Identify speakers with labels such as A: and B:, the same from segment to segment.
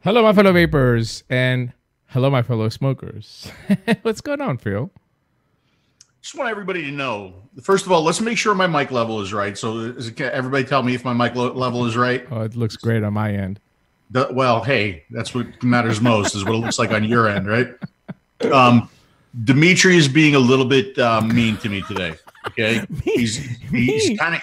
A: Hello, my fellow vapors, and hello, my fellow smokers. What's going on, Phil?
B: Just want everybody to know, first of all, let's make sure my mic level is right. So everybody tell me if my mic level is right.
A: Oh, it looks great on my end.
B: Well, hey, that's what matters most is what it looks like on your end, right? Dimitri is being a little bit mean to me today. Okay, he's kind of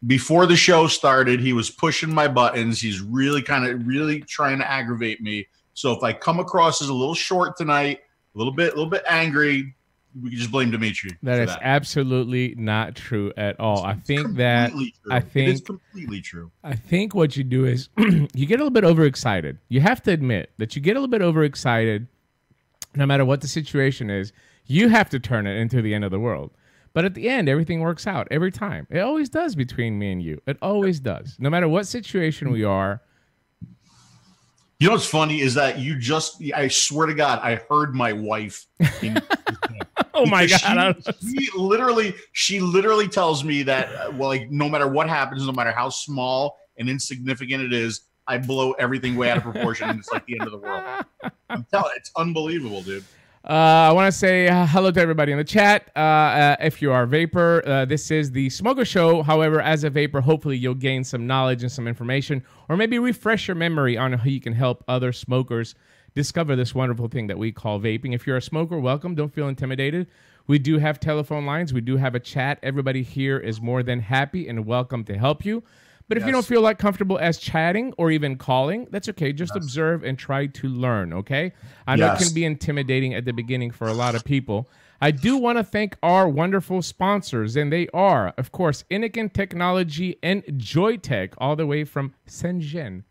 B: before the show started, he was pushing my buttons. He's really trying to aggravate me. So if I come across as a little short tonight, a little bit angry, we can just blame Dimitri.
A: That is absolutely not true at all.
B: It's completely true.
A: I think what you do is you get a little bit overexcited. You have to admit that you get a little bit overexcited. No matter what the situation is, you have to turn it into the end of the world. But at the end, everything works out every time. It always does between me and you. It always does. No matter what situation we are.
B: You know what's funny is that I swear to God, I heard my wife.
A: Oh my God.
B: She literally tells me that, well, like, no matter what happens, no matter how small and insignificant it is, I blow everything way out of proportion and it's like the end of the world. I'm telling you, it's unbelievable, dude.
A: I want to say hello to everybody in the chat. If you are a vapor, this is the Smoker Show. However, as a vapor, hopefully you'll gain some knowledge and some information, or maybe refresh your memory on how you can help other smokers discover this wonderful thing that we call vaping. If you're a smoker, welcome. Don't feel intimidated. We do have telephone lines. We do have a chat. Everybody here is more than happy and welcome to help you. But if you don't feel like comfortable as chatting or even calling, that's okay. Just observe and try to learn, okay? I know it can be intimidating at the beginning for a lot of people. I do want to thank our wonderful sponsors, and they are, of course, Inikin Technology and JoyTech, all the way from Shenzhen,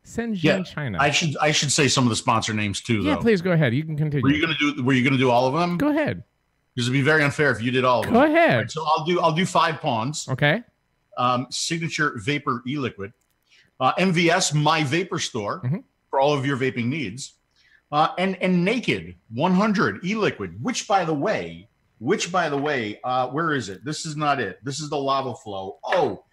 A: China.
B: I should say some of the sponsor names too, though.
A: Yeah, please go ahead. You can continue.
B: Were you gonna do all of them?
A: Go ahead.
B: Because it'd be very unfair if you did all of them.
A: Go ahead.
B: Right, so I'll do 5 pawns.
A: Okay.
B: Signature Vapor e-liquid, MVS My Vapor Store for all of your vaping needs, and Naked 100 e-liquid, which by the way, where is it? This is not it. This is the lava flow. Oh,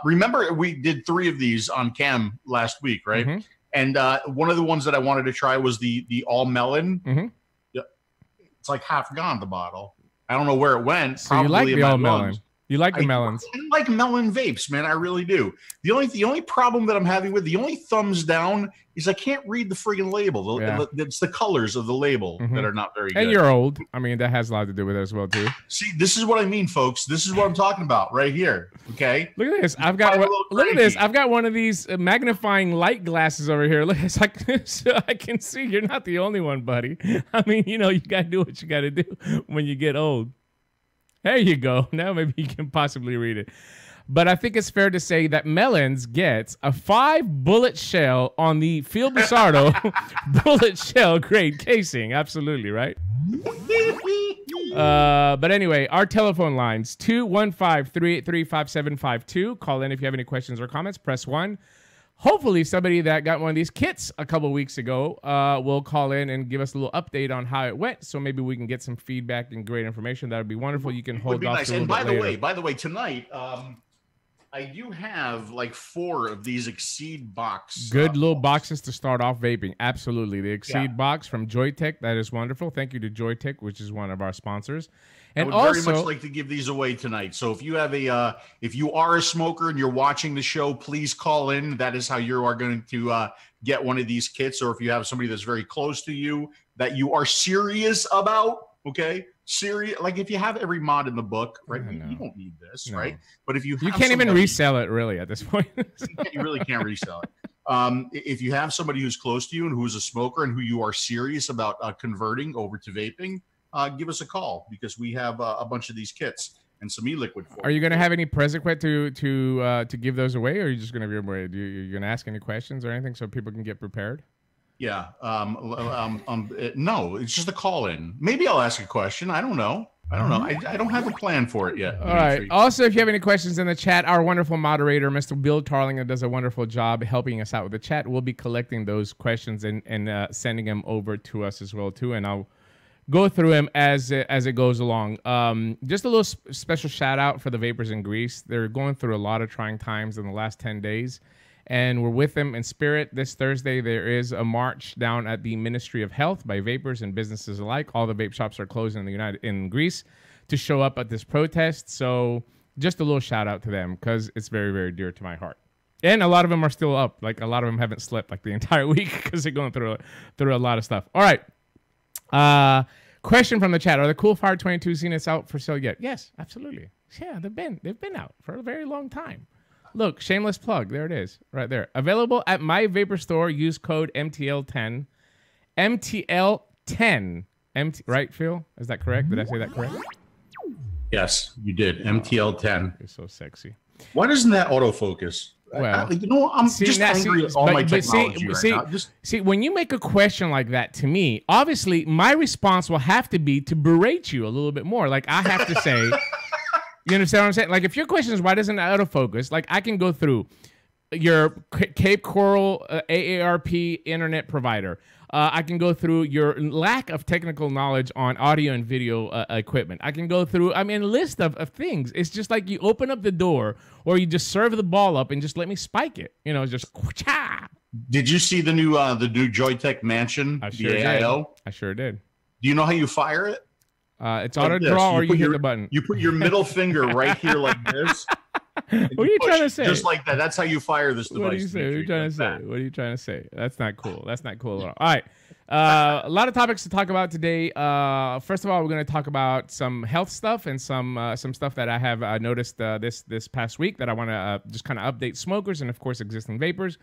B: remember we did 3 of these on cam last week, right? And one of the ones that I wanted to try was the all melon. It's like half gone, the bottle. I don't know where it went.
A: So you like the all melon? You like the melons?
B: I like melon vapes, man. I really do. The only problem that I'm having with the only thumbs down is I can't read the friggin' label. It's the colors of the label that are not very good.
A: And you're old. I mean, that has a lot to do with it as well too.
B: See, this is what I mean, folks. This is what I'm talking about right here. Okay.
A: Look at this. Look at this. I've got one of these magnifying light glasses over here. Look, it's like so I can see. You're not the only one, buddy. I mean, you gotta do what you gotta do when you get old. There you go. Now maybe you can possibly read it. But I think it's fair to say that Melons gets a 5-bullet shell on the Phil Busardo bullet shell grade casing. Absolutely, right? But anyway, our telephone lines, 215-383-5752. Call in if you have any questions or comments. Press 1. Hopefully somebody that got one of these kits a couple weeks ago will call in and give us a little update on how it went. So maybe we can get some feedback and great information. That would be wonderful. You can hold off.
B: And by the way, tonight I do have like 4 of these Exceed box.
A: Good little boxes to start off vaping. Absolutely. The Exceed box from Joytech. That is wonderful. Thank you to Joytech, which is one of our sponsors. And
B: I would very much like to give these away tonight. So if you have if you are a smoker and you're watching the show, please call in. That is how you are going to get one of these kits. Or if you have somebody that's very close to you that you are serious about, okay? Serious, like if you have every mod in the book, right? You don't need this, right? But if you
A: can't even resell it really at this point.
B: You really can't resell it. If you have somebody who's close to you and who's a smoker and who you are serious about converting over to vaping, give us a call because we have a bunch of these kits and some e-liquid.
A: Are you going to have any Presequet to give those away, or are you just going to be away? You going to ask any questions or anything so people can get prepared?
B: Yeah. No, it's just a call in. Maybe I'll ask a question. I don't know. I don't have a plan for it yet.
A: All right. Also, if you have any questions in the chat, our wonderful moderator, Mr. 𝗘𝗟𝗓𝗜𝗓, does a wonderful job helping us out with the chat. We'll be collecting those questions and sending them over to us as well too. And I'll go through them as it goes along. Just a little special shout out for the vapers in Greece. They're going through a lot of trying times in the last 10 days. And we're with them in spirit. This Thursday, there is a march down at the Ministry of Health by vapers and businesses alike. All the vape shops are closed in Greece to show up at this protest. So just a little shout out to them because it's very, very dear to my heart. And a lot of them are still up. Like a lot of them haven't slept like the entire week because they're going through a lot of stuff. All right. Question from the chat: are the Coolfire 22 Zeniths out for sale yet? Yes, absolutely. Yeah, they've been out for a very long time. Look, shameless plug. There it is, right there. Available at my vapor store. Use code MTL10. MTL10. Right, Phil? Is that correct? Did I say that correct?
B: Yes, you did. MTL10.
A: You're so sexy.
B: Why doesn't that autofocus?
A: Well,
B: I'm just angry at all my technology right now.
A: See, when you make a question like that to me, obviously my response will have to be to berate you a little bit more. Like I have to say, you understand what I'm saying? Like if your question is why doesn't it autofocus, like I can go through your Cape Coral AARP internet provider. I can go through your lack of technical knowledge on audio and video equipment. I can go through, a list of things. It's just like you open up the door or you just serve the ball up and just let me spike it. You know, just.
B: Did you see the new Joytech Mansion?
A: I sure did. I sure did.
B: Do you know how you fire it?
A: It's auto draw or you hit the button.
B: You put your middle finger right here like this.
A: What are you trying to say?
B: Just like that. That's how you fire this device.
A: What are you saying? What are you trying to say? What are you trying to say? That's not cool. That's not cool at all. All right. A lot of topics to talk about today. First of all, we're going to talk about some health stuff and some stuff that I have noticed this past week that I want to just kind of update smokers and, of course, existing vapors.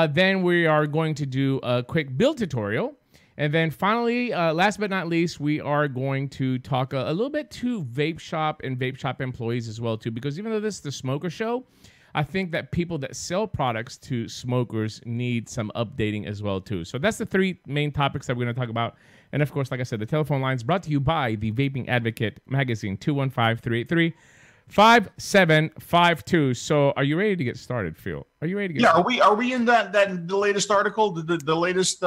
A: Then we are going to do a quick build tutorial. And then finally, last but not least, we are going to talk a little bit to vape shop and vape shop employees as well, too, because even though this is the smoker show, I think that people that sell products to smokers need some updating as well, too. So that's the 3 main topics that we're going to talk about. And, of course, like I said, the telephone line is brought to you by the Vaping Advocate magazine, 215-383-5752. So are you ready to get started, Phil? Are you ready to get started?
B: Yeah, are we in the latest article? Did the latest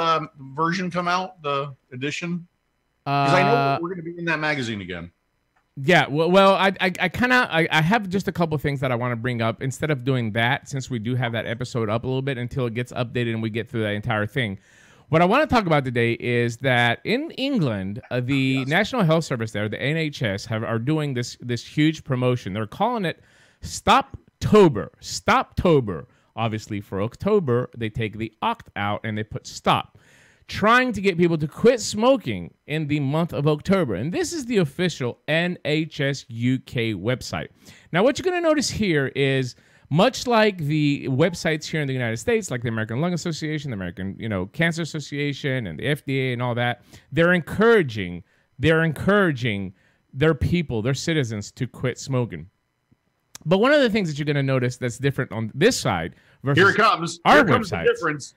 B: version come out, the edition? Because I know we're going to be in that magazine again.
A: Yeah, well, I have just a couple things that I want to bring up instead of doing that, since we do have that episode up a little bit until it gets updated and we get through that entire thing. What I want to talk about today is that in England, the National Health Service there, the NHS, are doing this huge promotion. They're calling it Stoptober. Stoptober. Obviously, for October, they take the oct out and they put stop, trying to get people to quit smoking in the month of October. And this is the official NHS UK website. Now, what you're going to notice here is, much like the websites here in the United States, like the American Lung Association, the American, Cancer Association, and the FDA and all that, they're encouraging their people, their citizens, to quit smoking. But one of the things that you're going to notice that's different on this side versus
B: here it comes.
A: Our
B: here comes
A: websites,
B: the difference.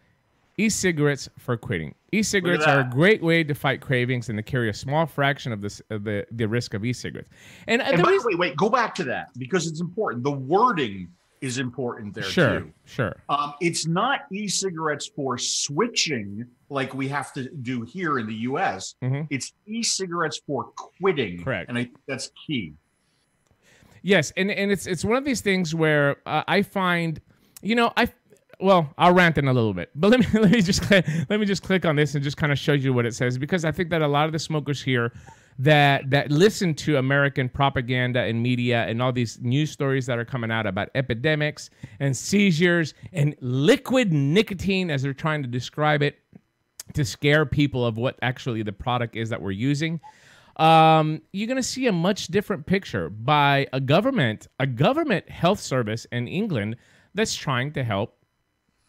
A: E-cigarettes for quitting. E-cigarettes are a great way to fight cravings and to carry a small fraction of the risk of e-cigarettes. And by
B: the way, wait, go back to that because it's important. The wording is important there too.
A: Sure.
B: It's not e-cigarettes for switching like we have to do here in the U.S. It's e-cigarettes for quitting.
A: Correct.
B: And I think that's key.
A: Yes, and it's one of these things where I find, I'll rant in a little bit, but let me just click on this and just kind of show you what it says, because I think that a lot of the smokers here that listen to American propaganda and media and all these news stories that are coming out about epidemics and seizures and liquid nicotine, as they're trying to describe it, to scare people of what actually the product is that we're using. You're going to see a much different picture by a government health service in England that's trying to help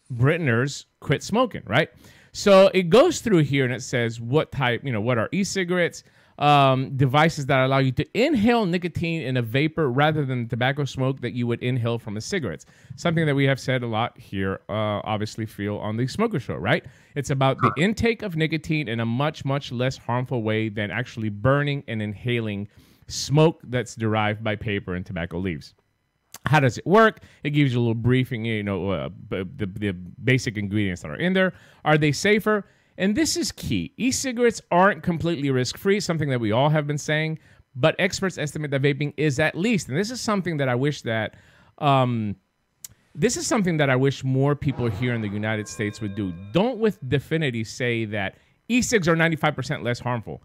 A: Britons quit smoking, right? So it goes through here and it says what type, what are e-cigarettes, devices that allow you to inhale nicotine in a vapor rather than tobacco smoke that you would inhale from a cigarette. Something that we have said a lot here, obviously, Phil, on the Smoker Show, right? It's about the intake of nicotine in a much, much less harmful way than actually burning and inhaling smoke that's derived by paper and tobacco leaves. How does it work? It gives you a little briefing, the basic ingredients that are in there. Are they safer? And this is key. E-cigarettes aren't completely risk-free, something that we all have been saying, but experts estimate that vaping is at least, and this is something that I wish that, more people here in the United States would do. Don't with definity say that e-cigs are 95% less harmful.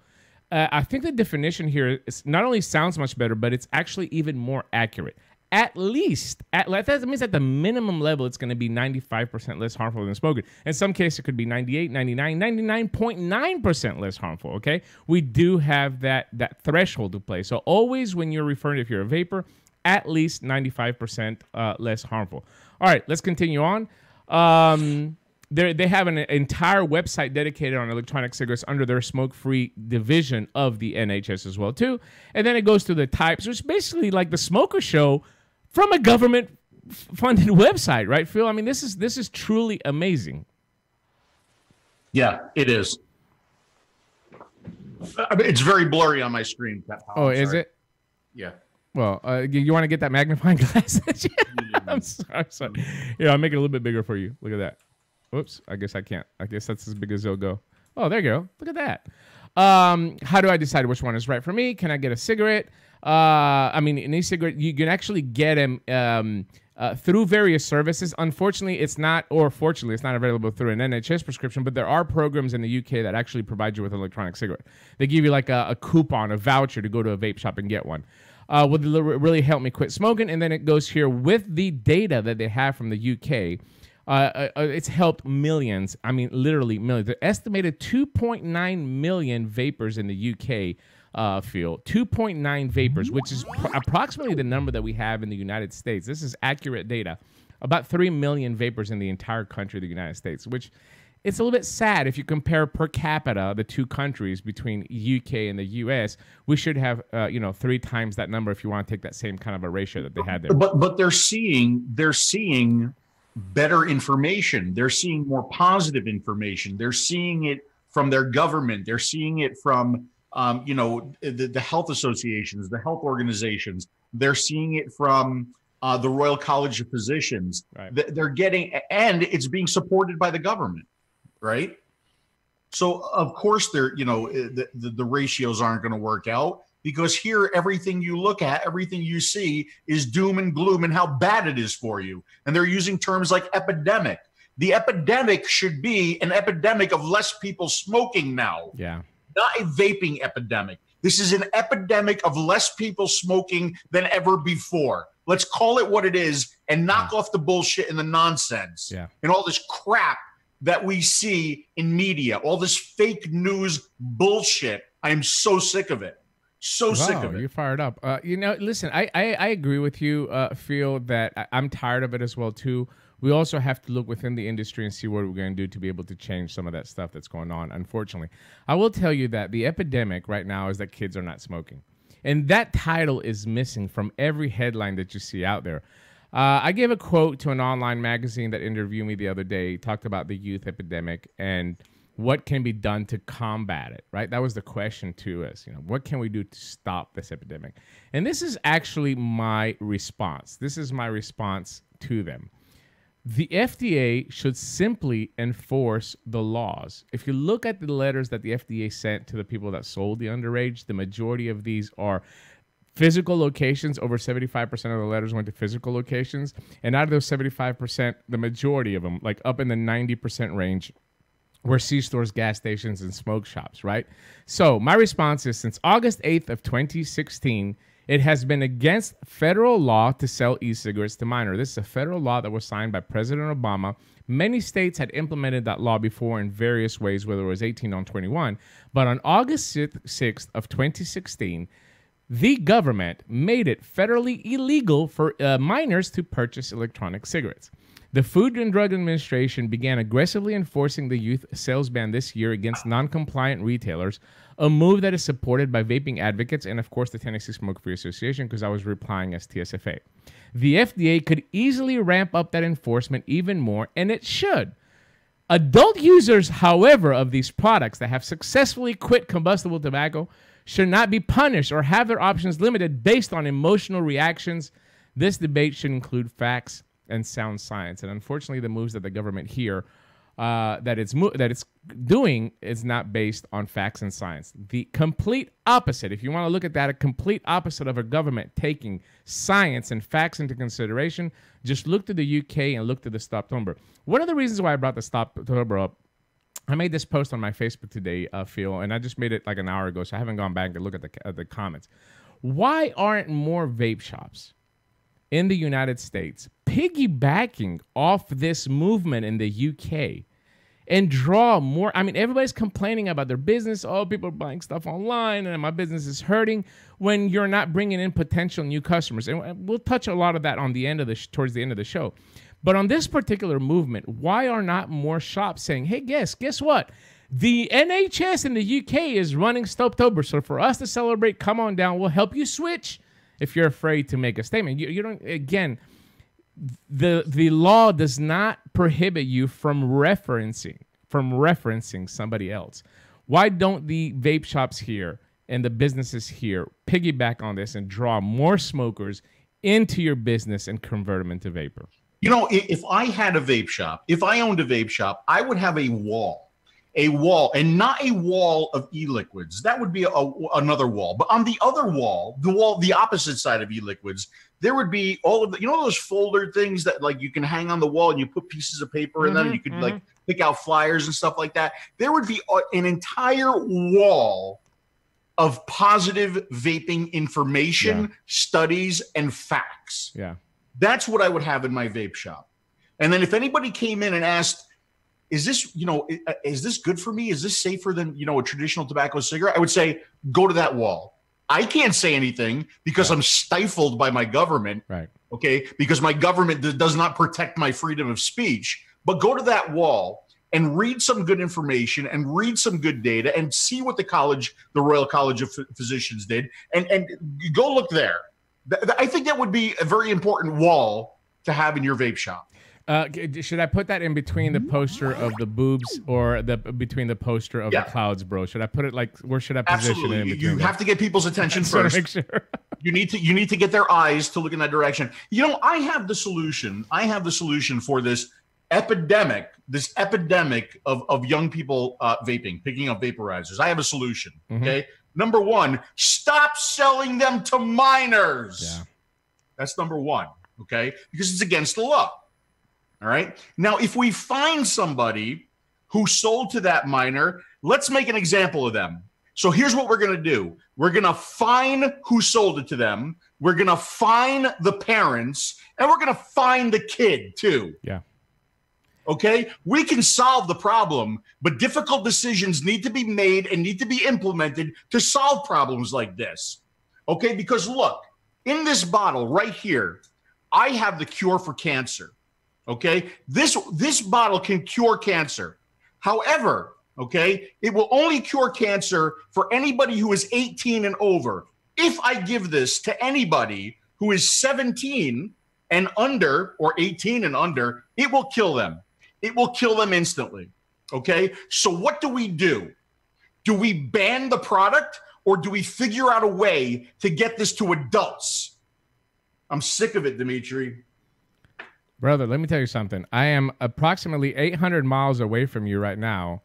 A: I think the definition here is not only sounds much better, but it's actually even more accurate. At least, that means at the minimum level, it's going to be 95% less harmful than smoking. In some cases, it could be 98, 99, 99.9% less harmful, okay? We do have that threshold to play. So always when you're referring, if you're a vapor, at least 95% less harmful. All right, let's continue on. They have an entire website dedicated on electronic cigarettes under their smoke-free division of the NHS as well, too. And then it goes through the types, which is basically like the Smoker Show from a government-funded website, right, Phil? I mean, this is truly amazing.
B: Yeah, it is. I mean, it's very blurry on my screen.
A: Oh, is it?
B: Yeah.
A: Well, you want to get that magnifying glass? I'm sorry. Yeah, I'll make it a little bit bigger for you. Look at that. Oops, I guess I can't. I guess that's as big as it'll go. Oh, there you go. Look at that. How do I decide which one is right for me? Can I get a cigarette? An e-cigarette, you can actually get them through various services. Unfortunately, it's not, or fortunately, it's not available through an NHS prescription, but there are programs in the UK that actually provide you with an electronic cigarette. They give you like a coupon, a voucher to go to a vape shop and get one. Would really help me quit smoking. And then it goes here with the data that they have from the UK. It's helped millions. I mean, literally millions. The estimated 2.9 million vapors in the UK field. 2.9 vapors, which is approximately the number that we have in the United States. This is accurate data. About 3 million vapors in the entire country of the United States, which it's a little bit sad if you compare per capita the two countries between UK and the US. We should have 3 times that number if you want to take that same kind of a ratio that they had there.
B: But they're seeing better information. They're seeing more positive information. They're seeing it from their government. They're seeing it from the health associations, the health organizations. They're seeing it from the Royal College of Physicians.
A: Right.
B: They're getting, and it's being supported by the government, right? So of course the ratios aren't going to work out, because here everything you look at, everything you see is doom and gloom and how bad it is for you. And they're using terms like epidemic. The epidemic should be an epidemic of less people smoking now.
A: Yeah.
B: Not a vaping epidemic. This is an epidemic of less people smoking than ever before. Let's call it what it is and knock off the bullshit and the nonsense and all this crap that we see in media, all this fake news bullshit. I am so sick of it. So sick of it.
A: You're fired up. You know, listen, I agree with you, Feel that I'm tired of it as well, too. We also have to look within the industry and see what we're going to do to be able to change some of that stuff that's going on, unfortunately. I will tell you that the epidemic right now is that kids are not smoking. And that title is missing from every headline that you see out there. I gave a quote to an online magazine that interviewed me the other day, talked about the youth epidemic and what can be done to combat it, right? That was the question to us. You know, what can we do to stop this epidemic? And this is actually my response. This is my response to them. The FDA should simply enforce the laws. If you look at the letters that the FDA sent to the people that sold the underage, the majority of these are physical locations. Over 75% of the letters went to physical locations. And out of those 75%, the majority of them, like up in the 90% range, were C-stores, gas stations, and smoke shops, right? So my response is, since August 8th of 2016, it has been against federal law to sell e-cigarettes to minors. This is a federal law that was signed by President Obama. Many states had implemented that law before in various ways, whether it was 18 on 21. But on August 6th of 2016, the government made it federally illegal for minors to purchase electronic cigarettes. The Food and Drug Administration began aggressively enforcing the youth sales ban this year against non-compliant retailers, a move that is supported by vaping advocates and, of course, the Tennessee Smoke-Free Association, because I was replying as TSFA. The FDA could easily ramp up that enforcement even more, and it should. Adult users, however, of these products that have successfully quit combustible tobacco should not be punished or have their options limited based on emotional reactions. This debate should include facts and sound science. And unfortunately, the moves that the government here that it's doing is not based on facts and science. The complete opposite, if you want to look at that, a complete opposite of a government taking science and facts into consideration, just look to the UK and look to the Stoptober. One of the reasons why I brought the Stoptober up, I made this post on my Facebook today, Phil, and I just made it like an hour ago, so I haven't gone back to look at the comments. Why aren't more vape shops in the United States piggybacking off this movement in the UK and draw more? I mean, everybody's complaining about their business. Oh, people are buying stuff online and my business is hurting, when you're not bringing in potential new customers. And we'll touch a lot of that on the end of towards the end of the show. But on this particular movement, why are not more shops saying, hey, guess what? The NHS in the UK is running Stoptober. So for us to celebrate, come on down. We'll help you switch if you're afraid to make a statement. You don't, again, the law does not prohibit you from referencing somebody else. Why don't the vape shops here and the businesses here piggyback on this and draw more smokers into your business and convert them into vapor?
B: You know, if I had a vape shop, if I owned a vape shop, I would have a wall, and not a wall of e-liquids. That would be another wall. But on the other wall, the opposite side of e-liquids, there would be all of the, you know, those folder things that like you can hang on the wall and you put pieces of paper in them and you could like pick out flyers and stuff like that. There would be an entire wall of positive vaping information, studies, and facts.
A: Yeah.
B: That's what I would have in my vape shop. And then if anybody came in and asked, is this, you know, is this good for me? Is this safer than, you know, a traditional tobacco cigarette? I would say, go to that wall. I can't say anything because I'm stifled by my government.
A: Right.
B: Okay. Because my government does not protect my freedom of speech. But go to that wall and read some good information and read some good data and see what the Royal College of Physicians did. And go look there. I think that would be a very important wall to have in your vape shop.
A: Should I put that in between the poster of the boobs or between the poster of the clouds, bro? Should I put it like, where should I position it in between?
B: You have to get people's attention first.
A: Make sure.
B: You need to get their eyes to look in that direction. You know, I have the solution. I have the solution for this epidemic of young people vaping, picking up vaporizers. I have a solution. Okay. Number one, stop selling them to minors.
A: Yeah.
B: That's number one. Okay. Because it's against the law. All right. Now, if we find somebody who sold to that minor, let's make an example of them. So here's what we're going to do. We're going to find who sold it to them. We're going to find the parents, and we're going to find the kid too.
A: Yeah.
B: Okay. We can solve the problem, but difficult decisions need to be made and need to be implemented to solve problems like this. Okay. Because look, in this bottle right here, I have the cure for cancer. Okay. This bottle can cure cancer. However, okay, it will only cure cancer for anybody who is 18 and over. If I give this to anybody who is 17 and under, or 18 and under, it will kill them. It will kill them instantly. Okay. So what do we do? Do we ban the product, or do we figure out a way to get this to adults? I'm sick of it, Dimitri.
A: Brother, let me tell you something. I am approximately 800 miles away from you right now,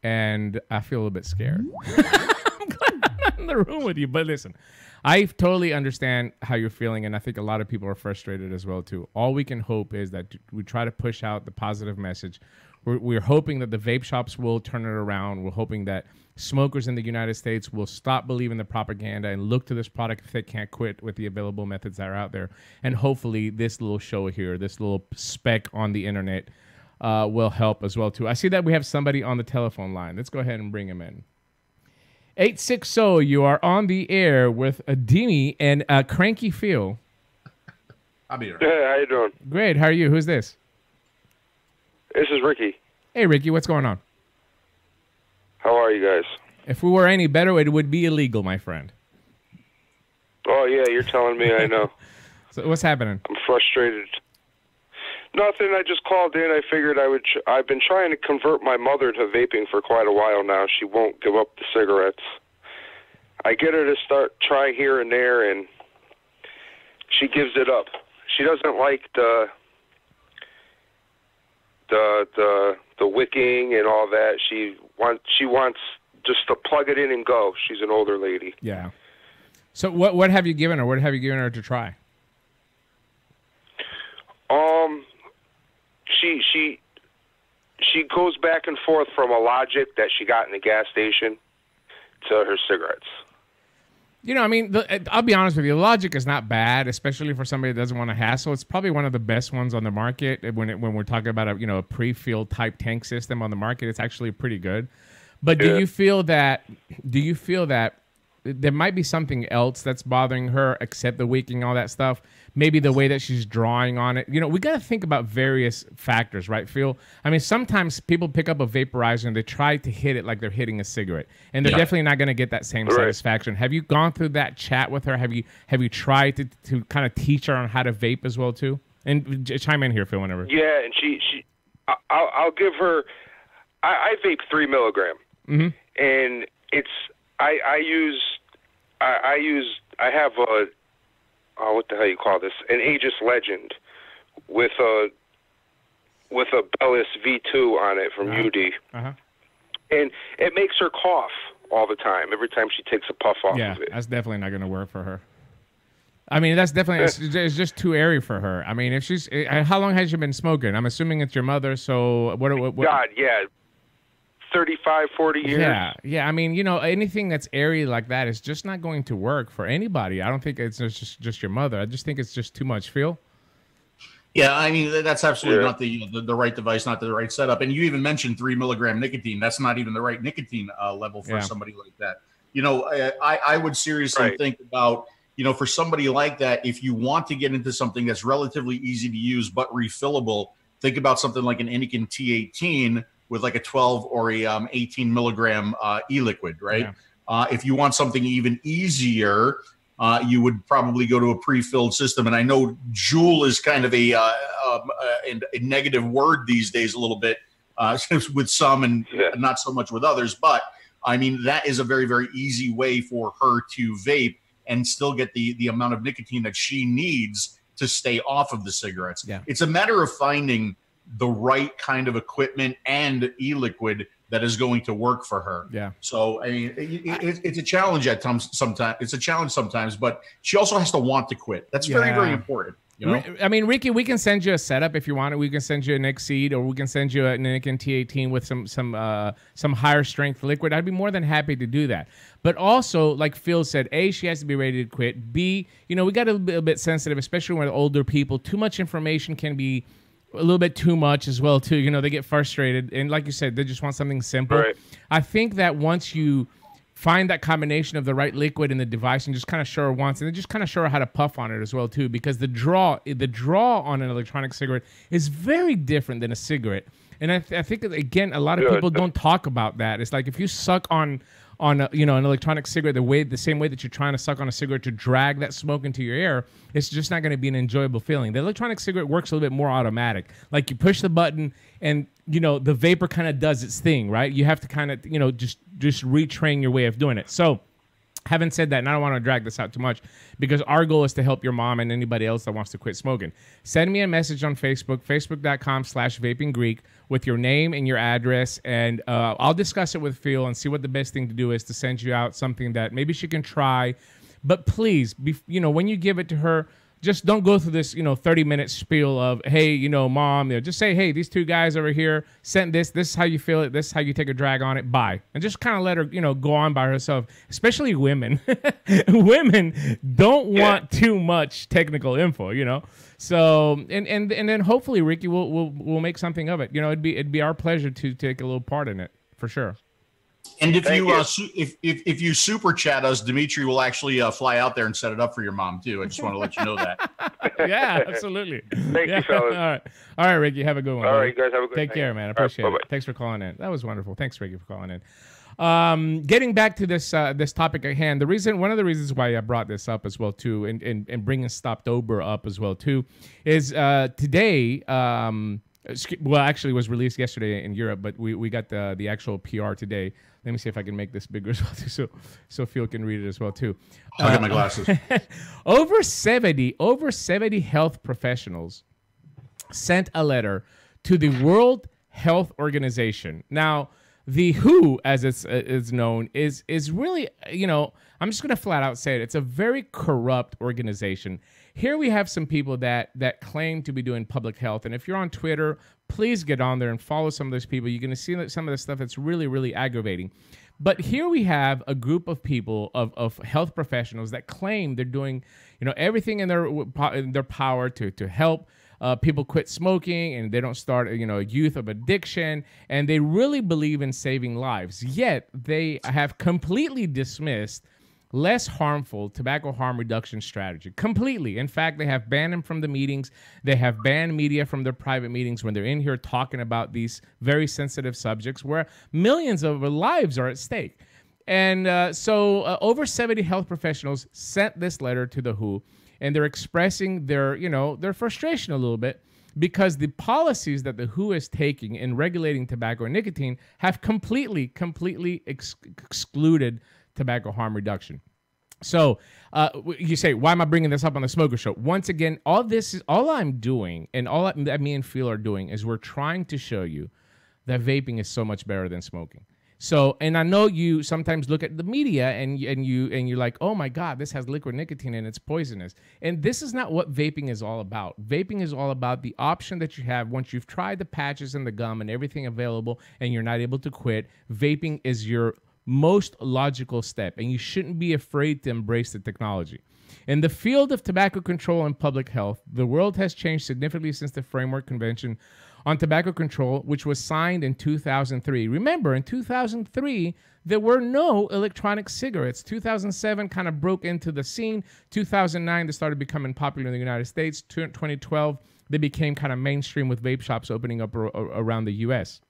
A: and I feel a little bit scared. I'm glad I'm not in the room with you, but listen, I totally understand how you're feeling, and I think a lot of people are frustrated as well, too. All we can hope is that we try to push out the positive message. We're hoping that the vape shops will turn it around. We're hoping that smokers in the United States will stop believing the propaganda and look to this product if they can't quit with the available methods that are out there. And hopefully this little show here, this little speck on the internet, will help as well, too. I see that we have somebody on the telephone line. Let's go ahead and bring him in. 860, you are on the air with Dini and Cranky Phil.
B: I'll be here.
C: Hey, how you doing?
A: Great. How are you? Who's this?
C: This is Ricky.
A: Hey, Ricky. What's going on?
C: How are you guys?
A: If we were any better, it would be illegal, my friend.
C: Oh, yeah, you're telling me. I know.
A: So what's happening?
C: I'm frustrated. Nothing. I just called in. I figured I would. I've been trying to convert my mother to vaping for quite a while now. She won't give up the cigarettes. I get her to try here and there, and she gives it up. She doesn't like the wicking and all that. She wants just to plug it in and go. She's an older lady.
A: Yeah. So what have you given her? What have you given her to try?
C: She goes back and forth from a Logic that she got in the gas station to her cigarettes.
A: You know, I mean, I'll be honest with you. Logic is not bad, especially for somebody that doesn't want to hassle. It's probably one of the best ones on the market. When we're talking about a pre-filled type tank system on the market, it's actually pretty good. But do you feel that there might be something else that's bothering her except the wicking, all that stuff? Maybe the way that she's drawing on it. You know, we got to think about various factors, right, Phil? I mean, sometimes people pick up a vaporizer and they try to hit it like they're hitting a cigarette, and they're definitely not going to get that same satisfaction. Have you gone through that chat with her? Have you tried to kind of teach her on how to vape as well, too? And chime in here, Phil, whenever.
C: Yeah, and I'll give her. I vape 3 milligram, and it's I have a. What the hell you call this? An Aegis Legend with a Bellis V2 on it from UD. And it makes her cough all the time, every time she takes a puff off of it.
A: That's definitely not going to work for her. I mean, that's definitely, it's just too airy for her. I mean, if she's, how long has she been smoking? I'm assuming it's your mother, so what
C: God, yeah. 35, 40 years.
A: Yeah. I mean, you know, anything that's airy like that is just not going to work for anybody. I don't think it's just your mother. I just think it's just too much. Phil?
B: Yeah, I mean, that's absolutely not the right device, not the right setup. And you even mentioned 3 milligram nicotine. That's not even the right nicotine level for somebody like that. You know, I would seriously think about, you know, for somebody like that, if you want to get into something that's relatively easy to use but refillable, think about something like an Anakin T18 with like a 12 or a 18 milligram e-liquid, right? Yeah. If you want something even easier, you would probably go to a pre-filled system. And I know Juul is kind of a negative word these days a little bit with some and not so much with others. But, I mean, that is a very, very easy way for her to vape and still get the amount of nicotine that she needs to stay off of the cigarettes. Yeah. It's a matter of finding the right kind of equipment and e-liquid that is going to work for her. Yeah. So I mean, it's a challenge at times. Sometimes it's a challenge sometimes, but she also has to want to quit. That's very, very important. You know?
A: I mean, Ricky, we can send you a setup if you want it. We can send you an Exceed, or we can send you an Anikin T18 with some higher strength liquid. I'd be more than happy to do that. But also, like Phil said, A, she has to be ready to quit. B, we got a bit sensitive, especially with older people. Too much information can be a little bit too much as well, too. They get frustrated. And like you said, they just want something simple.
C: Right.
A: I think that once you find that combination of the right liquid in the device and just kind of show her once, and then just kind of show her how to puff on it as well too, because the draw on an electronic cigarette is very different than a cigarette. And I think again, a lot of people don't talk about that. It's like if you suck on an electronic cigarette the same way that you're trying to suck on a cigarette to drag that smoke into your air, it's just not going to be an enjoyable feeling. The electronic cigarette works a little bit more automatic. Like you push the button and the vapor kind of does its thing, right? You have to kind of just retrain your way of doing it. So having said that, and I don't want to drag this out too much, because our goal is to help your mom and anybody else that wants to quit smoking. Send me a message on Facebook, facebook.com/vapinggreek, with your name and your address, and I'll discuss it with Phil and see what the best thing to do is to send you out something that maybe she can try. But please, when you give it to her, just don't go through this, 30-minute spiel of, hey, mom, just say, hey, these two guys over here sent this. This is how you feel it. This is how you take a drag on it. Bye. And just kind of let her, go on by herself, especially women. Women don't want too much technical info, So, and then hopefully, Ricky, we'll make something of it. It'd be our pleasure to take a little part in it, for sure.
B: And if you super chat us, Dimitri will actually fly out there and set it up for your mom too. I just want to let you know that.
A: Yeah, absolutely.
C: Thank you, fellas.
A: All right, Ricky, have a good one.
C: All right, you guys have a good
A: Take
C: night.
A: care, man. I appreciate it. Thanks for calling in. That was wonderful. Thanks, Ricky, for calling in. Getting back to this topic at hand, one of the reasons why I brought this up as well too, and bringing Stoptober up as well too, is today. Well, actually, it was released yesterday in Europe, but we got the actual PR today. Let me see if I can make this bigger as well too, so Phil can read it as well too.
B: I'll get my glasses.
A: Over 70 health professionals sent a letter to the World Health Organization. Now, the WHO, as it's known, is really, I'm just going to flat out say it. It's a very corrupt organization. Here we have some people that claim to be doing public health. And if you're on Twitter, please get on there and follow some of those people. You're going to see some of the stuff that's really, really aggravating. But here we have a group of people, of health professionals that claim they're doing, everything in their power to help people quit smoking, and they don't start, a youth of addiction, and they really believe in saving lives. Yet they have completely dismissed less harmful tobacco harm reduction strategy. Completely. In fact, they have banned them from the meetings. They have banned media from their private meetings when they're in here talking about these very sensitive subjects where millions of lives are at stake. And so over 70 health professionals sent this letter to the WHO, and they're expressing their frustration a little bit because the policies that the WHO is taking in regulating tobacco and nicotine have completely excluded tobacco harm reduction. So you say, why am I bringing this up on the Smoker Show? Once again, all I'm doing, and all that me and Phil are doing, is we're trying to show you that vaping is so much better than smoking. So, and I know you sometimes look at the media and you're like, oh my God, this has liquid nicotine and it's poisonous. And this is not what vaping is all about. Vaping is all about the option that you have once you've tried the patches and the gum and everything available and you're not able to quit. Vaping is your most logical step, and you shouldn't be afraid to embrace the technology. In the field of tobacco control and public health, the world has changed significantly since the Framework Convention on Tobacco Control, which was signed in 2003. Remember, in 2003, there were no electronic cigarettes. 2007 kind of broke into the scene. 2009, they started becoming popular in the United States. 2012, they became kind of mainstream with vape shops opening up around the U.S.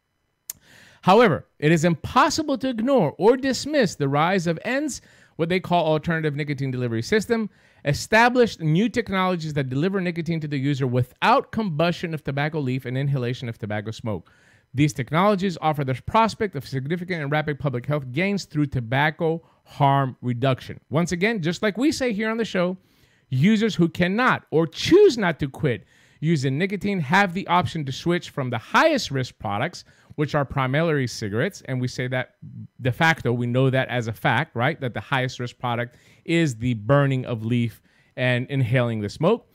A: However, it is impossible to ignore or dismiss the rise of ENDS, what they call alternative nicotine delivery system, established new technologies that deliver nicotine to the user without combustion of tobacco leaf and inhalation of tobacco smoke. These technologies offer the prospect of significant and rapid public health gains through tobacco harm reduction. Once again, just like we say here on the show, users who cannot or choose not to quit using nicotine have the option to switch from the highest risk products, which are primarily cigarettes, and we say that de facto, we know that as a fact, right? That the highest risk product is the burning of leaf and inhaling the smoke.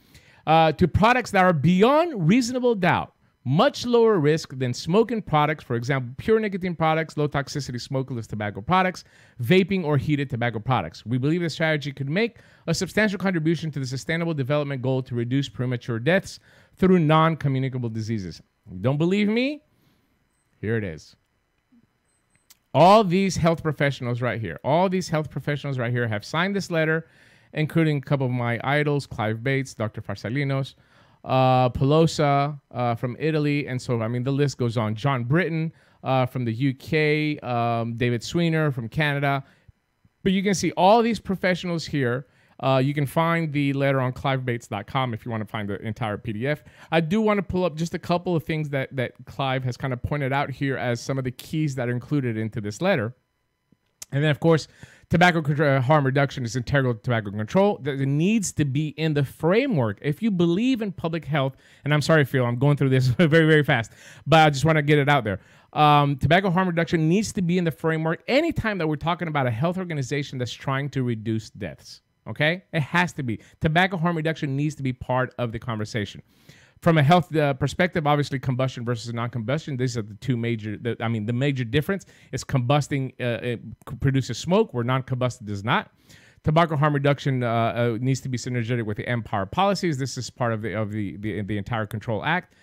A: to products that are beyond reasonable doubt much lower risk than smoking products, for example, pure nicotine products, low toxicity smokeless tobacco products, vaping or heated tobacco products. We believe this strategy could make a substantial contribution to the Sustainable Development Goal to reduce premature deaths through non-communicable diseases. You don't believe me? Here it is. All these health professionals right here, have signed this letter, including a couple of my idols, Clive Bates, Dr. Farsalinos, Pelosa from Italy, and so, I mean, the list goes on. John Britton from the UK, David Sweener from Canada. But you can see all these professionals here. You can find the letter on clivebates.com if you want to find the entire PDF. I do want to pull up just a couple of things that Clive has kind of pointed out here as some of the keys that are included into this letter. And then, of course, tobacco harm reduction is integral to tobacco control. That it needs to be in the framework. If you believe in public health, and I'm sorry, Phil, I'm going through this very, very fast, but I just want to get it out there. Tobacco harm reduction needs to be in the framework anytime that we're talking about a health organization that's trying to reduce deaths. Okay? It has to be. Tobacco harm reduction needs to be part of the conversation. From a health perspective, obviously combustion versus non-combustion, these are the two major, the major difference is combusting produces smoke where non-combusted does not. Tobacco harm reduction needs to be synergetic with the 𝗘𝗎𝗄 policies. This is part of the entire Control Act.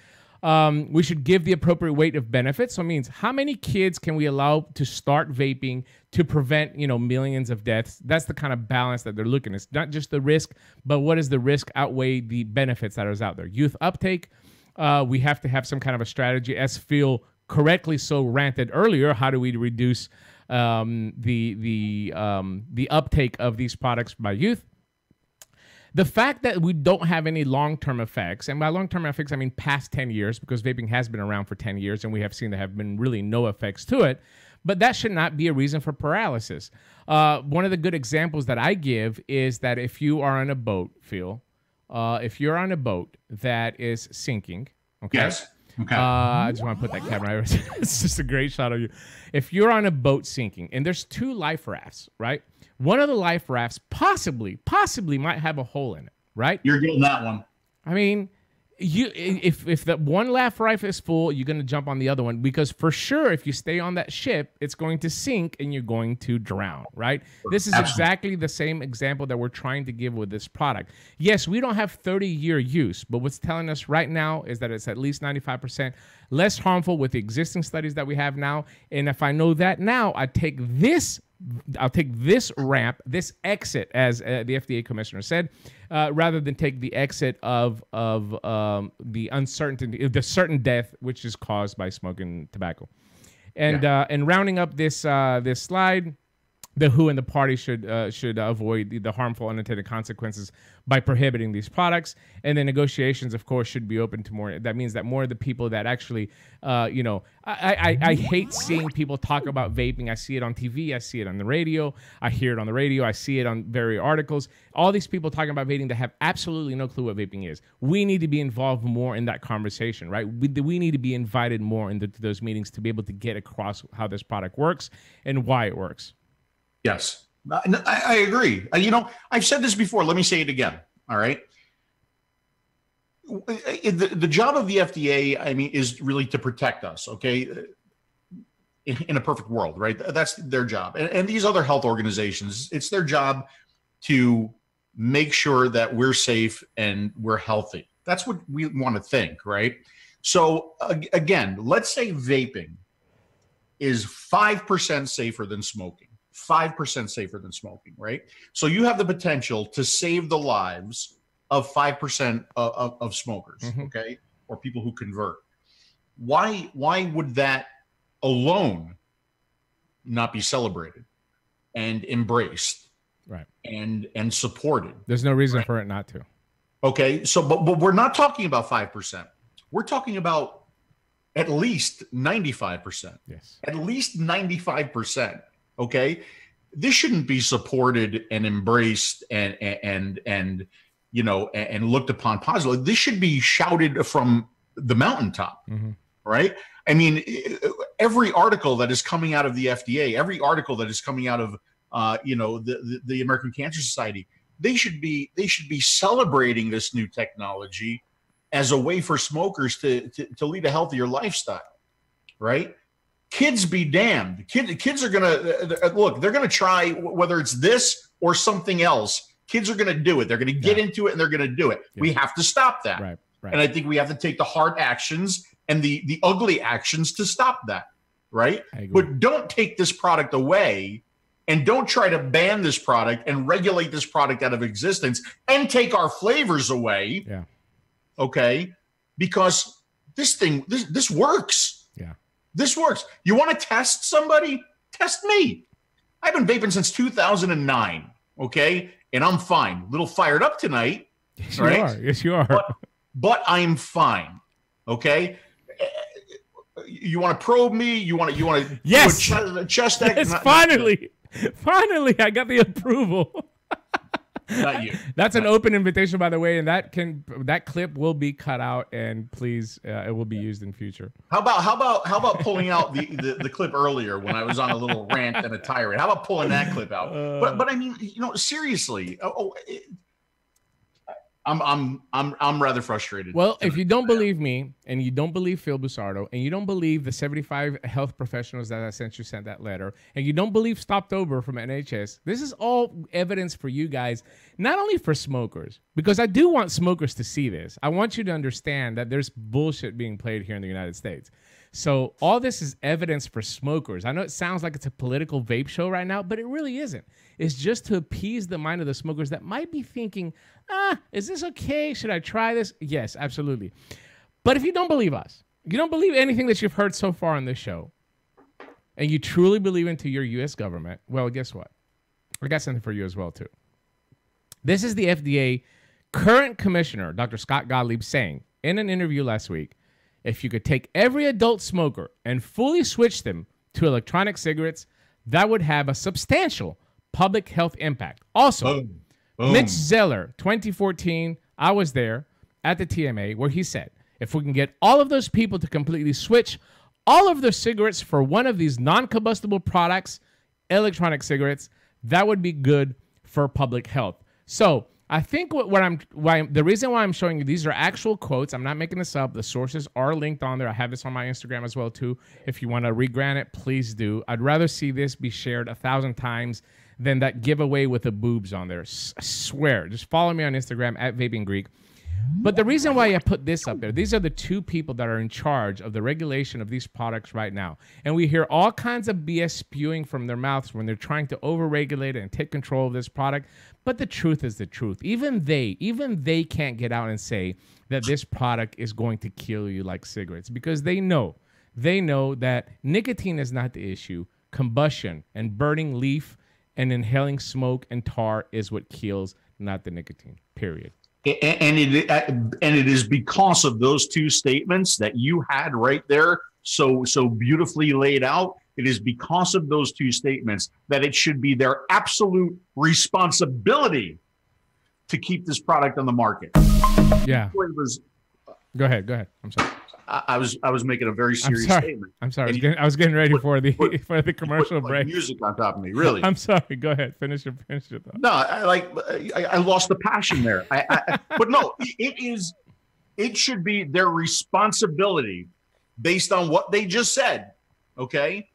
A: We should give the appropriate weight of benefits. So it means how many kids can we allow to start vaping to prevent, millions of deaths? That's the kind of balance that they're looking at. It's not just the risk, but what does the risk outweigh the benefits that are out there? Youth uptake. We have to have some kind of a strategy, as Phil correctly so ranted earlier. How do we reduce the uptake of these products by youth? The fact that we don't have any long-term effects, and by long-term effects, I mean past 10 years, because vaping has been around for 10 years, and we have seen there have been really no effects to it, but that should not be a reason for paralysis. One of the good examples that I give is that if you are on a boat, Phil, if you're on a boat that is sinking, okay?
B: Yes. Okay.
A: I just want to put that camera. It's just a great shot of you. If you're on a boat sinking, and there's two life rafts, right? One of the life rafts possibly might have a hole in it, right?
B: You're getting that one.
A: I mean, if that one life raft is full, you're going to jump on the other one, because for sure, if you stay on that ship, it's going to sink and you're going to drown, right? This is exactly the same example that we're trying to give with this product. Yes, we don't have 30-year use, but what's telling us right now is that it's at least 95% less harmful with the existing studies that we have now. And if I know that now, I'll take this ramp, this exit, as the FDA Commissioner said, rather than take the exit of the uncertainty, the certain death which is caused by smoking tobacco. And and rounding up this this slide, the WHO and the party should avoid the harmful unintended consequences by prohibiting these products. And the negotiations, of course, should be open to more. That means that more of the people that actually, I hate seeing people talk about vaping. I see it on TV. I see it on the radio. I hear it on the radio. I see it on various articles. All these people talking about vaping that have absolutely no clue what vaping is. We need to be involved more in that conversation, right? We need to be invited more into those meetings to be able to get across how this product works and why it works.
B: Yes, I agree. I've said this before. Let me say it again. All right. The job of the FDA, I mean, is really to protect us. Okay. In a perfect world, right? That's their job. And these other health organizations, it's their job to make sure that we're safe and we're healthy. That's what we want to think, right? So again, let's say vaping is 5% safer than smoking. 5% safer than smoking, right? So you have the potential to save the lives of 5% of smokers, okay? Or people who convert. Why would that alone not be celebrated and embraced,
A: right?
B: And supported?
A: There's no reason for it not to.
B: Okay, so but we're not talking about 5%. We're talking about at least 95%.
A: Yes. At
B: least 95%. Okay, this shouldn't be supported and embraced and looked upon positively. This should be shouted from the mountaintop, right? I mean, every article that is coming out of the FDA, every article that is coming out of the American Cancer Society, they should be celebrating this new technology as a way for smokers to lead a healthier lifestyle, right? Kids be damned. Kids are gonna look. They're gonna try whether it's this or something else. Kids are gonna do it. They're gonna get into it and they're gonna do it. We have to stop that.
A: Right.
B: And I think we have to take the hard actions and the ugly actions to stop that. Right. But don't take this product away. And don't try to ban this product and regulate this product out of existence and take our flavors away.
A: Yeah.
B: Okay. Because this works.
A: Yeah.
B: This works. You want to test somebody? Test me. I've been vaping since 2009. Okay. And I'm fine. A little fired up tonight.
A: Yes,
B: right?
A: You are. Yes, you are.
B: But I'm fine. Okay. You want to probe me? You want to
A: yes.
B: do a chest act?
A: Yes, Finally, I got the approval.
B: Not you.
A: That's an open invitation, by the way, and that clip will be cut out, and please, it will be used in future.
B: How about pulling out the clip earlier when I was on a little rant and a tirade? How about pulling that clip out? But I mean, seriously. I'm rather frustrated.
A: Well, if you don't believe me, and you don't believe Phil Busardo, and you don't believe the 75 health professionals that I sent that letter, and you don't believe Stoptober from NHS, this is all evidence for you guys, not only for smokers, because I do want smokers to see this. I want you to understand that there's bullshit being played here in the United States. So all this is evidence for smokers. I know it sounds like it's a political vape show right now, but it really isn't. It's just to appease the mind of the smokers that might be thinking, is this okay? Should I try this? Yes, absolutely. But if you don't believe us, you don't believe anything that you've heard so far on this show, and you truly believe into your U.S. government, well, guess what? I got something for you as well, too. This is the FDA current commissioner, Dr. Scott Gottlieb, saying in an interview last week, if you could take every adult smoker and fully switch them to electronic cigarettes, that would have a substantial public health impact. Also, Mitch Zeller, 2014, I was there at the TMA where he said, if we can get all of those people to completely switch all of their cigarettes for one of these non-combustible products, electronic cigarettes, that would be good for public health. So I think the reason why I'm showing you, these are actual quotes. I'm not making this up. The sources are linked on there. I have this on my Instagram as well, too. If you want to regrant it, please do. I'd rather see this be shared 1,000 times than that giveaway with the boobs on there. I swear. Just follow me on Instagram at Vaping Greek. But the reason why I put this up there, these are the two people that are in charge of the regulation of these products right now. And we hear all kinds of BS spewing from their mouths when they're trying to overregulate it and take control of this product. But the truth is the truth. Even they can't get out and say that this product is going to kill you like cigarettes, because they know that nicotine is not the issue. Combustion and burning leaf and inhaling smoke and tar is what kills, not the nicotine, period.
B: And it is because of those two statements that you had right there so beautifully laid out. It is because of those two statements that it should be their absolute responsibility to keep this product on the market.
A: Yeah. Go ahead. I'm sorry.
B: I was making a very serious statement.
A: I'm sorry. I was getting ready for the commercial break.
B: Music on top of me, really.
A: I'm sorry. Go ahead. Finish your thought.
B: No, I lost the passion there. But no, it should be their responsibility, based on what they just said, okay,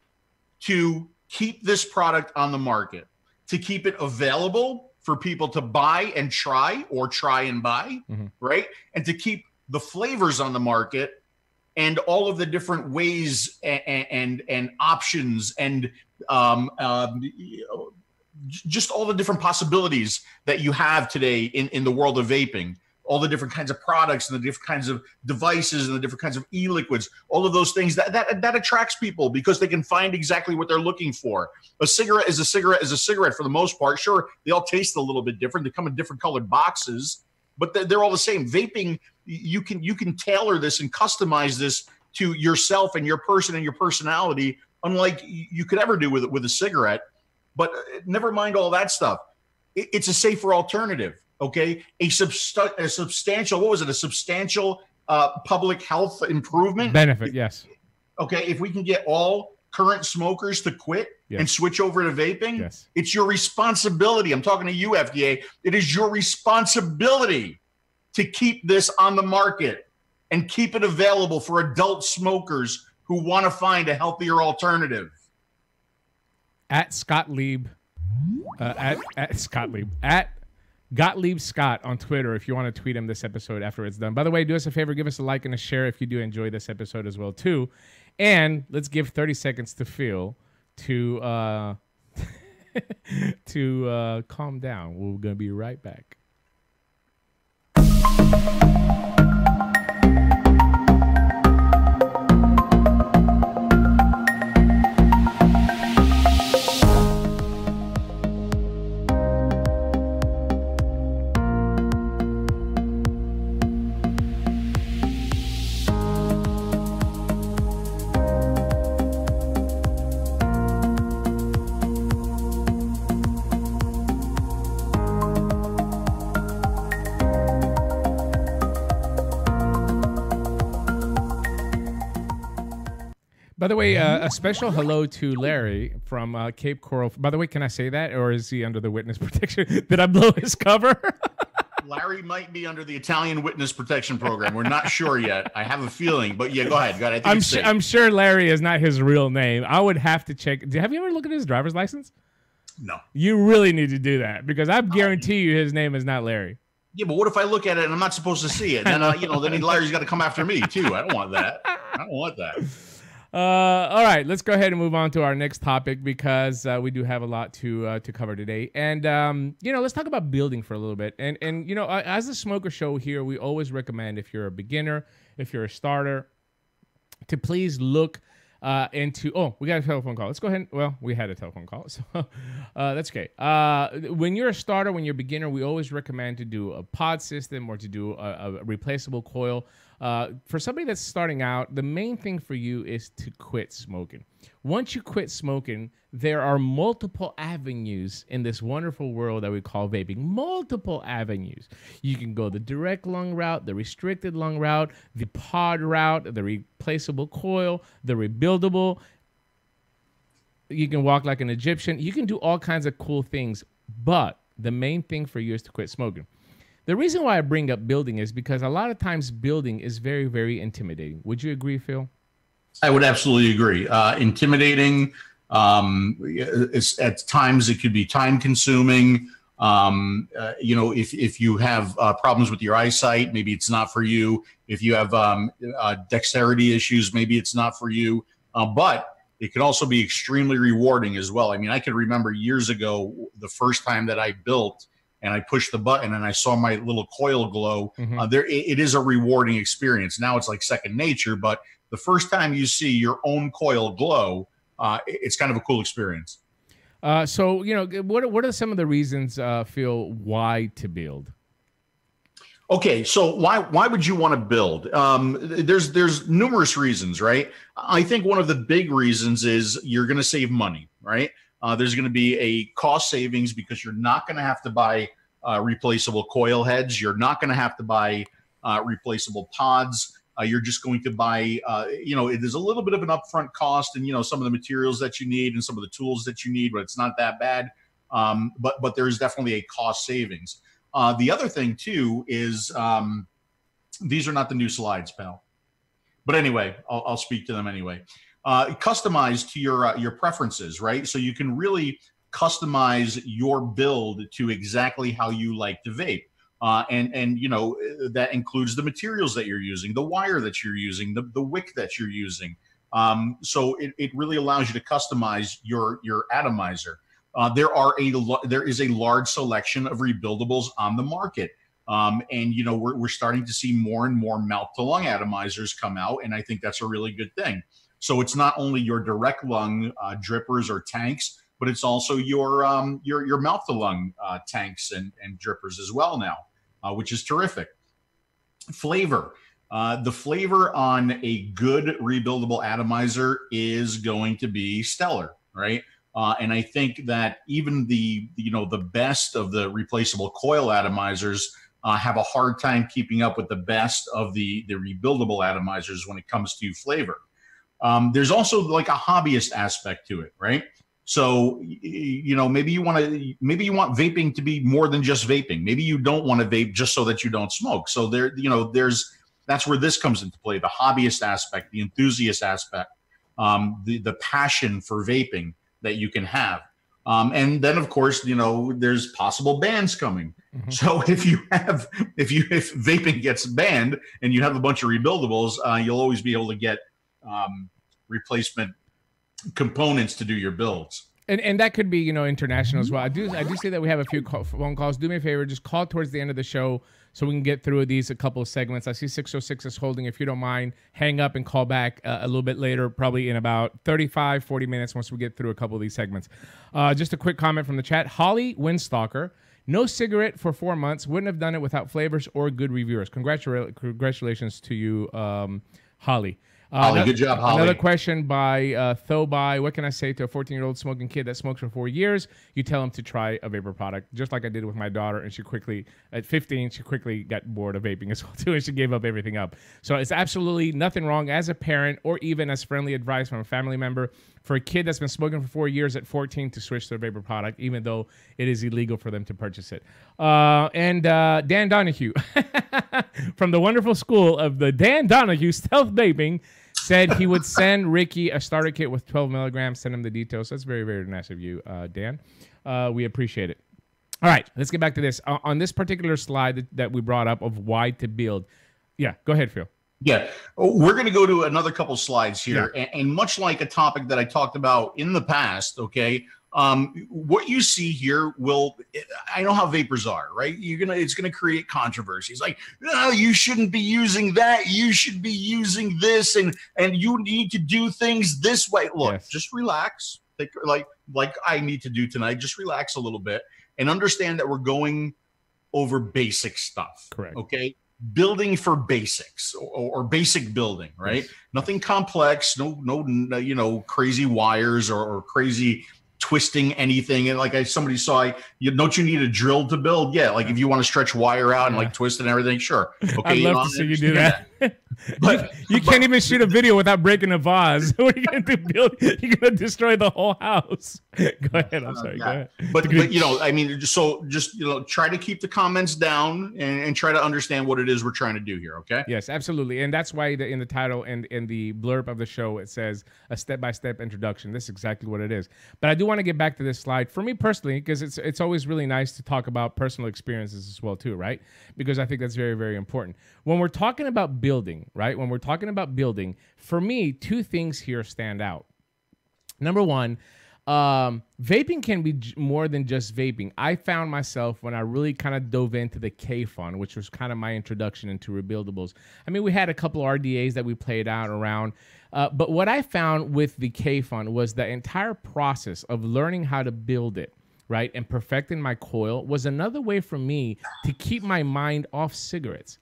B: to keep this product on the market, to keep it available for people to buy and try, or try and buy, right, and to keep the flavors on the market. And all of the different ways and options and just all the different possibilities that you have today in the world of vaping, all the different kinds of products and the different kinds of devices and the different kinds of e-liquids, all of those things that attracts people because they can find exactly what they're looking for. A cigarette is a cigarette for the most part. Sure, they all taste a little bit different. They come in different colored boxes, but they're all the same. Vaping, you can tailor this and customize this to yourself and your person and your personality, unlike you could ever do with a cigarette. But never mind all that stuff. It's a safer alternative. Okay, a substantial. What was it? A substantial public health improvement
A: benefit. Yes.
B: Okay, if we can get all current smokers to quit
A: Yes.
B: and switch over to vaping,
A: Yes.
B: it's your responsibility. I'm talking to you, FDA. It is your responsibility to keep this on the market and keep it available for adult smokers who want to find a healthier alternative.
A: At Scott Lieb, at Scott Lieb, at Gottlieb Scott on Twitter if you want to tweet him this episode after it's done. By the way, do us a favor, give us a like and a share if you do enjoy this episode as well too. And let's give 30 seconds to Phil to to calm down. We're going to be right back. By the way, a special hello to Larry from Cape Coral. By the way, can I say that, or is he under the witness protection? Did I blow his cover?
B: Larry might be under the Italian Witness Protection Program. We're not sure yet. I have a feeling, but yeah, go ahead. I think
A: I'm sure Larry is not his real name. I would have to check. Have you ever looked at his driver's license?
B: No.
A: You really need to do that because I guarantee you his name is not Larry.
B: Yeah, but what if I look at it and I'm not supposed to see it? Then then Larry's got to come after me too. I don't want that. I don't want that.
A: All right, let's go ahead and move on to our next topic because we do have a lot to cover today. And, let's talk about building for a little bit. And as a smoker show here, we always recommend if you're a beginner, if you're a starter, to please look into, we got a telephone call. Let's go ahead. Well, we had a telephone call, so that's okay. When you're a starter, when you're a beginner, we always recommend to do a pod system or to do a replaceable coil. For somebody that's starting out, the main thing for you is to quit smoking. Once you quit smoking, there are multiple avenues in this wonderful world that we call vaping. Multiple avenues. You can go the direct lung route, the restricted lung route, the pod route, the replaceable coil, the rebuildable. You can walk like an Egyptian. You can do all kinds of cool things, but the main thing for you is to quit smoking. The reason why I bring up building is because a lot of times building is very, very intimidating. Would you agree, Phil?
B: I would absolutely agree. Intimidating. At times it could be time consuming. If you have problems with your eyesight, maybe it's not for you. If you have dexterity issues, maybe it's not for you. But it can also be extremely rewarding as well. I mean, I can remember years ago, the first time that I built and I pushed the button and I saw my little coil glow. It is a rewarding experience. Now it's like second nature, but the first time you see your own coil glow, it's kind of a cool experience.
A: So what are some of the reasons, Phil, why to build?
B: Okay, so why would you want to build? There's numerous reasons, right? I think one of the big reasons is you're going to save money, right? There's going to be a cost savings because you're not going to have to buy replaceable coil heads. You're not going to have to buy replaceable pods. You're just going to buy, there's a little bit of an upfront cost and, some of the materials that you need and some of the tools that you need, but it's not that bad. But there's definitely a cost savings. The other thing, too, is these are not the new slides, pal. But anyway, I'll speak to them anyway. Customized to your preferences, right? So you can really customize your build to exactly how you like to vape. That includes the materials that you're using, the wire that you're using, the wick that you're using. So it really allows you to customize your atomizer. There is a large selection of rebuildables on the market. We're starting to see more and more mouth to lung atomizers come out. And I think that's a really good thing. So it's not only your direct lung drippers or tanks, but it's also your mouth to lung tanks and drippers as well now, which is terrific. Flavor. The flavor on a good rebuildable atomizer is going to be stellar, right? And I think that even the best of the replaceable coil atomizers have a hard time keeping up with the best of the rebuildable atomizers when it comes to flavor. There's also like a hobbyist aspect to it, right? So, you know, maybe you want vaping to be more than just vaping. Maybe you don't want to vape just so that you don't smoke. So that's where this comes into play: the hobbyist aspect, the enthusiast aspect, the passion for vaping that you can have. And then, of course, you know, there's possible bans coming. Mm-hmm. So if vaping gets banned and you have a bunch of rebuildables, you'll always be able to get replacement components to do your builds. And
A: that could be, you know, international as well. I do see that we have a few phone calls. Do me a favor, just call towards the end of the show so we can get through these a couple of segments. I see 606 is holding. If you don't mind, hang up and call back a little bit later, probably in about 35, 40 minutes once we get through a couple of these segments. Just a quick comment from the chat. Holly Windstalker, no cigarette for 4 months. Wouldn't have done it without flavors or good reviewers. Congratulations to you, Holly.
B: Holly, good job, Holly.
A: Another question by 𝗘-𝗟𝗏𝗘𝗪. What can I say to a 14-year-old smoking kid that smokes for 4 years? You tell him to try a vapor product, just like I did with my daughter. And she quickly, at 15, she quickly got bored of vaping as well, too, and she gave up everything up. So it's absolutely nothing wrong as a parent or even as friendly advice from a family member for a kid that's been smoking for 4 years at 14 to switch to a vapor product, even though it is illegal for them to purchase it. And Dan Donahue from the wonderful school of the Dan Donahue Stealth Vaping said he would send Ricky a starter kit with 12 milligrams, send him the details. That's very, very nice of you, Dan. We appreciate it. All right, let's get back to this. On this particular slide that we brought up of why to build. Yeah, go ahead, Phil.
B: Yeah, we're going to go to another couple slides here. Yeah. And much like a topic that I talked about in the past, okay, what you see here I know how vapors are, right? It's gonna create controversies. Like, no, you shouldn't be using that. You should be using this, and you need to do things this way. Look, yes. Just relax. Like I need to do tonight. Just relax a little bit and understand that we're going over basic stuff.
A: Correct.
B: Okay. Building for basics or basic building, right? Yes. Nothing complex. No, crazy wires or crazy twisting anything. And like somebody saw, don't you need a drill to build? Yeah, like if you want to stretch wire out and like twist it and everything, sure. Okay,
A: I'd love to see you do that. But you can't even shoot a video without breaking a vase. What are you going to do? You're going to destroy the whole house. Go ahead. I'm sorry. Go ahead.
B: But you know, I mean, just try to keep the comments down and try to understand what it is we're trying to do here. Okay.
A: Yes, absolutely. And that's why in the title and in the blurb of the show, it says a step-by-step introduction. This is exactly what it is. But I do want to get back to this slide for me personally, because it's always really nice to talk about personal experiences as well too, right? Because I think that's very, very important. When we're talking about building, right? When we're talking about building, for me, two things here stand out. Number one, vaping can be more than just vaping. I found myself when I really kind of dove into the 𝗘-𝗏, which was kind of my introduction into rebuildables. I mean, we had a couple RDAs that we played out around, but what I found with the 𝗘-𝗏 was the entire process of learning how to build it, right, and perfecting my coil was another way for me to keep my mind off cigarettes.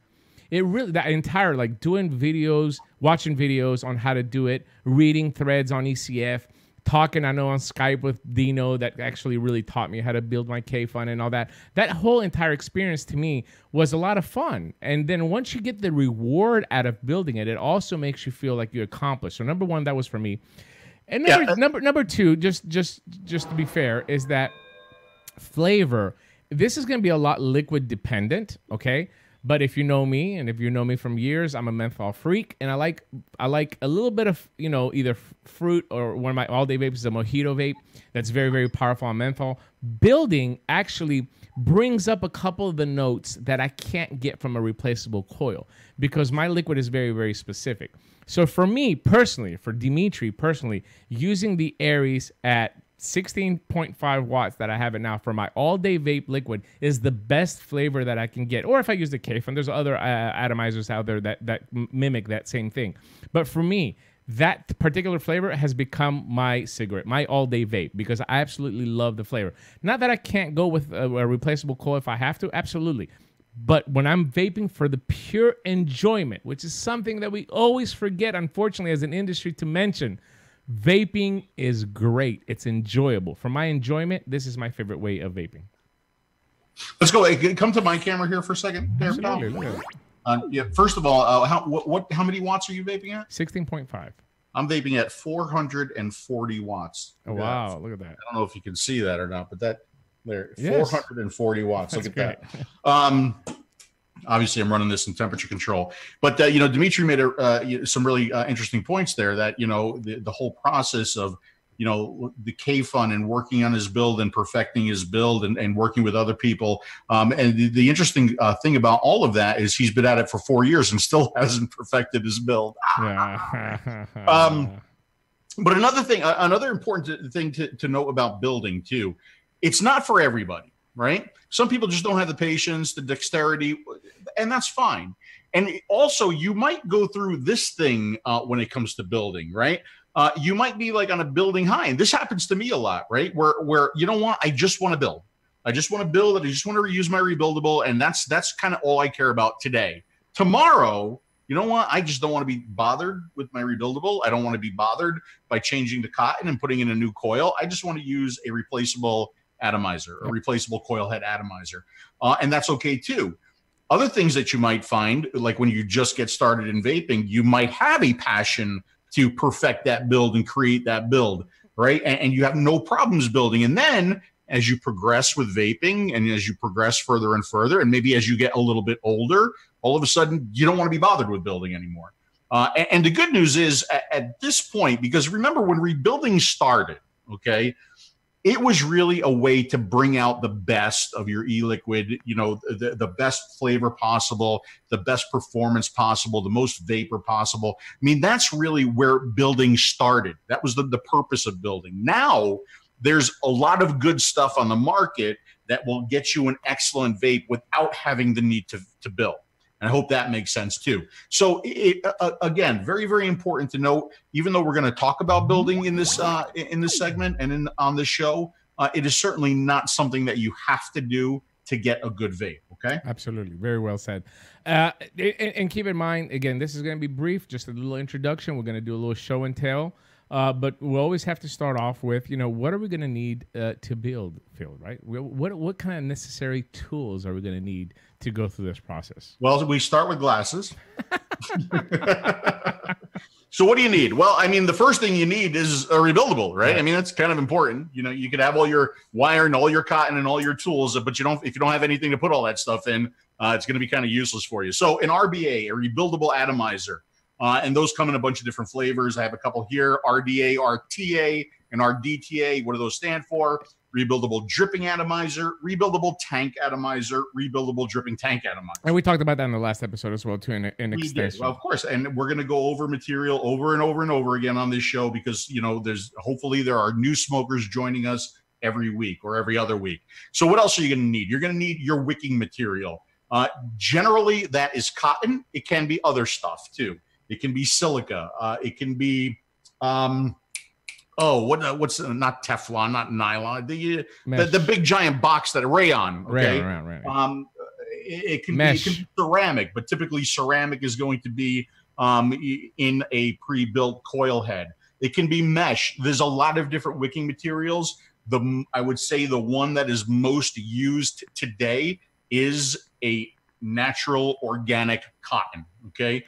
A: It really, that entire, like doing videos, watching videos on how to do it, reading threads on ECF, talking, I know, on Skype with Dino that actually really taught me how to build my 𝗘-𝗏 and all that. That whole entire experience to me was a lot of fun. And then once you get the reward out of building it, it also makes you feel like you accomplished. So number one, that was for me. And number two, just to be fair, is that flavor, this is going to be a lot liquid dependent, okay? But if you know me, and if you know me from years, I'm a menthol freak, and I like a little bit of, you know, either fruit, or one of my all-day vapes is a mojito vape that's very, very powerful on menthol. Building actually brings up a couple of the notes that I can't get from a replaceable coil because my liquid is very, very specific. So for me personally, for Dimitri personally, using the Aries at 16.5 watts that I have it now for my all-day vape liquid is the best flavor that I can get. Or if I use the 𝗘-𝗏, there's other atomizers out there that mimic that same thing. But for me, that particular flavor has become my cigarette, my all-day vape, because I absolutely love the flavor. Not that I can't go with a replaceable coil if I have to, absolutely. But when I'm vaping for the pure enjoyment, which is something that we always forget, unfortunately, as an industry to mention, vaping is great. It's enjoyable. For my enjoyment, this is my favorite way of vaping.
B: Let's go. Hey, come to my camera here for a second. There, yeah. First of all, how many watts are you vaping at?
A: 16.5.
B: I'm vaping at 440 watts.
A: Oh, wow. Look at that.
B: I don't know if you can see that or not, but that there,
A: Yes.
B: 440 watts.
A: That's
B: Look at
A: great.
B: that. Obviously, I'm running this in temperature control, but Dimitri made some really interesting points there. That the whole process of the 𝗘-𝗟𝗏 and working on his build and perfecting his build and working with other people. And the interesting thing about all of that is he's been at it for 4 years and still hasn't perfected his build. But another important thing to note about building too, it's not for everybody, right? Some people just don't have the patience, the dexterity, and that's fine. And also, you might go through this thing when it comes to building, right? You might be like on a building high, and this happens to me a lot, right? Where you know what, I just want to build. I just want to build it. I just want to reuse my rebuildable, and that's kind of all I care about today. Tomorrow, you know what? I just don't want to be bothered with my rebuildable. I don't want to be bothered by changing the cotton and putting in a new coil. I just want to use a replaceable atomizer, a replaceable coil head atomizer, and that's okay too. Other things that you might find, like when you just get started in vaping, you might have a passion to perfect that build and create that build, right? And you have no problems building. And then as you progress with vaping and as you progress further and further, and maybe as you get a little bit older, all of a sudden you don't want to be bothered with building anymore. And the good news is at this point, because remember when rebuilding started, okay, it was really a way to bring out the best of your e-liquid, the best flavor possible, the best performance possible, the most vapor possible. I mean, that's really where building started. That was the purpose of building. Now, there's a lot of good stuff on the market that will get you an excellent vape without having the need to build. And I hope that makes sense too. So again, very, very important to note, even though we're going to talk about building in this segment and on this show, it is certainly not something that you have to do to get a good vape. Okay.
A: Absolutely. Very well said. And keep in mind, again, this is going to be brief, just a little introduction. We're going to do a little show and tell. But we always have to start off with, what are we going to need to build, Phil, right? What kind of necessary tools are we going to need to go through this process?
B: Well, we start with glasses. So what do you need? Well, I mean, the first thing you need is a rebuildable, right? I mean, that's kind of important. You could have all your wire and all your cotton and all your tools, but if you don't have anything to put all that stuff in, it's going to be kind of useless for you. So an RBA, a rebuildable atomizer. And those come in a bunch of different flavors. I have a couple here, RDA, RTA, and RDTA. What do those stand for? Rebuildable dripping atomizer, rebuildable tank atomizer, rebuildable dripping tank atomizer.
A: And we talked about that in the last episode as well, too, in extension.
B: Well, of course. And we're going to go over material over and over and over again on this show because, hopefully there are new smokers joining us every week or every other week. So what else are you going to need? You're going to need your wicking material. Generally, that is cotton. It can be other stuff, too. It can be silica. It can be, what's not Teflon, not nylon. The big giant box that rayon. Okay,
A: right.
B: It can be ceramic, but typically ceramic is going to be in a pre-built coil head. It can be mesh. There's a lot of different wicking materials. I would say the one that is most used today is a natural organic cotton. Okay.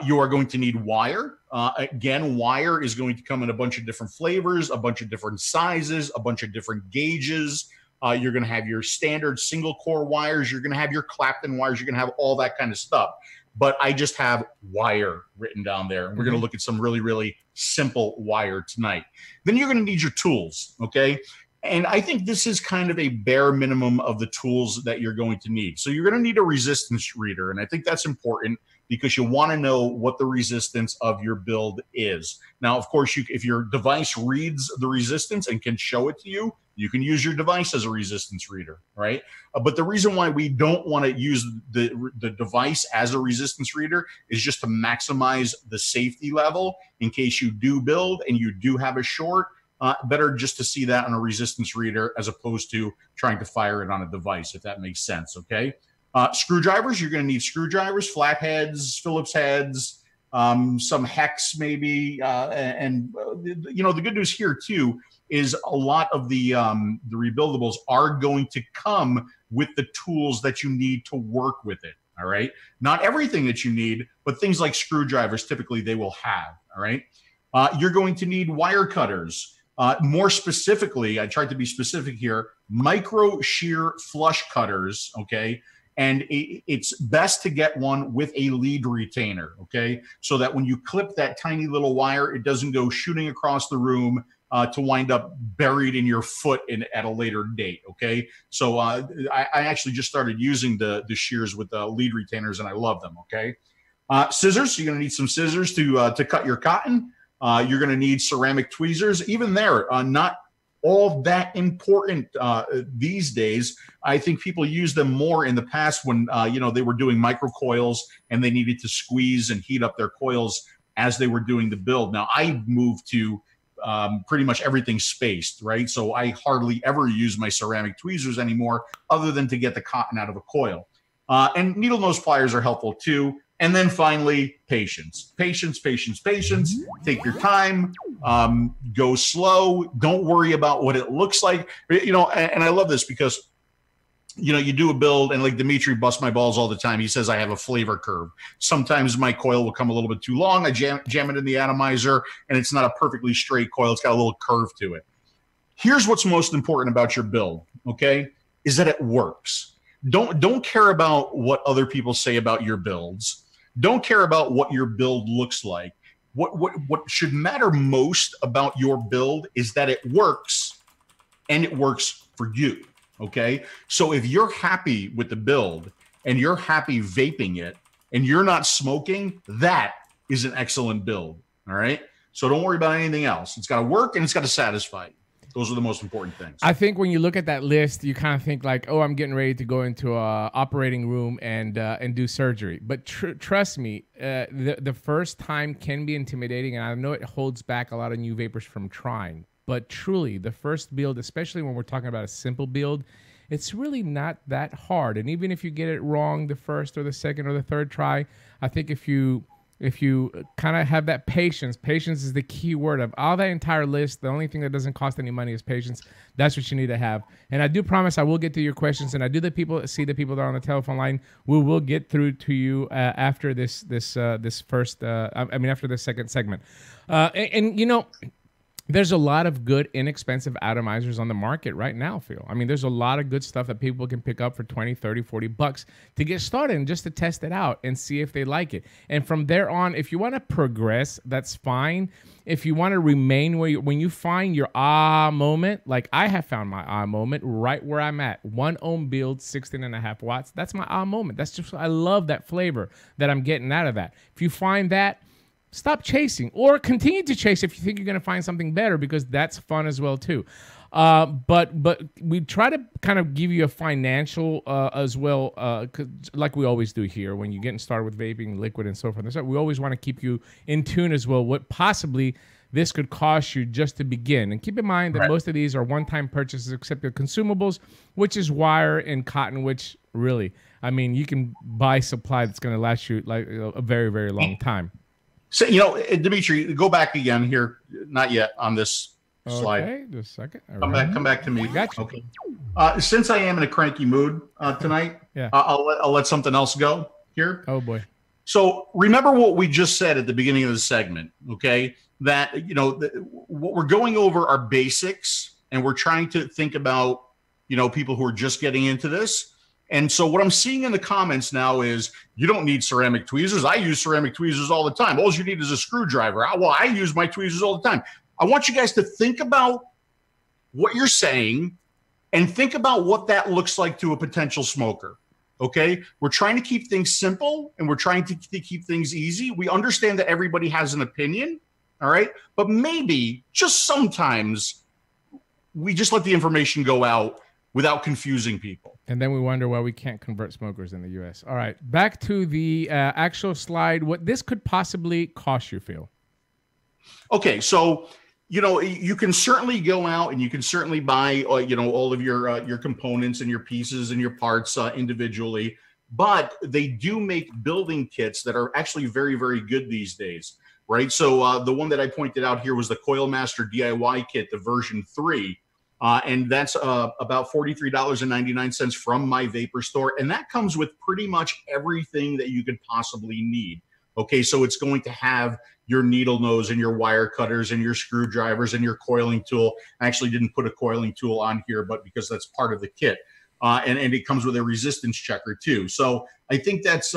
B: You are going to need wire. Again, wire is going to come in a bunch of different flavors, a bunch of different sizes, a bunch of different gauges. You're going to have your standard single core wires. You're going to have your Clapton wires. You're going to have all that kind of stuff. But I just have wire written down there. And we're going to look at some really, really simple wire tonight. Then you're going to need your tools, okay? And I think this is kind of a bare minimum of the tools that you're going to need. So you're going to need a resistance reader. And I think that's important because you want to know what the resistance of your build is. Now, of course, if your device reads the resistance and can show it to you, you can use your device as a resistance reader, right? But the reason why we don't want to use the device as a resistance reader is just to maximize the safety level in case you do build and you do have a short. Better just to see that on a resistance reader as opposed to trying to fire it on a device, if that makes sense, okay? Screwdrivers, you're going to need screwdrivers, flatheads, Phillips heads, some hex maybe. The good news here too is a lot of the rebuildables are going to come with the tools that you need to work with it, all right? Not everything that you need, but things like screwdrivers, typically they will have, all right? You're going to need wire cutters. More specifically, I tried to be specific here, micro shear flush cutters, okay? And it's best to get one with a lead retainer, okay? So that when you clip that tiny little wire, it doesn't go shooting across the room to wind up buried in your foot at a later date, okay? So I actually just started using the shears with the lead retainers, and I love them, okay? Scissors, you're gonna need some scissors to cut your cotton. You're gonna need ceramic tweezers. Even there, not all that important these days. I think people use them more in the past when they were doing microcoils and they needed to squeeze and heat up their coils as they were doing the build. Now I moved to pretty much everything spaced, right? So I hardly ever use my ceramic tweezers anymore other than to get the cotton out of a coil. And needle nose pliers are helpful too. And then finally, patience. Patience, patience, patience. Take your time. Go slow. Don't worry about what it looks like. And I love this because, you do a build, and like Dimitri busts my balls all the time. He says I have a flavor curve. Sometimes my coil will come a little bit too long. I jam it in the atomizer, and it's not a perfectly straight coil. It's got a little curve to it. Here's what's most important about your build, okay, is that it works. Don't care about what other people say about your builds. Don't care about what your build looks like. What should matter most about your build is that it works, and it works for you, okay? So if you're happy with the build and you're happy vaping it and you're not smoking, that is an excellent build, all right? So don't worry about anything else. It's got to work and it's got to satisfy you. Those are the most important things.
A: I think when you look at that list, you kind of think like, oh, I'm getting ready to go into a operating room and do surgery. But trust me, the first time can be intimidating, and I know it holds back a lot of new vapors from trying. But truly, the first build, especially when we're talking about a simple build, it's really not that hard. And even if you get it wrong the first or the second or the third try, I think if you kind of have that patience is the key word of all that entire list. The only thing that doesn't cost any money is patience. That's what you need to have. And I do promise I will get to your questions, and I do see the people that are on the telephone line. We will get through to you after after the second segment. There's a lot of good, inexpensive atomizers on the market right now, Phil. I mean, there's a lot of good stuff that people can pick up for 20, 30, 40 bucks to get started and just to test it out and see if they like it. And from there on, if you want to progress, that's fine. If you want to remain when you find your moment, like I have found my moment right where I'm at, 1 ohm build, 16.5 watts. That's my moment. That's just, I love that flavor that I'm getting out of that. If you find that, stop chasing, or continue to chase if you think you're going to find something better, because that's fun as well too. But we try to kind of give you a financial as well, like we always do here when you're getting started with vaping, liquid, and so forth. So we always want to keep you in tune as well. What possibly this could cost you just to begin. And keep in mind that most of these are one-time purchases except the consumables, which is wire and cotton, which really, I mean, you can buy supply that's going to last you like a very, very long time.
B: So, Dimitri, go back again here. Not yet on this slide.
A: Okay, just a second.
B: Come back to me.
A: Gotcha.
B: Okay. Since I am in a cranky mood tonight,
A: yeah.
B: I'll let something else go here.
A: Oh boy.
B: So remember what we just said at the beginning of the segment, okay? That what we're going over are basics, and we're trying to think about people who are just getting into this. And so what I'm seeing in the comments now is you don't need ceramic tweezers. I use ceramic tweezers all the time. All you need is a screwdriver. Well, I use my tweezers all the time. I want you guys to think about what you're saying and think about what that looks like to a potential smoker. Okay? We're trying to keep things simple, and we're trying to keep things easy. We understand that everybody has an opinion, all right? But maybe just sometimes we just let the information go out without confusing people.
A: And then we wonder why we can't convert smokers in the U.S. All right, back to the actual slide. What this could possibly cost you, Phil?
B: Okay, so you can certainly go out and you can certainly buy all of your components and your pieces and your parts individually, but they do make building kits that are actually very, very good these days, right? So the one that I pointed out here was the Coilmaster DIY kit, the version 3. And that's about $43.99 from my vapor store. And that comes with pretty much everything that you could possibly need. Okay, so it's going to have, your needle nose and your wire cutters and your screwdrivers and your coiling tool. I actually didn't put a coiling tool on here, but because that's part of the kit. And it comes with a resistance checker too. So I think that's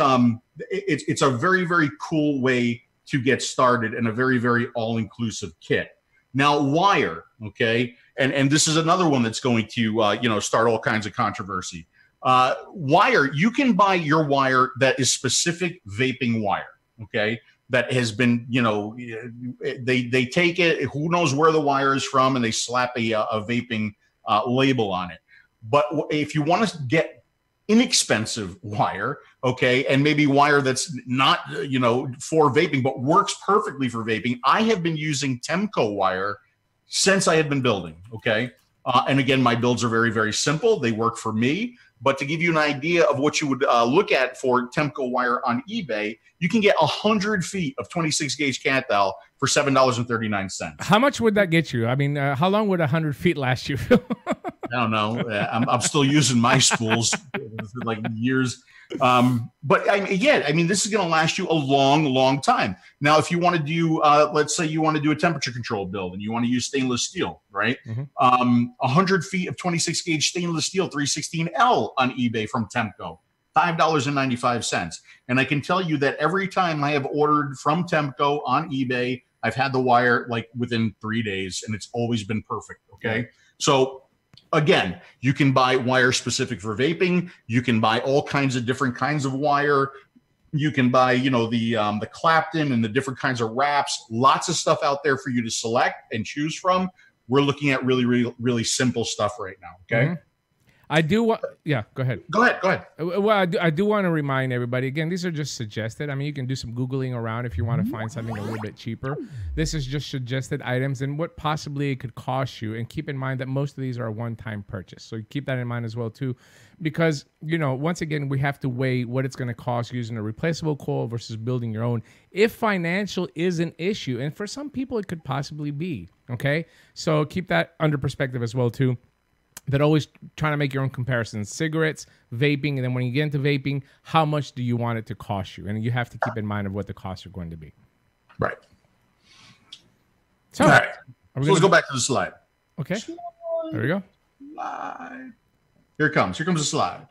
B: it's a very, very cool way to get started and a very, very all-inclusive kit. Now, wire, okay, and this is another one that's going to start all kinds of controversy. Wire, you can buy your wire that is specific vaping wire, okay, that has been, they take it, who knows where the wire is from, and they slap a vaping label on it. But if you want to get inexpensive wire, okay, and maybe wire that's not, for vaping, but works perfectly for vaping, I have been using 𝗘-𝗟𝗏 wire since I had been building, okay? And again, my builds are very, very simple. They work for me. But to give you an idea of what you would look at for 𝗘-𝗏𝗏 wire on eBay, you can get 100 feet of 26 gauge cat-thal for $7.39.
A: How much would that get you? I mean, how long would 100 feet last you?
B: I don't know. I'm still using my spools for like years. But I mean, this is going to last you a long, long time. Now, if you want to do, let's say you want to do a temperature control build and you want to use stainless steel, right? 100 feet of 26 gauge stainless steel 316L on eBay from 𝗘-𝗏𝗏, $5.95. And I can tell you that every time I have ordered from 𝗘-𝗏𝗏 on eBay, I've had the wire like within 3 days and it's always been perfect. Okay. So again, you can buy wire specific for vaping. You can buy all kinds of different kinds of wire. You can buy, the Clapton and the different kinds of wraps. Lots of stuff out there for you to select and choose from. We're looking at really, really, really simple stuff right now. Okay.
A: I do want, yeah, go ahead.
B: Go ahead.
A: Well, I do want to remind everybody, again, these are just suggested. I mean, you can do some Googling around if you want to find something a little bit cheaper. This is just suggested items and what possibly it could cost you. And keep in mind that most of these are a one-time purchase. So keep that in mind as well, too. Because, once again, we have to weigh what it's going to cost using a replaceable coil versus building your own. If financial is an issue, and for some people it could possibly be, okay? So keep that under perspective as well, too. That always trying to make your own comparisons. Cigarettes, vaping, and then when you get into vaping, how much do you want it to cost you? And you have to keep in mind of what the costs are going to be.
B: Right.
A: So,
B: all right. So let's go back to the slide.
A: Okay. There we go.
B: Slide. Here comes the slide.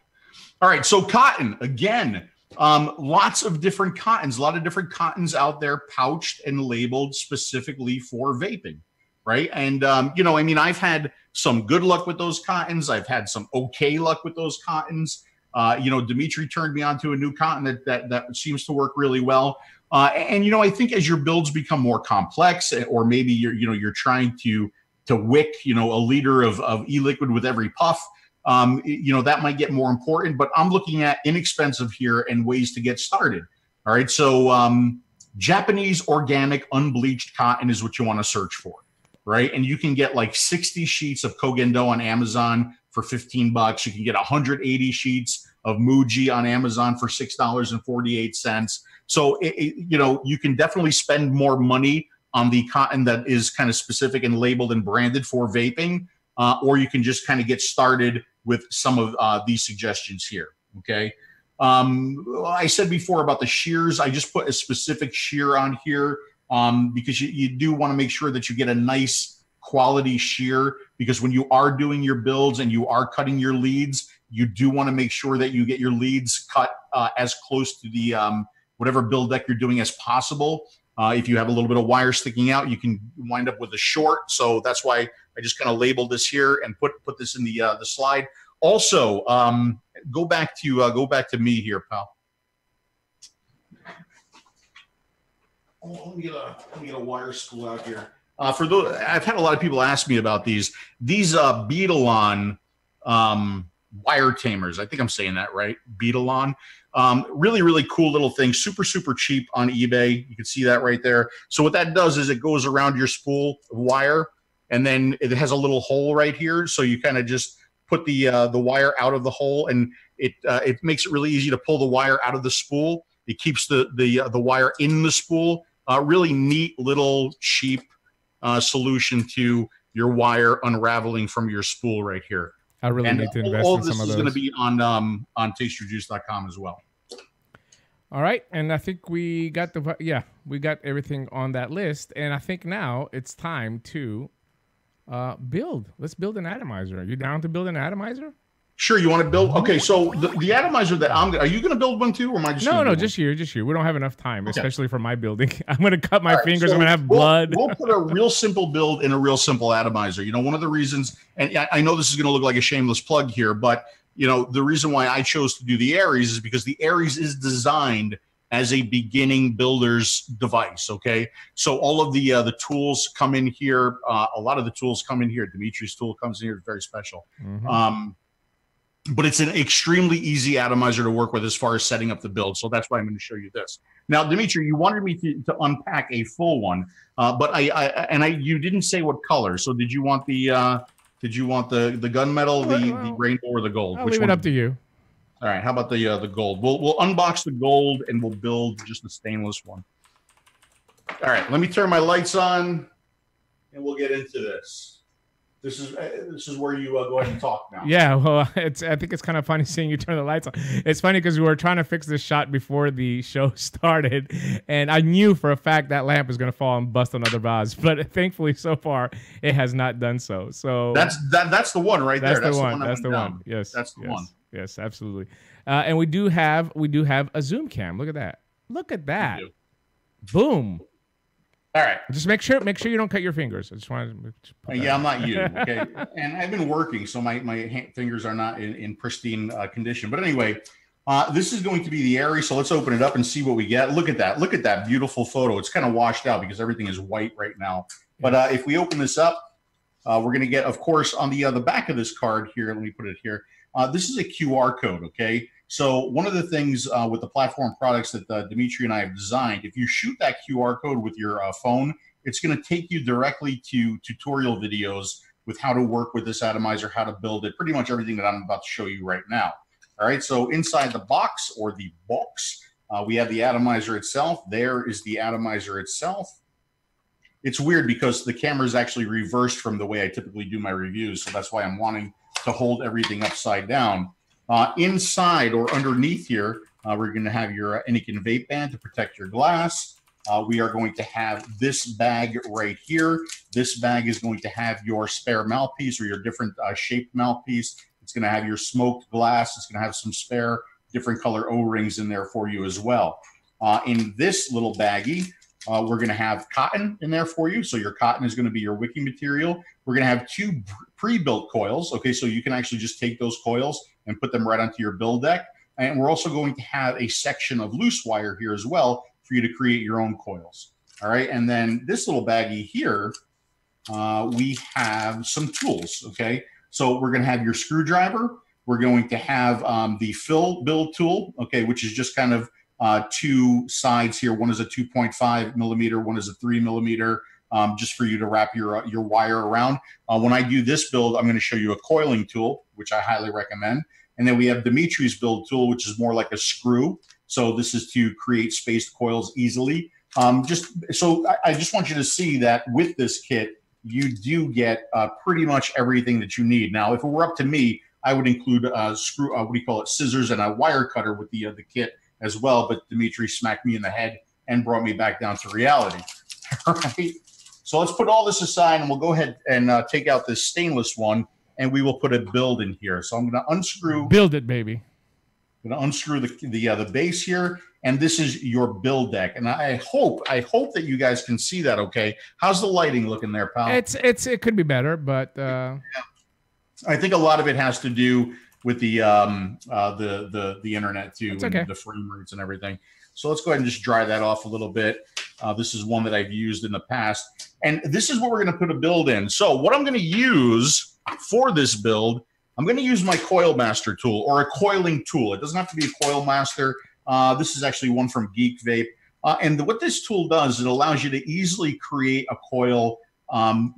B: All right. So cotton, again, lots of different cottons, a lot of different cottons out there pouched and labeled specifically for vaping. Right. And, I've had some good luck with those cottons. I've had some okay luck with those cottons. Dimitri turned me on to a new cotton that seems to work really well. I think as your builds become more complex, or maybe you're trying to wick, a liter of e-liquid with every puff, that might get more important. But I'm looking at inexpensive here and ways to get started. All right. So Japanese organic unbleached cotton is what you want to search for. Right. And you can get like 60 sheets of Kogendo on Amazon for $15. You can get 180 sheets of Muji on Amazon for $6.48. So, you can definitely spend more money on the cotton that is kind of specific and labeled and branded for vaping, or you can just kind of get started with some of these suggestions here. Okay. I said before about the shears. I just put a specific shear on here. Because you do want to make sure that you get a nice quality shear, because when you are doing your builds and you are cutting your leads, you do want to make sure that you get your leads cut as close to the whatever build deck you're doing as possible. If you have a little bit of wire sticking out, you can wind up with a short. So that's why I just kind of labeled this here and put this in the slide. Also, go back to me here, pal. Let me get a wire spool out here. For those, I've had a lot of people ask me about these 𝗘-𝗟𝗏𝗘𝗖𝗛 wire tamers. I think I'm saying that right. 𝗘-𝗏𝗏𝗘𝗏. Really, really cool little thing. Super, super cheap on eBay. You can see that right there. So what that does is it goes around your spool of wire, and then it has a little hole right here. So you kind of just put the wire out of the hole, and it makes it really easy to pull the wire out of the spool. It keeps the wire in the spool. Really neat little cheap solution to your wire unraveling from your spool right here.
A: I really need to invest in some of those.
B: All this is going to be on tasteyourjuice.com as well.
A: All right, and I think we got we got everything on that list, and I think now it's time to build. Let's build an atomizer. Are you down to build an atomizer?
B: Sure. You want to build? Okay, so the atomizer that are you going to build one too, or am I just
A: no, just here. We don't have enough time, especially for my building. I'm going to cut my fingers.
B: So
A: I'm going to have blood.
B: We'll put a real simple build in a real simple atomizer. You know, one of the reasons, and I know this is going to look like a shameless plug here, but you know, the reason why I chose to do the 𝗘𝗟𝗓 is because the 𝗘𝗟𝗓 is designed as a beginning builder's device. Okay, so all of the tools come in here. A lot of the tools come in here. Dimitri's tool comes in here. It's very special. But it's an extremely easy atomizer to work with as far as setting up the build. So that's why I'm going to show you this. Now, Dimitri, you wanted me to unpack a full one, but you didn't say what color. So did you want the gunmetal, the rainbow, or the gold?
A: I'll leave it up to you.
B: All right. How about the gold? We'll unbox the gold and we'll build just the stainless one. All right. Let me turn my lights on, and we'll get into this. This is where you go ahead and talk now.
A: Yeah, well, I think it's kind of funny seeing you turn the lights on. It's funny because we were trying to fix this shot before the show started, and I knew for a fact that lamp was going to fall and bust another vase, but thankfully so far it has not done so. So
B: that's the one right there.
A: That's the one. Yes,
B: that's the one.
A: Yes, absolutely. And we do have a zoom cam. Look at that. Look at that. Boom.
B: All right.
A: Just make sure you don't cut your fingers. I just wanted to
B: yeah, I'm not you. Okay. And I've been working, so my fingers are not in pristine condition. But anyway, this is going to be the 𝗘𝗟𝗓. So let's open it up and see what we get. Look at that. Look at that beautiful photo. It's kind of washed out because everything is white right now. But if we open this up, we're going to get, of course, on the back of this card here. Let me put it here. This is a QR code. Okay. So one of the things with the platform products that Dimitri and I have designed, if you shoot that QR code with your phone, it's going to take you directly to tutorial videos with how to work with this atomizer, how to build it, pretty much everything that I'm about to show you right now. All right, so inside the box, or the box, we have the atomizer itself. There is the atomizer itself. It's weird because the camera is actually reversed from the way I typically do my reviews, so that's why I'm wanting to hold everything upside down. Inside or underneath here, we're going to have your Anikin vape band to protect your glass. We are going to have this bag right here. This bag is going to have your spare mouthpiece or your different shaped mouthpiece. It's going to have your smoked glass. It's going to have some spare different color O-rings in there for you as well. In this little baggie, we're going to have cotton in there for you. So your cotton is going to be your wicking material. We're going to have 2 pre-built coils. Okay, so you can actually just take those coils and put them right onto your build deck. And we're also going to have a section of loose wire here as well for you to create your own coils. All right, and then this little baggie here, we have some tools, okay? So we're going to have your screwdriver. We're going to have the fill build tool, okay, which is just kind of 2 sides here. One is a 2.5 millimeter, one is a 3 millimeter, just for you to wrap your wire around. When I do this build, I'm going to show you a coiling tool, which I highly recommend. And then we have Dimitri's build tool, which is more like a screw. So this is to create spaced coils easily. I just want you to see that with this kit, you do get pretty much everything that you need. Now, if it were up to me, I would include scissors and a wire cutter with the kit as well. But Dimitri smacked me in the head and brought me back down to reality. All right. So let's put all this aside, and we'll go ahead and take out this stainless one, and we will put a build in here. So I'm going to unscrew.
A: Build it, baby.
B: I'm going to unscrew the base here, and this is your build deck. And I hope that you guys can see that. Okay, how's the lighting looking there, pal?
A: It could be better, but
B: yeah. I think a lot of it has to do with the internet too,
A: okay.
B: And the frame rates and everything. So let's go ahead and just dry that off a little bit. This is one that I've used in the past. And this is what we're going to put a build in. So what I'm going to use for this build, I'm going to use my Coil Master tool, or a coiling tool. It doesn't have to be a Coil Master. This is actually one from Geek Vape. And what this tool does, it allows you to easily create a coil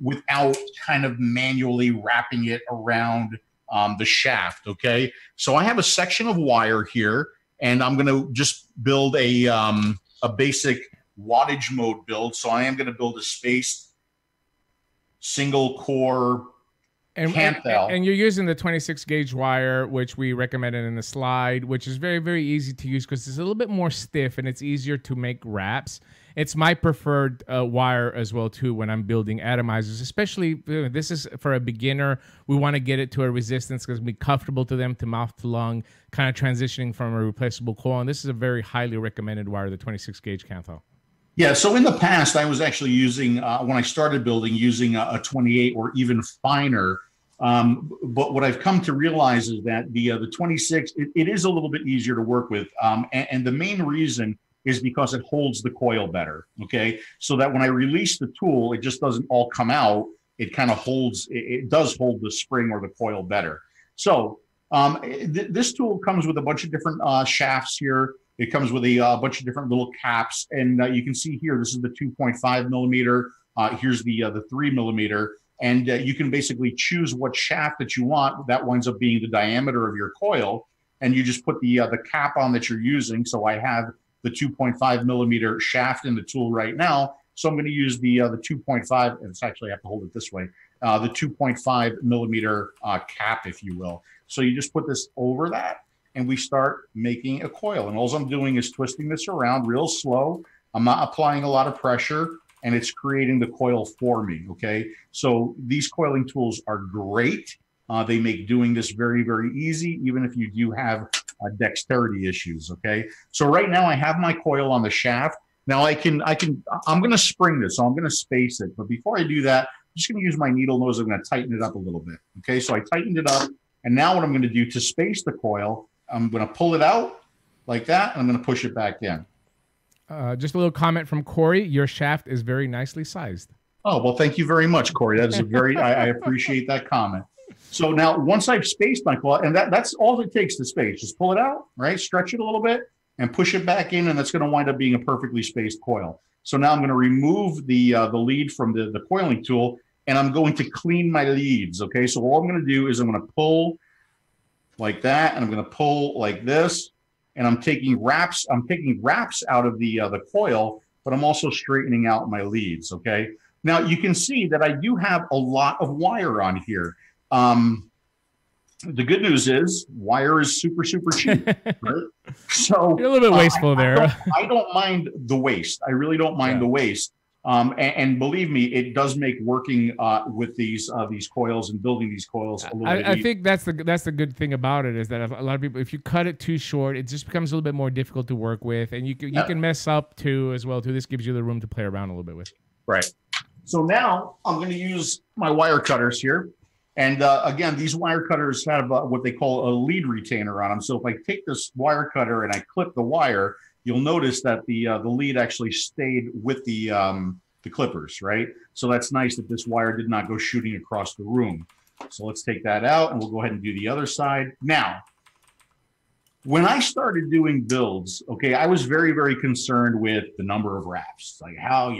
B: without kind of manually wrapping it around the shaft, okay? So I have a section of wire here, and I'm going to just build a basic wattage mode build. So I am going to build a spaced single core
A: And you're using the 26 gauge wire, which we recommended in the slide, which is very, very easy to use because it's a little bit more stiff and it's easier to make wraps. It's my preferred wire as well, too, when I'm building atomizers, especially this is for a beginner. We want to get it to a resistance because it'll be comfortable to them, to mouth to lung, kind of transitioning from a replaceable coil. And this is a very highly recommended wire, the 26 gauge 𝗘𝗏.
B: Yeah, so in the past, I was actually using, when I started building, using a 28 or even finer. But what I've come to realize is that the 26, it is a little bit easier to work with. And the main reason is because it holds the coil better, okay? So that when I release the tool, it just doesn't all come out. It kind of holds, it does hold the spring or the coil better. So this tool comes with a bunch of different shafts here. It comes with a bunch of different little caps. And you can see here, this is the 2.5 millimeter. Here's the 3 millimeter. And you can basically choose what shaft that you want. That winds up being the diameter of your coil. And you just put the cap on that you're using. So I have the 2.5 millimeter shaft in the tool right now. So I'm going to use the 2.5. It's actually, I have to hold it this way. The 2.5 millimeter cap, if you will. So you just put this over that and we start making a coil. And all I'm doing is twisting this around real slow. I'm not applying a lot of pressure and it's creating the coil for me, okay? So these coiling tools are great. They make doing this very, very easy, even if you do have dexterity issues, okay? So right now I have my coil on the shaft. Now I'm gonna spring this, so I'm gonna space it. But before I do that, I'm just gonna use my needle nose. I'm gonna tighten it up a little bit, okay? So I tightened it up, and now what I'm gonna do to space the coil, I'm gonna pull it out like that, and I'm gonna push it back in.
A: Just a little comment from Corey. Your shaft is very nicely sized.
B: Oh, well, thank you very much, Corey. That is a very, I appreciate that comment. So now once I've spaced my coil, and that's all it takes to space, just pull it out, right? Stretch it a little bit and push it back in, and that's going to wind up being a perfectly spaced coil. So now I'm going to remove the lead from the coiling tool, and I'm going to clean my leads, okay? So all I'm going to do is I'm going to pull like that, and I'm going to pull like this, and I'm taking wraps out of the coil, but I'm also straightening out my leads, okay? Now you can see that I do have a lot of wire on here. The good news is wire is super, super cheap, right? So
A: you're a little bit wasteful there.
B: I don't mind the waste. I really don't mind the waste. And believe me, it does make working with these coils and building these coils a little bit easier.
A: I think that's the good thing about it is that a lot of people, if you cut it too short, it just becomes a little bit more difficult to work with, and you can mess up too as well too. This gives you the room to play around a little bit with.
B: Right. So now I'm going to use my wire cutters here. And again, these wire cutters have what they call a lead retainer on them. So if I take this wire cutter and I clip the wire, you'll notice that the lead actually stayed with the clippers, right? So that's nice that this wire did not go shooting across the room. So let's take that out and we'll go ahead and do the other side. Now, when I started doing builds, okay, I was very, very concerned with the number of wraps. Like how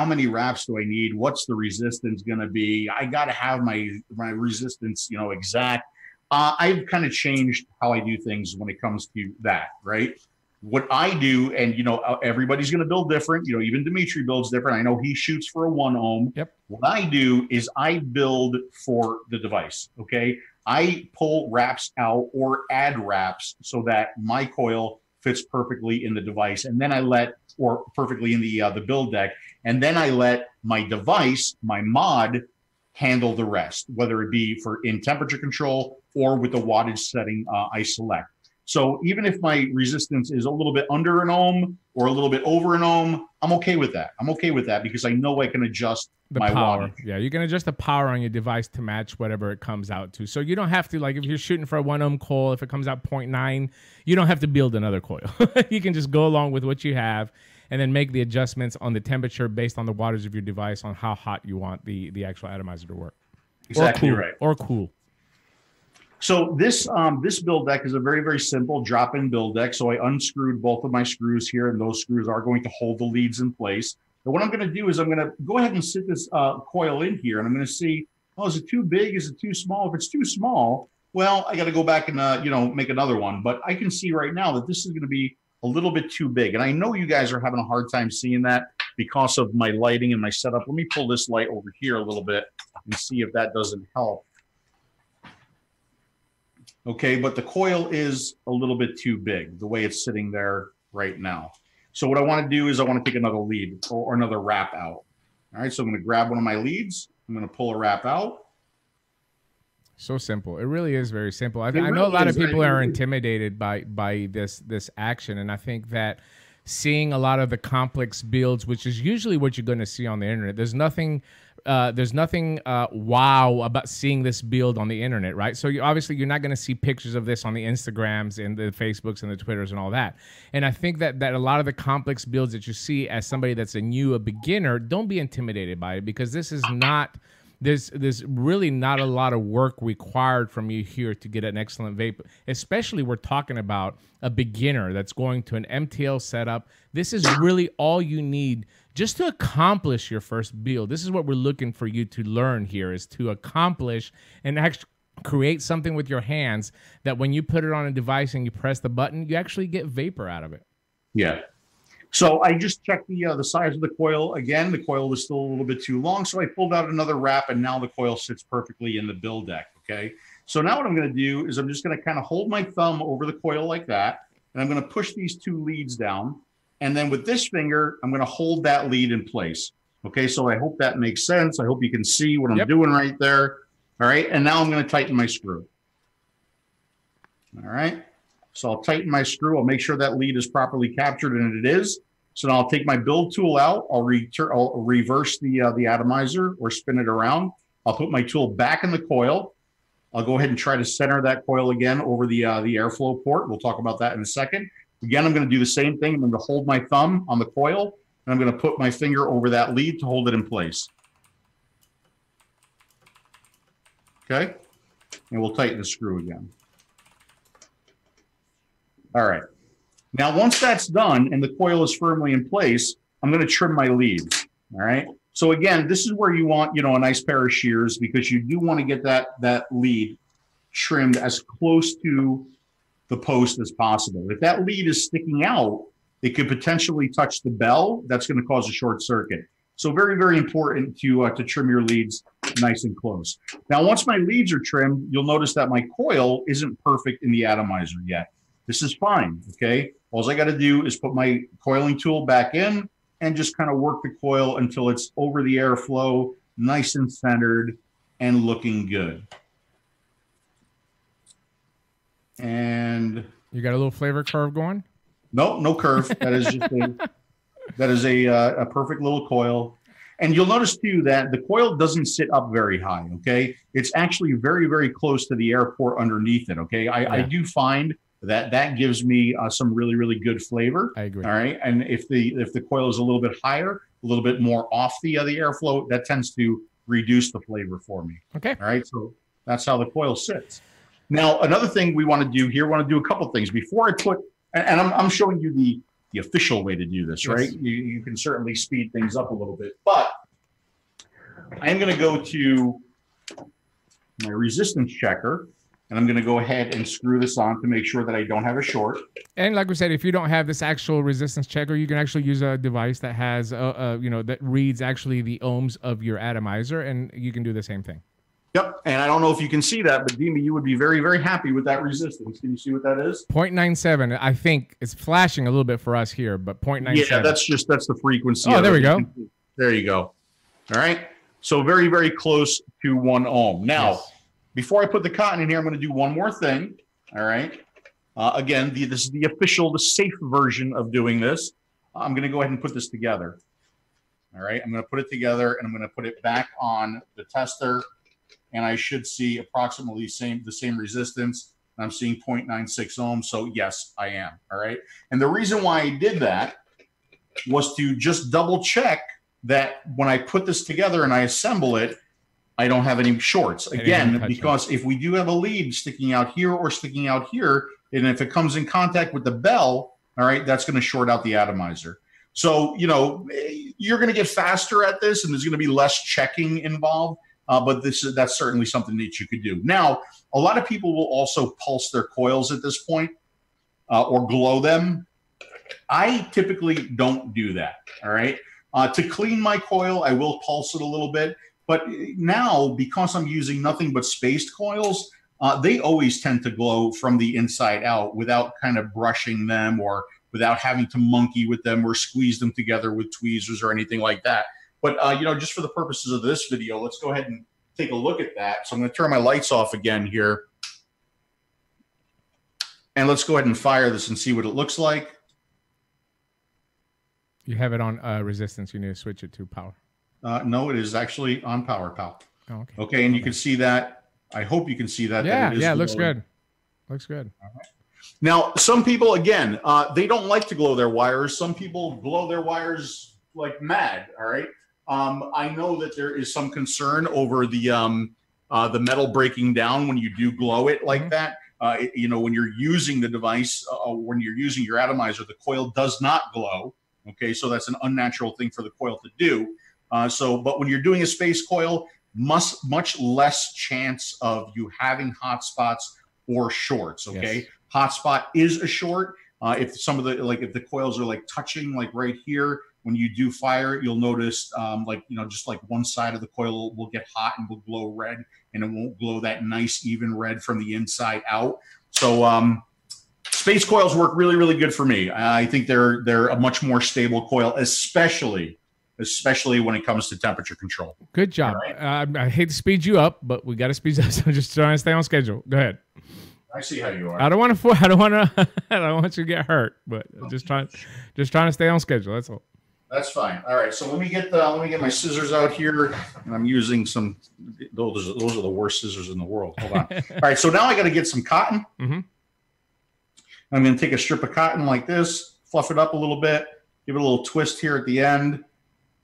B: many wraps do I need? What's the resistance going to be? I got to have my resistance, exact. I've kind of changed how I do things when it comes to that, right? What I do, and everybody's going to build different. Even Dimitri builds different. I know he shoots for a 1 ohm.
A: Yep.
B: What I do is I build for the device. Okay, I pull wraps out or add wraps so that my coil fits perfectly in the device, and then or perfectly in the build deck, and then I let my device, my mod, handle the rest, whether it be in temperature control or with the wattage setting I select. So even if my resistance is a little bit under an ohm or a little bit over an ohm, I'm okay with that. I'm okay with that because I know I can adjust my
A: power.
B: wattage.
A: Yeah, you can adjust the power on your device to match whatever it comes out to. So you don't have to, like if you're shooting for a 1 ohm coil, if it comes out 0.9, you don't have to build another coil. You can just go along with what you have and then make the adjustments on the temperature based on the wattage of your device on how hot you want the actual atomizer to work.
B: Exactly
A: right. Or cool.
B: So this build deck is a very, very simple drop-in build deck. So I unscrewed both of my screws here, and those screws are going to hold the leads in place. But what I'm going to do is I'm going to go ahead and sit this coil in here, and I'm going to see, is it too big? Is it too small? If it's too small, well, I got to go back and make another one. But I can see right now that this is going to be a little bit too big, and I know you guys are having a hard time seeing that. because of my lighting and my setup. Let me pull this light over here a little bit and see if that doesn't help. Okay, but the coil is a little bit too big the way it's sitting there right now. So what I want to do is I want to take another lead or another wrap out. All right, so I'm going to grab one of my leads. I'm going to pull a wrap out.
A: So simple. It really is very simple. I know a lot of people are intimidated by this action, and I think that seeing a lot of the complex builds, which is usually what you're going to see on the internet, there's nothing wow about seeing this build on the internet, right? So obviously you're not going to see pictures of this on the Instagrams and the Facebooks and the Twitters and all that. And I think that a lot of the complex builds that you see as somebody that's a beginner, don't be intimidated by it, because this is not. There's really not a lot of work required from you here to get an excellent vape, especially we're talking about a beginner that's going to an MTL setup. This is really all you need just to accomplish your first build. This is what we're looking for you to learn here, is to accomplish and actually create something with your hands that when you put it on a device and you press the button, you actually get vapor out of it.
B: Yeah. So I just checked the size of the coil. Again, the coil was still a little bit too long, so I pulled out another wrap, and now the coil sits perfectly in the build deck, okay? So now what I'm going to do is I'm just going to kind of hold my thumb over the coil like that, and I'm going to push these two leads down, and then with this finger, I'm going to hold that lead in place, okay? So I hope that makes sense. I hope you can see what I'm doing right there, all right? And now I'm going to tighten my screw, all right? So I'll tighten my screw. I'll make sure that lead is properly captured, and it is. So now I'll take my build tool out. I'll reverse the atomizer or spin it around. I'll put my tool back in the coil. I'll go ahead and try to center that coil again over the airflow port. We'll talk about that in a second. Again, I'm going to do the same thing. I'm going to hold my thumb on the coil, and I'm going to put my finger over that lead to hold it in place. Okay, and we'll tighten the screw again. All right. Now, once that's done and the coil is firmly in place, I'm going to trim my leads. All right. So again, this is where you want, a nice pair of shears, because you do want to get that lead trimmed as close to the post as possible. If that lead is sticking out, it could potentially touch the bell. That's going to cause a short circuit. So very, very important to trim your leads nice and close. Now, once my leads are trimmed, you'll notice that my coil isn't perfect in the atomizer yet. This is fine, okay? All I got to do is put my coiling tool back in and just kind of work the coil until it's over the airflow, nice and centered and looking good. And
A: you got a little flavor curve going?
B: No, no curve. That is just a perfect little coil. And you'll notice too that the coil doesn't sit up very high, okay? It's actually very, very close to the air port underneath it, okay? I do find that gives me some really, really good flavor. I agree. All right. And if the coil is a little bit higher, a little bit more off the airflow, that tends to reduce the flavor for me. Okay. All right. So that's how the coil sits. Now, another thing we want to do here, a couple things before I put, and I'm showing you the official way to do this, right? Yes. You can certainly speed things up a little bit, but I'm going to go to my resistance checker. And I'm going to go ahead and screw this on to make sure that I don't have a short.
A: And like we said, if you don't have this actual resistance checker, you can actually use a device that has, that reads actually the ohms of your atomizer, and you can do the same thing.
B: Yep. And I don't know if you can see that, but Dimi, you would be very, very happy with that resistance. Can you see what that is?
A: 0.97. I think it's flashing a little bit for us here, but 0.97.
B: Yeah, that's the frequency.
A: Oh, there we go.
B: There you go. All right. So very, very close to 1 ohm. Now, yes. Before I put the cotton in here, I'm going to do one more thing. All right. Again, this is the official, the safe version of doing this. I'm going to go ahead and put this together. All right. I'm going to put it together, and I'm going to put it back on the tester, and I should see approximately the same resistance. I'm seeing 0.96 ohms. So yes, I am. All right. And the reason why I did that was to just double check that when I put this together and I assemble it, I don't have any shorts. Again, because if we do have a lead sticking out here or sticking out here, and if it comes in contact with the bell, all right, that's going to short out the atomizer. So, you're going to get faster at this, and there's going to be less checking involved, but that's certainly something that you could do. Now, a lot of people will also pulse their coils at this point or glow them. I typically don't do that, all right? To clean my coil, I will pulse it a little bit. But now, because I'm using nothing but spaced coils, they always tend to glow from the inside out without kind of brushing them or without having to monkey with them or squeeze them together with tweezers or anything like that. But, just for the purposes of this video, let's go ahead and take a look at that. So I'm going to turn my lights off again here. And let's go ahead and fire this and see what it looks like.
A: You have it on resistance. You need to switch it to power.
B: No, it is actually on power, pal.
A: Oh, okay.
B: Okay, and you can see that. I hope you can see that.
A: Yeah,
B: that it is
A: yeah, it looks good. Looks good.
B: All right. Now, some people, again, they don't like to glow their wires. Some people glow their wires like mad, all right? I know that there is some concern over the metal breaking down when you do glow it like that. When you're using the device, when you're using your atomizer, the coil does not glow. Okay, so that's an unnatural thing for the coil to do. But when you're doing a space coil, much less chance of you having hot spots or shorts. Okay, yes. Hot spot is a short. If some of the if the coils are like touching like right here, when you do fire, you'll notice just like one side of the coil will get hot and will glow red, and it won't glow that nice even red from the inside out. So space coils work really, really good for me. I think they're a much more stable coil, especially when it comes to temperature control.
A: Good job. Right? I hate to speed you up, but we got to speed up. So I'm just trying to stay on schedule. Go ahead.
B: I see how you are.
A: I don't want you to get hurt, but just trying to stay on schedule. That's all.
B: That's fine. All right. So let me get my scissors out here, and I'm using some. Those are the worst scissors in the world. Hold on. All right. So now I got to get some cotton. Mm-hmm. I'm going to take a strip of cotton like this, fluff it up a little bit, give it a little twist here at the end,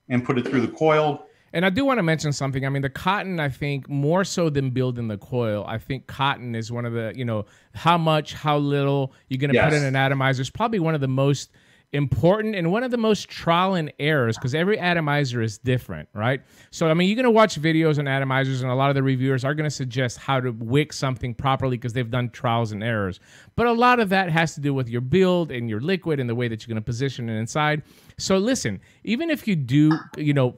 B: and put it through the coil.
A: And I do want to mention something. I mean, the cotton, I think, more so than building the coil, I think cotton is one of the, how much, how little you're going to put in an atomizer is probably one of the most important and one of the most trial and errors, because every atomizer is different, right? So, I mean, you're going to watch videos on atomizers, and a lot of the reviewers are going to suggest how to wick something properly because they've done trials and errors. But a lot of that has to do with your build and your liquid and the way that you're going to position it inside. So listen, even if you do,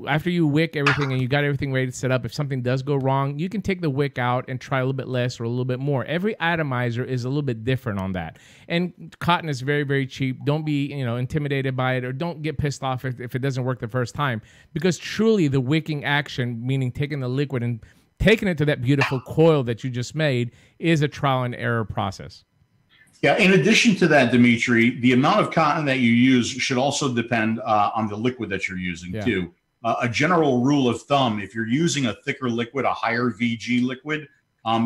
A: after you wick everything and you got everything ready to set up, if something does go wrong, you can take the wick out and try a little bit less or a little bit more. Every atomizer is a little bit different on that. And cotton is very, very cheap. Don't be, intimidated by it, or don't get pissed off if it doesn't work the first time, because truly the wicking action, meaning taking the liquid and taking it to that beautiful coil that you just made, is a trial and error process.
B: Yeah, in addition to that, Dimitri, the amount of cotton that you use should also depend on the liquid that you're using, too. A general rule of thumb, if you're using a thicker liquid, a higher VG liquid,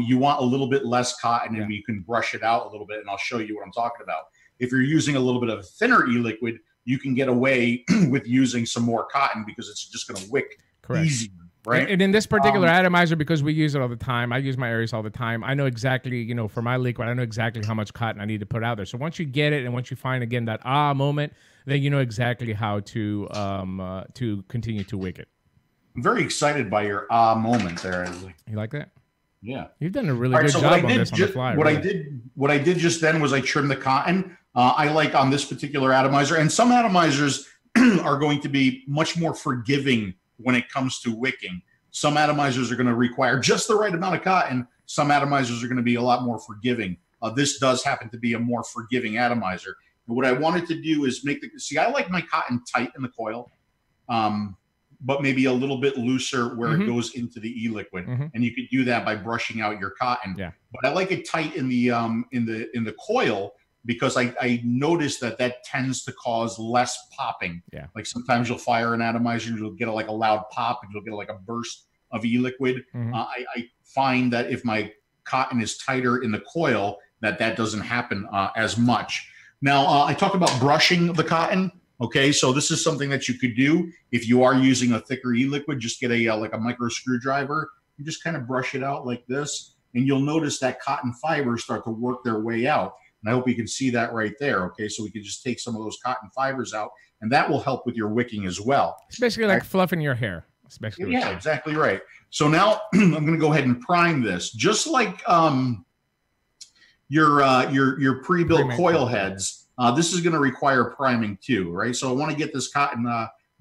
B: you want a little bit less cotton, and you can brush it out a little bit, and I'll show you what I'm talking about. If you're using a little bit of a thinner e-liquid, you can get away with using some more cotton because it's just going to wick easier. Right.
A: And in this particular atomizer, because we use it all the time, I use my Aries all the time. I know exactly, for my liquid, I know exactly how much cotton I need to put out there. So once you get it, and once you find again that moment, then you know exactly how to continue to wick it.
B: I'm very excited by your moment there.
A: You like that?
B: Yeah,
A: you've done a really good job on this on the fly.
B: What I did just then was I trimmed the cotton. I like on this particular atomizer, and some atomizers are going to be much more forgiving when it comes to wicking. Some atomizers are going to require just the right amount of cotton. Some atomizers are going to be a lot more forgiving. This does happen to be a more forgiving atomizer. But what I wanted to do is I like my cotton tight in the coil, but maybe a little bit looser where it goes into the e-liquid. And you could do that by brushing out your cotton. Yeah. But I like it tight in the coil, because I noticed that tends to cause less popping. Yeah. Like sometimes you'll fire an atomizer and you'll get a loud pop, and you'll get a burst of e-liquid. I find that if my cotton is tighter in the coil, that doesn't happen as much. Now, I talked about brushing the cotton. Okay, so this is something that you could do if you are using a thicker e-liquid. Just get a micro screwdriver and just kind of brush it out like this, and you'll notice that cotton fibers start to work their way out. And I hope you can see that right there. Okay, so we can just take some of those cotton fibers out, and that will help with your wicking as well.
A: It's basically like fluffing your hair. Especially
B: yeah, exactly right. So now I'm going to go ahead and prime this, just like your pre-built coil heads. This is going to require priming too, right? So I want to get this cotton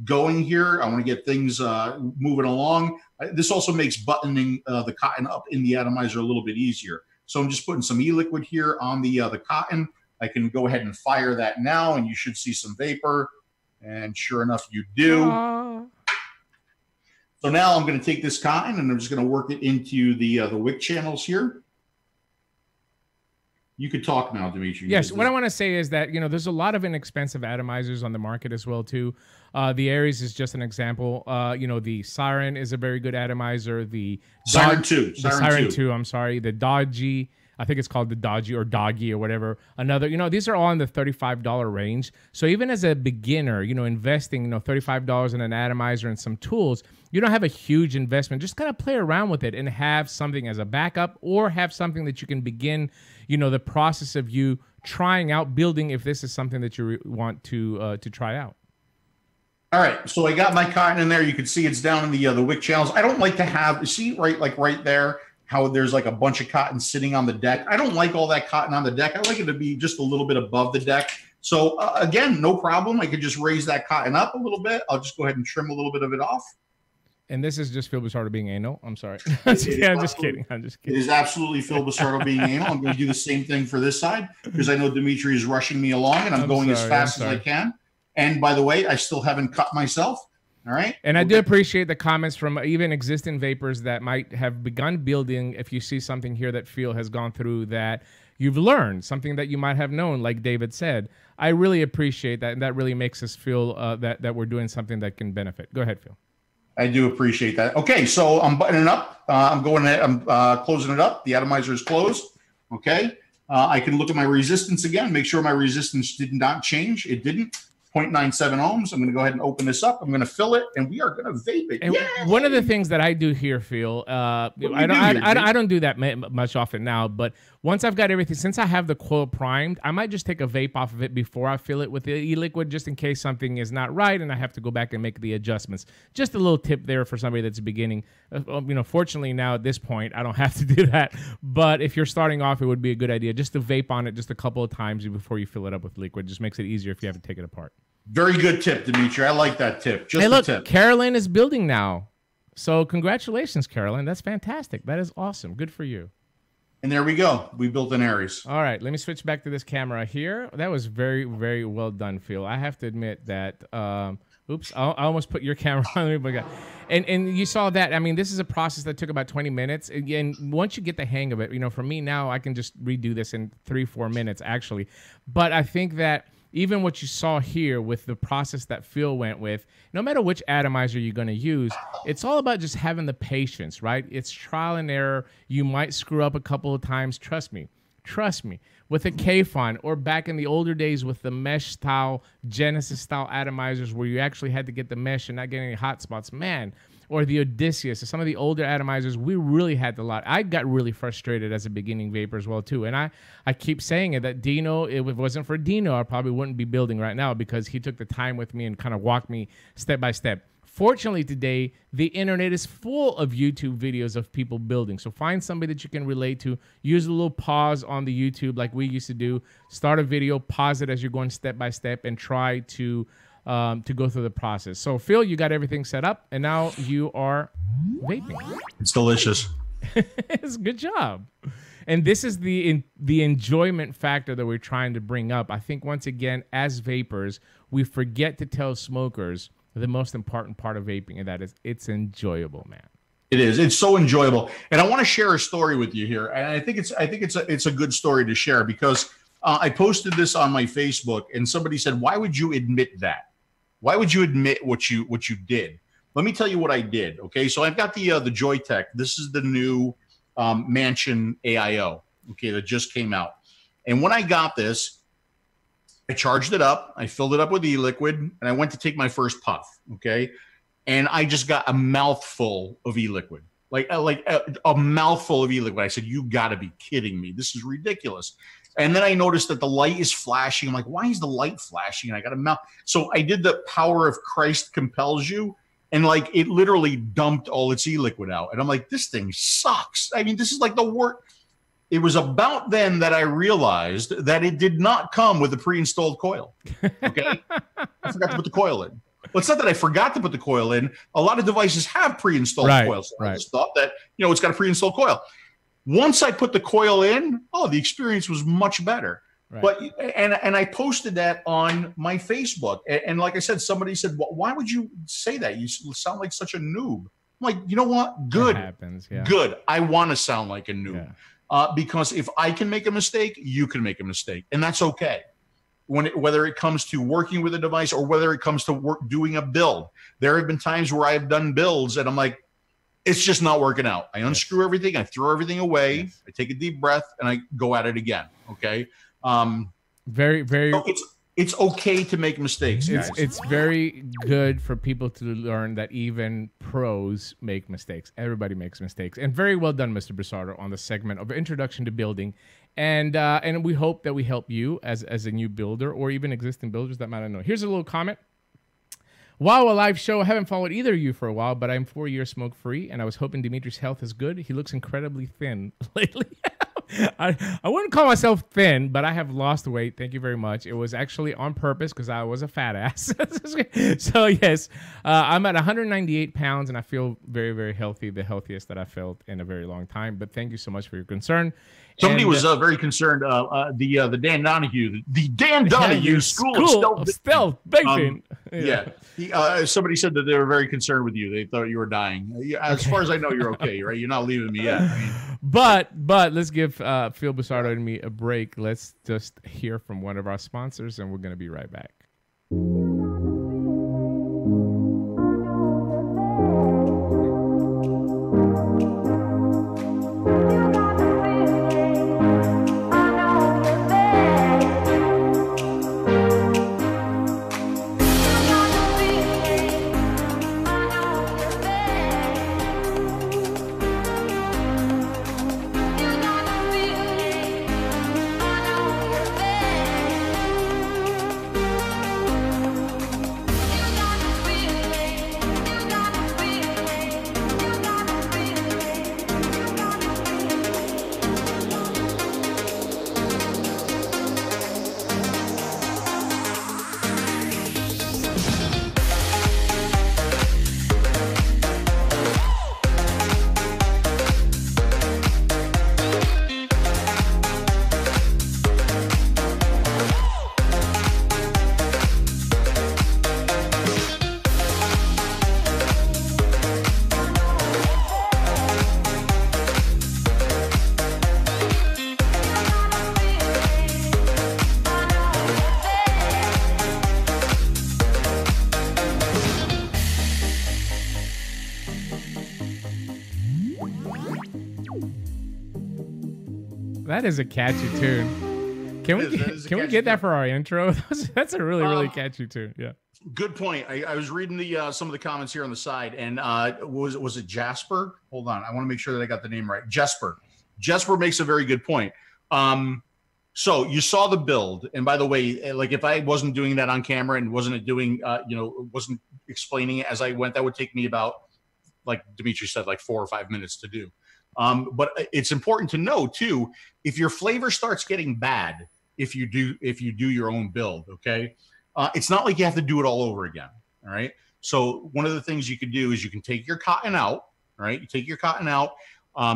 B: going here. I want to get things moving along. This also makes buttoning the cotton up in the atomizer a little bit easier. So I'm just putting some e-liquid here on the cotton. I can go ahead and fire that now, and you should see some vapor. And sure enough, you do. So now I'm going to take this cotton, and I'm just going to work it into the wick channels here. You could talk now, Dimitri.
A: Yes, what I want to say is that, there's a lot of inexpensive atomizers on the market as well, too. The Aries is just an example. The Siren is a very good atomizer. The
B: Siren 2.
A: Siren 2, I'm sorry. The Dodgy, I think it's called the Dodgy or Doggy or whatever. Another, these are all in the $35 range. So even as a beginner, investing, $35 in an atomizer and some tools, you don't have a huge investment. Just kind of play around with it and have something as a backup, or have something that you can begin, the process of you trying out, building, if this is something that you want to try out.
B: All right, so I got my cotton in there. You can see it's down in the wick channels. I don't like to have, see right there, how there's like a bunch of cotton sitting on the deck. I don't like all that cotton on the deck. I like it to be just a little bit above the deck. So again, no problem. I could just raise that cotton up a little bit. I'll just go ahead and trim a little bit of it off.
A: And this is just Phil Busardo being anal. I'm sorry. I'm just kidding.
B: It is absolutely Phil Busardo being anal. I'm going to do the same thing for this side because I know Dimitri is rushing me along, and I'm going as fast as I can. And by the way, I still haven't cut myself. All right.
A: And I do appreciate the comments from even existing vapors that might have begun building. If you see something here that Phil has gone through that you've learned, something that you might have known, like David said, I really appreciate that. And that really makes us feel that we're doing something that can benefit. Go ahead, Phil.
B: I do appreciate that. Okay, so I'm buttoning up. I'm closing it up. The atomizer is closed. Okay. I can look at my resistance again, make sure my resistance did not change. It didn't. 0.97 ohms. I'm going to go ahead and open this up. I'm going to fill it, and we are going to vape it.
A: And one of the things that I do here, Phil, I don't do that much often now, but once I've got everything, since I have the coil primed, I might just take a vape off of it before I fill it with the e-liquid, just in case something is not right and I have to go back and make the adjustments. Just a little tip there for somebody that's beginning. Fortunately now at this point, I don't have to do that. But if you're starting off, it would be a good idea just to vape on it just a couple of times before you fill it up with liquid. Just makes it easier if you have to take it apart.
B: Very good tip, Dimitri. I like that tip.
A: Hey, look, Carolyn is building now. So congratulations, Carolyn. That's fantastic. That is awesome. Good for you.
B: And there we go. We built an Aries.
A: All right. Let me switch back to this camera here. That was very, very well done, Phil. I have to admit that. Oops. I almost put your camera on me. And you saw that. I mean, this is a process that took about 20 minutes. Again, once you get the hang of it, for me now, I can just redo this in 3-4 minutes, actually. But I think that even what you saw here with the process that Phil went with, no matter which atomizer you're going to use, it's all about just having the patience, right? It's trial and error. You might screw up a couple of times. Trust me. With a 𝗘-𝗏 or back in the older days with the mesh style, Genesis style atomizers where you actually had to get the mesh and not get any hot spots, man. Or the Odysseus, or some of the older atomizers, we really had a lot. I got really frustrated as a beginning vapor as well, too. And I keep saying it, that Dino, if it wasn't for Dino, I probably wouldn't be building right now because he took the time with me and kind of walked me step by step. Fortunately, today, the internet is full of YouTube videos of people building. So find somebody that you can relate to. Use a little pause on the YouTube like we used to do. Start a video, pause it as you're going step by step, and try to go through the process. So, Phil, you got everything set up, and now you are vaping.
B: It's delicious.
A: It's a good job. And this is the enjoyment factor that we're trying to bring up. I think, once again, as vapors, we forget to tell smokers the most important part of vaping, and that is it's enjoyable, man.
B: It is. It's so enjoyable. And I want to share a story with you here. And I think it's a good story to share because I posted this on my Facebook, and somebody said, "Why would you admit that? Why would you admit what you did?" Let me tell you what I did. Okay, so I've got the Joytech. This is the new Mansion AIO. Okay, that just came out. And when I got this, I charged it up. I filled it up with e-liquid, and I went to take my first puff. Okay, and I just got a mouthful of e-liquid, like a mouthful of e-liquid. I said, "You got to be kidding me! This is ridiculous." And then I noticed that the light is flashing. I'm like, why is the light flashing? And I got a mouth. So I did the power of Christ compels you. And like, it literally dumped all its e-liquid out. And I'm like, this thing sucks. I mean, this is like the worst. It was about then that I realized that it did not come with a pre-installed coil. Okay. I forgot to put the coil in. Well, it's not that I forgot to put the coil in. A lot of devices have pre-installed coils. So I just thought that, it's got a pre-installed coil. Once I put the coil in, the experience was much better. Right. But and I posted that on my Facebook. And like I said, somebody said, well, why would you say that? You sound like such a noob. I'm like, you know what? Good. That happens, good. I want to sound like a noob. Because if I can make a mistake, you can make a mistake. And that's okay. Whether it comes to working with a device or whether it comes to doing a build. There have been times where I've done builds and I'm like, it's just not working out. I unscrew everything. I throw everything away. I take a deep breath and I go at it again. Okay.
A: Very, very.
B: So it's okay to make mistakes.
A: It's very good for people to learn that even pros make mistakes. Everybody makes mistakes. And very well done, Mr. Busardo, on the segment of Introduction to Building. And we hope that we help you as a new builder or even existing builders that might not know. Here's a little comment. Wow, a live show. I haven't followed either of you for a while, but I'm 4 years smoke-free, and I was hoping Dimitris' health is good. He looks incredibly thin lately. I wouldn't call myself thin, but I have lost weight. Thank you very much. It was actually on purpose because I was a fat ass. So, yes, I'm at 198 pounds, and I feel very, very healthy, the healthiest that I felt in a very long time. But thank you so much for your concern.
B: Somebody was very concerned. The Dan Donahue, the Dan Donahue School of Stealth
A: Vaping.
B: Somebody said that they were very concerned with you. They thought you were dying. As far as I know, you're okay, right? You're not leaving me yet. I mean,
A: but let's give Phil Busardo and me a break. Let's just hear from one of our sponsors, and we're going to be right back. That is a catchy tune. Can we get that for our intro? That's a really catchy tune. Yeah.
B: Good point. I was reading some of the comments here on the side, and was it Jasper? Hold on, I want to make sure that I got the name right. Jesper makes a very good point. So you saw the build, and by the way, like if I wasn't doing that on camera and wasn't explaining it as I went, that would take me about, like Dimitri said, like 4 or 5 minutes to do. But it's important to know too, if your flavor starts getting bad, if you do your own build, okay, it's not like you have to do it all over again. All right. So one of the things you can do is you can take your cotton out. Right. You take your cotton out,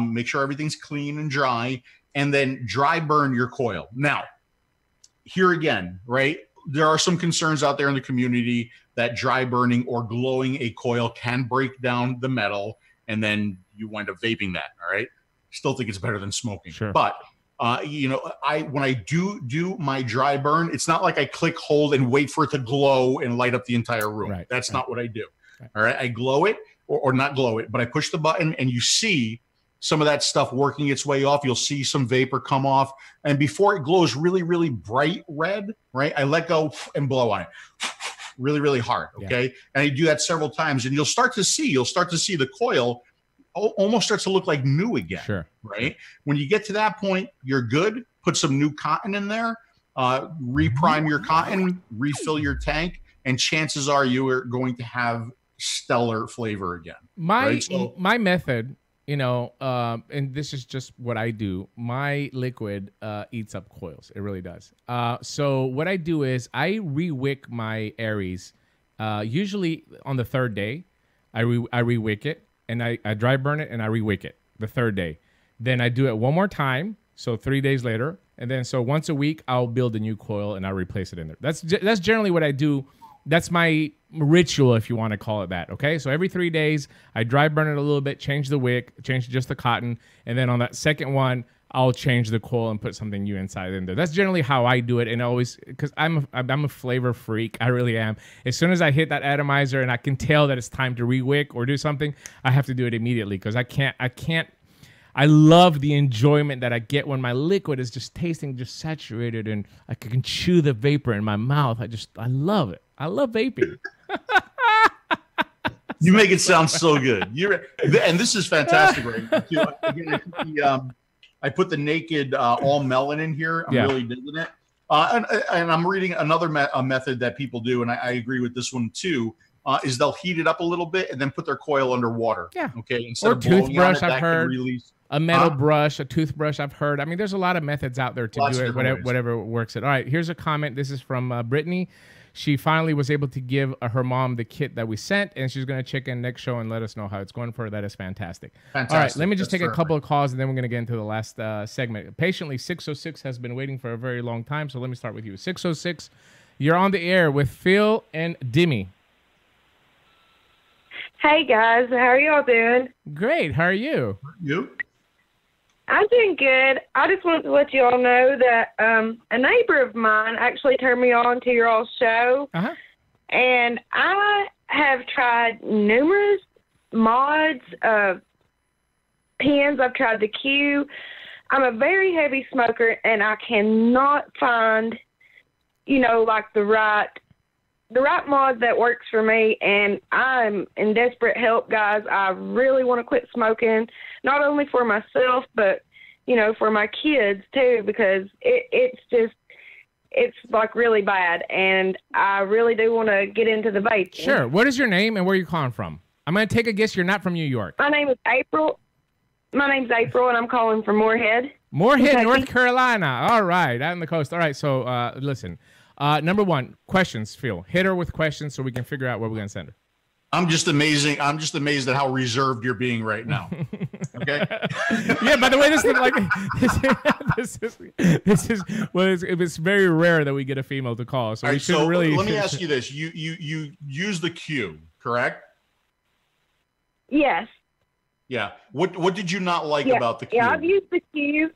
B: make sure everything's clean and dry, and then dry burn your coil. Now, here again, right, there are some concerns out there in the community that dry burning or glowing a coil can break down the metal, and then you wind up vaping that. All right. Still think it's better than smoking. Sure. But when I do my dry burn, it's not like I click hold and wait for it to glow and light up the entire room. Right. That's not what I do. Right. All right. I glow it or not glow it, but I push the button and you see some of that stuff working its way off. You'll see some vapor come off. And before it glows really, really bright red, right, I let go and blow on it really, really hard. Okay. Yeah. And I do that several times, and you'll start to see the coil almost starts to look like new again. Sure. Right. When you get to that point, you're good. Put some new cotton in there, reprime your cotton, refill your tank, and chances are you are going to have stellar flavor again. My
A: method, and this is just what I do. My liquid eats up coils. It really does. So what I do is I re-wick my Aries Usually on the third day, I re-wick it, and I dry burn it, and I re-wick it the third day. Then I do it one more time, so 3 days later, and then so once a week I'll build a new coil and I'll replace it in there. That's generally what I do. That's my ritual, if you want to call it that. Okay, so every 3 days I dry burn it a little bit, change the wick, change just the cotton, and then on that second one I'll change the coil and put something new inside in there. That's generally how I do it, and always because I'm a flavor freak. I really am. As soon as I hit that atomizer and I can tell that it's time to re-wick or do something, I have to do it immediately because I can't. I love the enjoyment that I get when my liquid is just tasting just saturated and I can chew the vapor in my mouth. I love it. I love vaping.
B: You make it sound so good. And this is fantastic right now, too. Again, I put the naked all melon in here. I'm really digging it. And I'm reading another method that people do, and I agree with this one too, is they'll heat it up a little bit and then put their coil underwater. Yeah. Okay. Instead of
A: toothbrush,
B: on it,
A: I've heard. A metal brush, a toothbrush, I've heard. I mean, there's a lot of methods out there to do it, whatever works it. All right, here's a comment. This is from Brittany. She finally was able to give her mom the kit that we sent, and she's going to check in next show and let us know how it's going for her. That is fantastic. All right, let me just take a couple of calls, and then we're going to get into the last segment. Patiently, 606 has been waiting for a very long time, so let me start with you. 606, you're on the air with Phil and Dimi.
D: Hey, guys. How are y'all doing?
A: Great. How are you?
B: You?
D: I'm doing good. I just wanted to let you all know that a neighbor of mine actually turned me on to your all's show. And I have tried numerous mods, pens. I've tried the Q. I'm a very heavy smoker, and I cannot find, like the right mod that works for me, and I'm in desperate help, guys. I really want to quit smoking, not only for myself, but, for my kids, too, because it's like really bad, and I really do want to get into the vaping.
A: Sure. What is your name and where are you calling from? I'm going to take a guess you're not from New York.
D: My name is April. My name's April, and I'm calling from Moorhead.
A: Moorhead,
D: Kentucky.
A: North Carolina. All right, out on the coast. All right, so listen. Number one, questions, Phil. Hit her with questions so we can figure out where we're going to send her.
B: I'm just amazing. I'm just amazed at how reserved you're being right now. Okay.
A: Yeah. By the way, this is it's very rare that we get a female to call. So we should really.
B: Let me ask you this: you use the Q, correct?
D: Yes.
B: Yeah. What did you not like about the Q?
D: Yeah, I've used the Q.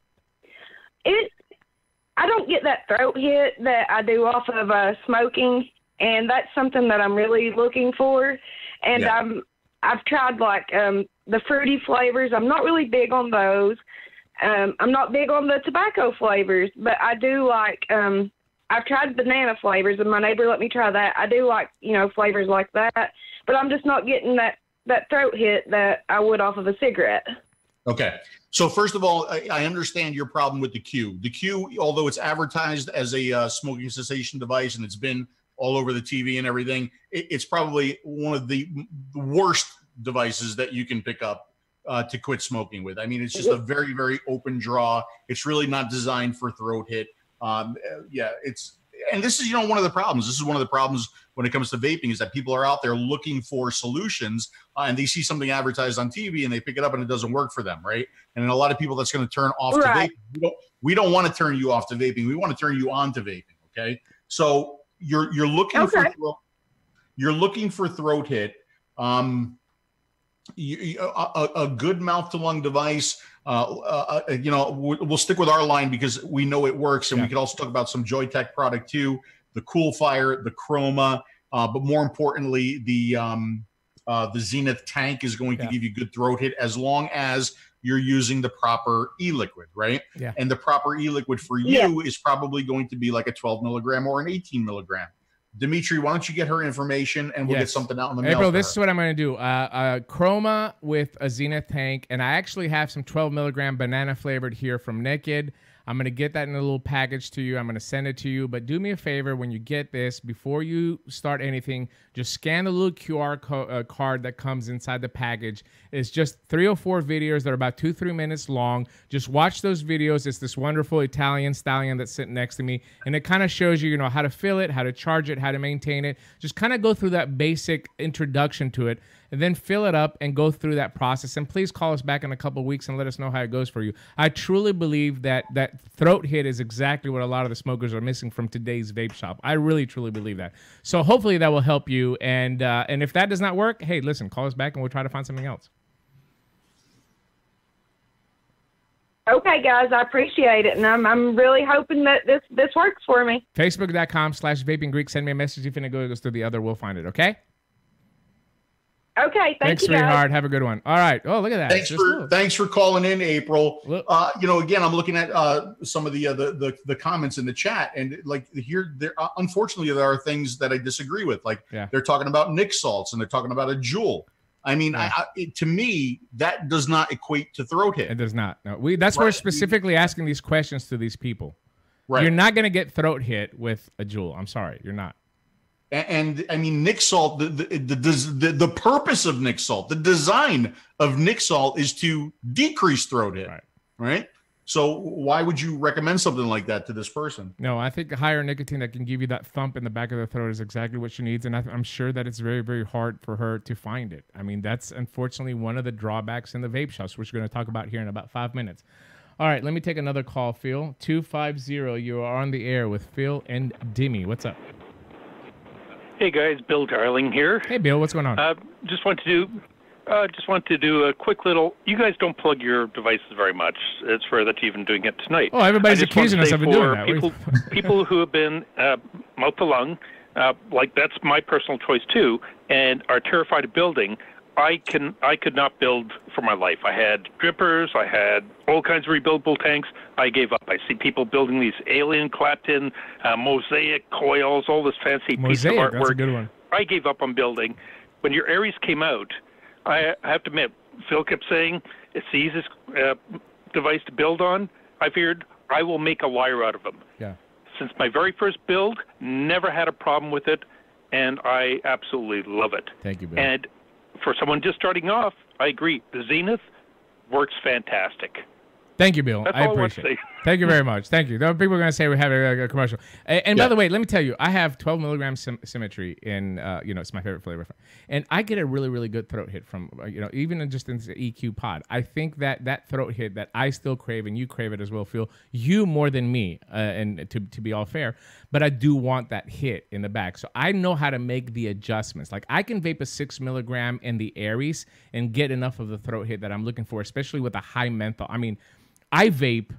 D: I don't get that throat hit that I do off of smoking, and that's something that I'm really looking for. And I've tried like the fruity flavors. I'm not really big on those. I'm not big on the tobacco flavors, but I do like. I've tried banana flavors, and my neighbor let me try that. I do like flavors like that, but I'm just not getting that throat hit that I would off of a cigarette.
B: Okay. So first of all, I understand your problem with the Q. The Q, although it's advertised as a smoking cessation device and it's been all over the TV and everything, it's probably one of the worst devices that you can pick up to quit smoking with. I mean, it's just a very, very open draw. It's really not designed for throat hit. And this is, one of the problems. This is one of the problems when it comes to vaping is that people are out there looking for solutions and they see something advertised on TV and they pick it up and it doesn't work for them, right? And a lot of people that's going to turn off to vaping. We don't want to turn you off to vaping. We want to turn you on to vaping, okay? So you're looking for throat hit. A good mouth to lung device. We'll stick with our line because we know it works, and we could also talk about some Joytech product too, the CoolFire, the Chroma, but more importantly, the Zenith tank is going to give you good throat hit as long as you're using the proper e-liquid, right? Yeah. And the proper e-liquid for you is probably going to be like a 12 milligram or an 18 milligram. Dimitri, why don't you get her information and we'll get something out in the mail.
A: April, this is what I'm going to do. Chroma with a Zenith tank, and I actually have some 12 milligram banana flavored here from Naked. I'm going to get that in a little package to you. I'm going to send it to you. But do me a favor, when you get this, before you start anything, just scan the little QR card that comes inside the package. It's just 3 or 4 videos that are about 2-3 minutes long. Just watch those videos. It's this wonderful Italian stallion that's sitting next to me, and it kind of shows you, how to fill it, how to charge it, how to maintain it. Just kind of go through that basic introduction to it, and then fill it up and go through that process. And please call us back in a couple of weeks and let us know how it goes for you. I truly believe that throat hit is exactly what a lot of the smokers are missing from today's vape shop. I really, truly believe that. So hopefully that will help you. And if that does not work, hey, listen, call us back and we'll try to find something else.
D: Okay, guys, I appreciate it, and I'm really hoping that this works for me.
A: Facebook.com/VapingGreek. Send me a message if it goes through the other. We'll find it, okay?
D: Okay,
A: thanks,
D: you, guys.
A: sweetheart. Have a good one. All right. Oh, look at that.
B: Thanks for calling in, April. Again, I'm looking at some of the comments in the chat, and unfortunately, there are things that I disagree with. They're talking about Nick salts and they're talking about a Juul. I mean, to me, that does not equate to throat hit.
A: It does not. No, that's why we're specifically asking these questions to these people.
B: Right.
A: You're not going to get throat hit with a Juul. I'm sorry, you're not.
B: And I mean, Nick salt. The purpose of Nick salt, the design of Nick salt, is to decrease throat hit. Right. So why would you recommend something like that to this person?
A: No, I think higher nicotine that can give you that thump in the back of the throat is exactly what she needs. And I'm sure that it's very, very hard for her to find it. I mean, that's unfortunately one of the drawbacks in the vape shops, which we're going to talk about here in about 5 minutes. All right, let me take another call, Phil. 250, you are on the air with Phil and Dimmy. What's up?
E: Hey, guys, Bill Darling here.
A: Hey, Bill, what's going on?
E: Just want to do a quick little. You guys don't plug your devices very much. It's rare that you're even doing it tonight.
A: Oh, everybody's accusing us of doing that.
E: People who have been mouth to lung, that's my personal choice too, and are terrified of building. I could not build for my life. I had drippers. I had all kinds of rebuildable tanks. I gave up. I see people building these alien clapped-in mosaic coils, all this fancy piece of artwork.
A: That's a good one.
E: I gave up on building. When your Aries came out, I have to admit, Phil kept saying it's the easiest device to build on. I figured I will make a wire out of them.
A: Yeah.
E: Since my very first build, never had a problem with it, and I absolutely love it.
A: Thank you, Bill.
E: And for someone just starting off, I agree. The Zenith works fantastic.
A: Thank you, Bill.
E: That's
A: I
E: all
A: appreciate
E: I
A: it. Thank you very much. Thank you. People are going to say we have a commercial. And by the way, let me tell you, I have 12 milligrams symmetry in, it's my favorite flavor. And I get a really, really good throat hit from, even just in the EQ pod. I think that throat hit that I still crave, and you crave it as well, Phil, you more than me, and to be all fair, but I do want that hit in the back. So I know how to make the adjustments. Like I can vape a 6 milligram in the Aries and get enough of the throat hit that I'm looking for, especially with a high menthol. I mean, I vape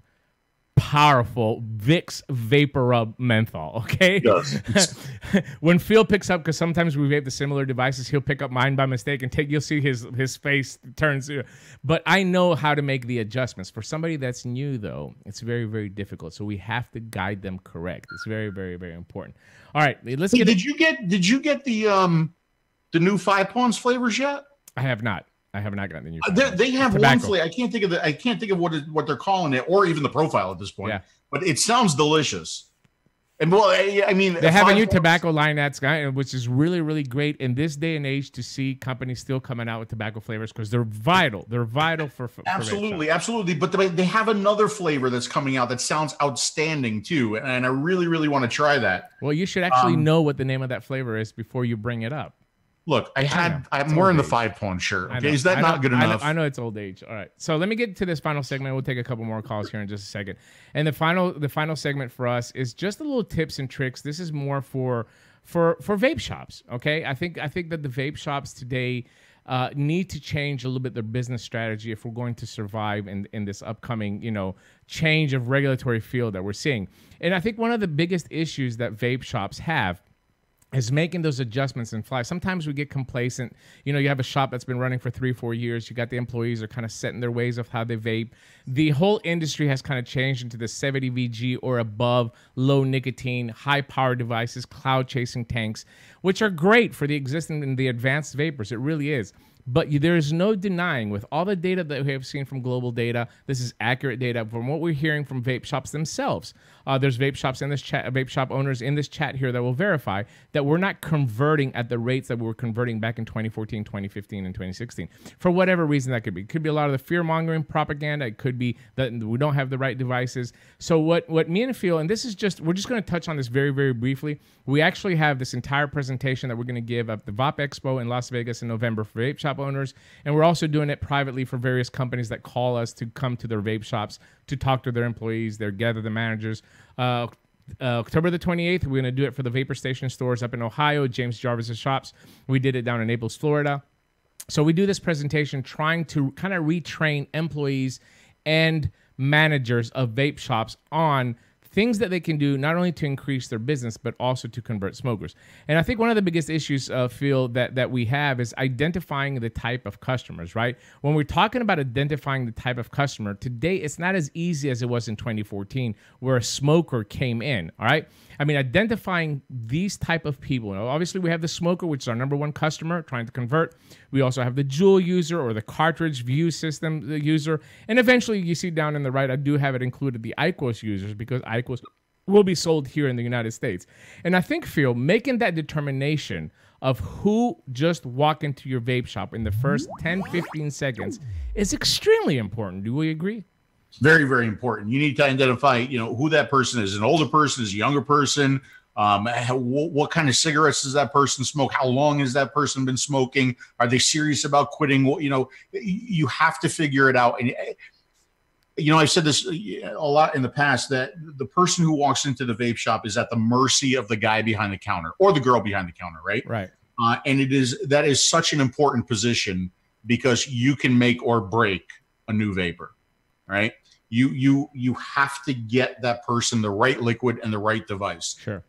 A: powerful Vicks Vapor Rub menthol, okay?
B: Yes.
A: When Phil picks up, because sometimes we vape the similar devices, he'll pick up mine by mistake and you'll see his face turns. But I know how to make the adjustments. For somebody that's new, though, it's very, very difficult. So we have to guide them correct. It's very, very, very important. All right, let's get.
B: Did you get the new 5 Pawns flavors yet?
A: I have not. I have not gotten the new.
B: They have one flavor. I can't think of what they're calling it, or even the profile at this point.
A: Yeah.
B: But it sounds delicious. And well, I mean,
A: they have a new tobacco line which is really, really great in this day and age to see companies still coming out with tobacco flavors because they're vital. They're vital for
B: absolutely. But they have another flavor that's coming out that sounds outstanding too, and I really, really want to try that.
A: Well, you should actually know what the name of that flavor is before you bring it up.
B: Look, I'm wearing the 5 Pawn shirt. Okay, is that not good enough?
A: I know it's old age. All right, so let me get to this final segment. We'll take a couple more calls here in just a second. And the final segment for us is just a little tips and tricks. This is more for vape shops. Okay, I think that the vape shops today need to change a little bit their business strategy if we're going to survive in this upcoming change of regulatory field that we're seeing. And I think one of the biggest issues that vape shops have is making those adjustments and fly. Sometimes we get complacent. You have a shop that's been running for 3-4 years. You got the employees are kind of set in their ways of how they vape. The whole industry has kind of changed into the 70 VG or above, low nicotine, high power devices, cloud chasing tanks, which are great for the existing and the advanced vapors. It really is. But there is no denying, with all the data that we have seen from global data, this is accurate data from what we're hearing from vape shops themselves. There's vape shops in this chat, vape shop owners in this chat here that will verify that we're not converting at the rates that we were converting back in 2014, 2015, and 2016. For whatever reason that could be. It could be a lot of the fear-mongering propaganda. It could be that we don't have the right devices. So what me and Phil, and this is just, we're just going to touch on this very, very briefly. We actually have this entire presentation that we're going to give at the Vape Expo in Las Vegas in November for vape shop owners. And we're also doing it privately for various companies that call us to come to their vape shops to talk to their employees, gather the managers. October the 28th, we're going to do it for the Vapor Station stores up in Ohio, James Jarvis's shops. We did it down in Naples, Florida. So we do this presentation trying to kind of retrain employees and managers of vape shops on things that they can do not only to increase their business, but also to convert smokers. And I think one of the biggest issues, Phil, that we have is identifying the type of customers, right? When we're talking about identifying the type of customer, today it's not as easy as it was in 2014 where a smoker came in, all right? I mean, identifying these type of people. Obviously, we have the smoker, which is our number one customer, trying to convert. We also have the Juul user or the cartridge view system user. And eventually, you see down in the right, I do have it included the IQOS users because IQOS will be sold here in the United States. And I think, Phil, making that determination of who just walk into your vape shop in the first 10, 15 seconds is extremely important. Do we agree?
B: Very, very important. You need to identify, who that person is. An older person, is a younger person. What kind of cigarettes does that person smoke? How long has that person been smoking? Are they serious about quitting? You have to figure it out. And, I've said this a lot in the past, that the person who walks into the vape shop is at the mercy of the guy behind the counter or the girl behind the counter, right?
A: Right.
B: And that is such an important position because you can make or break a new vapor, right? You have to get that person the right liquid and the right device.
A: Sure.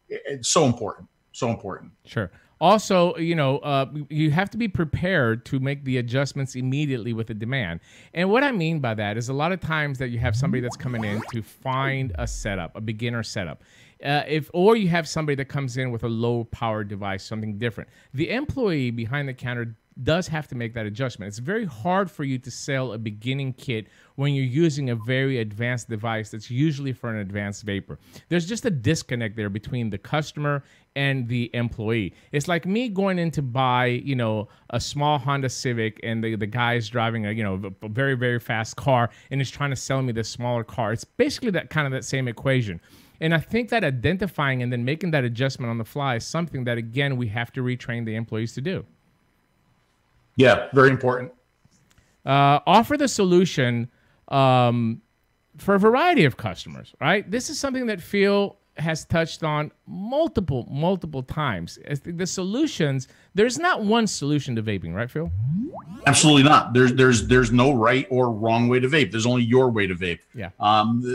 B: It's so important. So important.
A: Sure. Also, you have to be prepared to make the adjustments immediately with the demand. And what I mean by that is a lot of times that you have somebody that's coming in to find a setup, a beginner setup. Or you have somebody that comes in with a low power device, something different. The employee behind the counter does have to make that adjustment. It's very hard for you to sell a beginning kit when you're using a very advanced device that's usually for an advanced vapor. There's just a disconnect there between the customer and the employee. It's like me going in to buy, a small Honda Civic and the guy's driving a very, very fast car and is trying to sell me this smaller car. It's basically that same equation. And I think that identifying and then making that adjustment on the fly is something that, again, we have to retrain the employees to do.
B: Yeah, very important.
A: Offer the solution for a variety of customers, right? This is something that Phil has touched on multiple times. As the solutions, there's not one solution to vaping, right, Phil?
B: Absolutely not. There's no right or wrong way to vape. There's only your way to vape.
A: Yeah.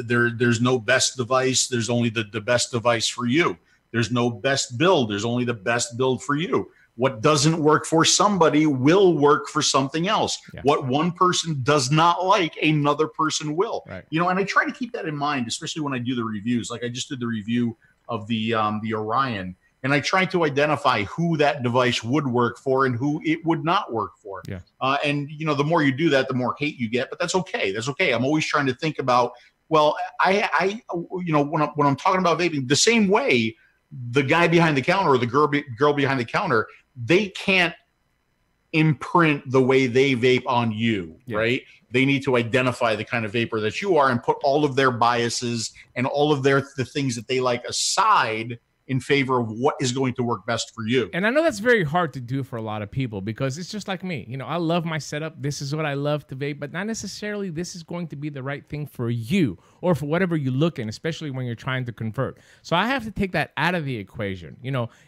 B: There's no best device. There's only the best device for you. There's no best build. There's only the best build for you. What doesn't work for somebody will work for something else. Yeah. What one person does not like, another person will.
A: Right.
B: And I try to keep that in mind, especially when I do the reviews. Like I just did the review of the Orion, and I try to identify who that device would work for and who it would not work for.
A: Yeah.
B: And the more you do that, the more hate you get. But that's okay. That's okay. I'm always trying to think about, well, I when I'm talking about vaping, the same way the guy behind the counter or the girl behind the counter, they can't imprint the way they vape on you, right? They need to identify the kind of vapor that you are and put all of their biases and all of the things that they like aside in favor of what is going to work best for you.
A: And I know that's very hard to do for a lot of people because it's just like me. I love my setup. This is what I love to vape, but not necessarily this is going to be the right thing for you or for whatever you look in, especially when you're trying to convert. So I have to take that out of the equation.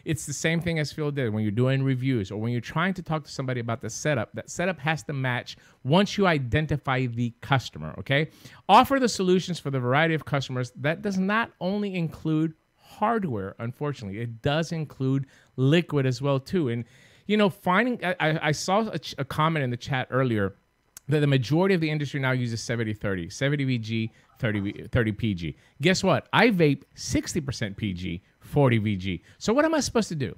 A: It's the same thing as Phil did when you're doing reviews or when you're trying to talk to somebody about the setup. That setup has to match once you identify the customer, okay? Offer the solutions for the variety of customers. That does not only include hardware, unfortunately. It does include liquid as well too. And finding I saw a comment in the chat earlier that the majority of the industry now uses 70-30, 70 VG, 30 PG. Guess what? I vape 60% PG, 40 VG. So what am I supposed to do?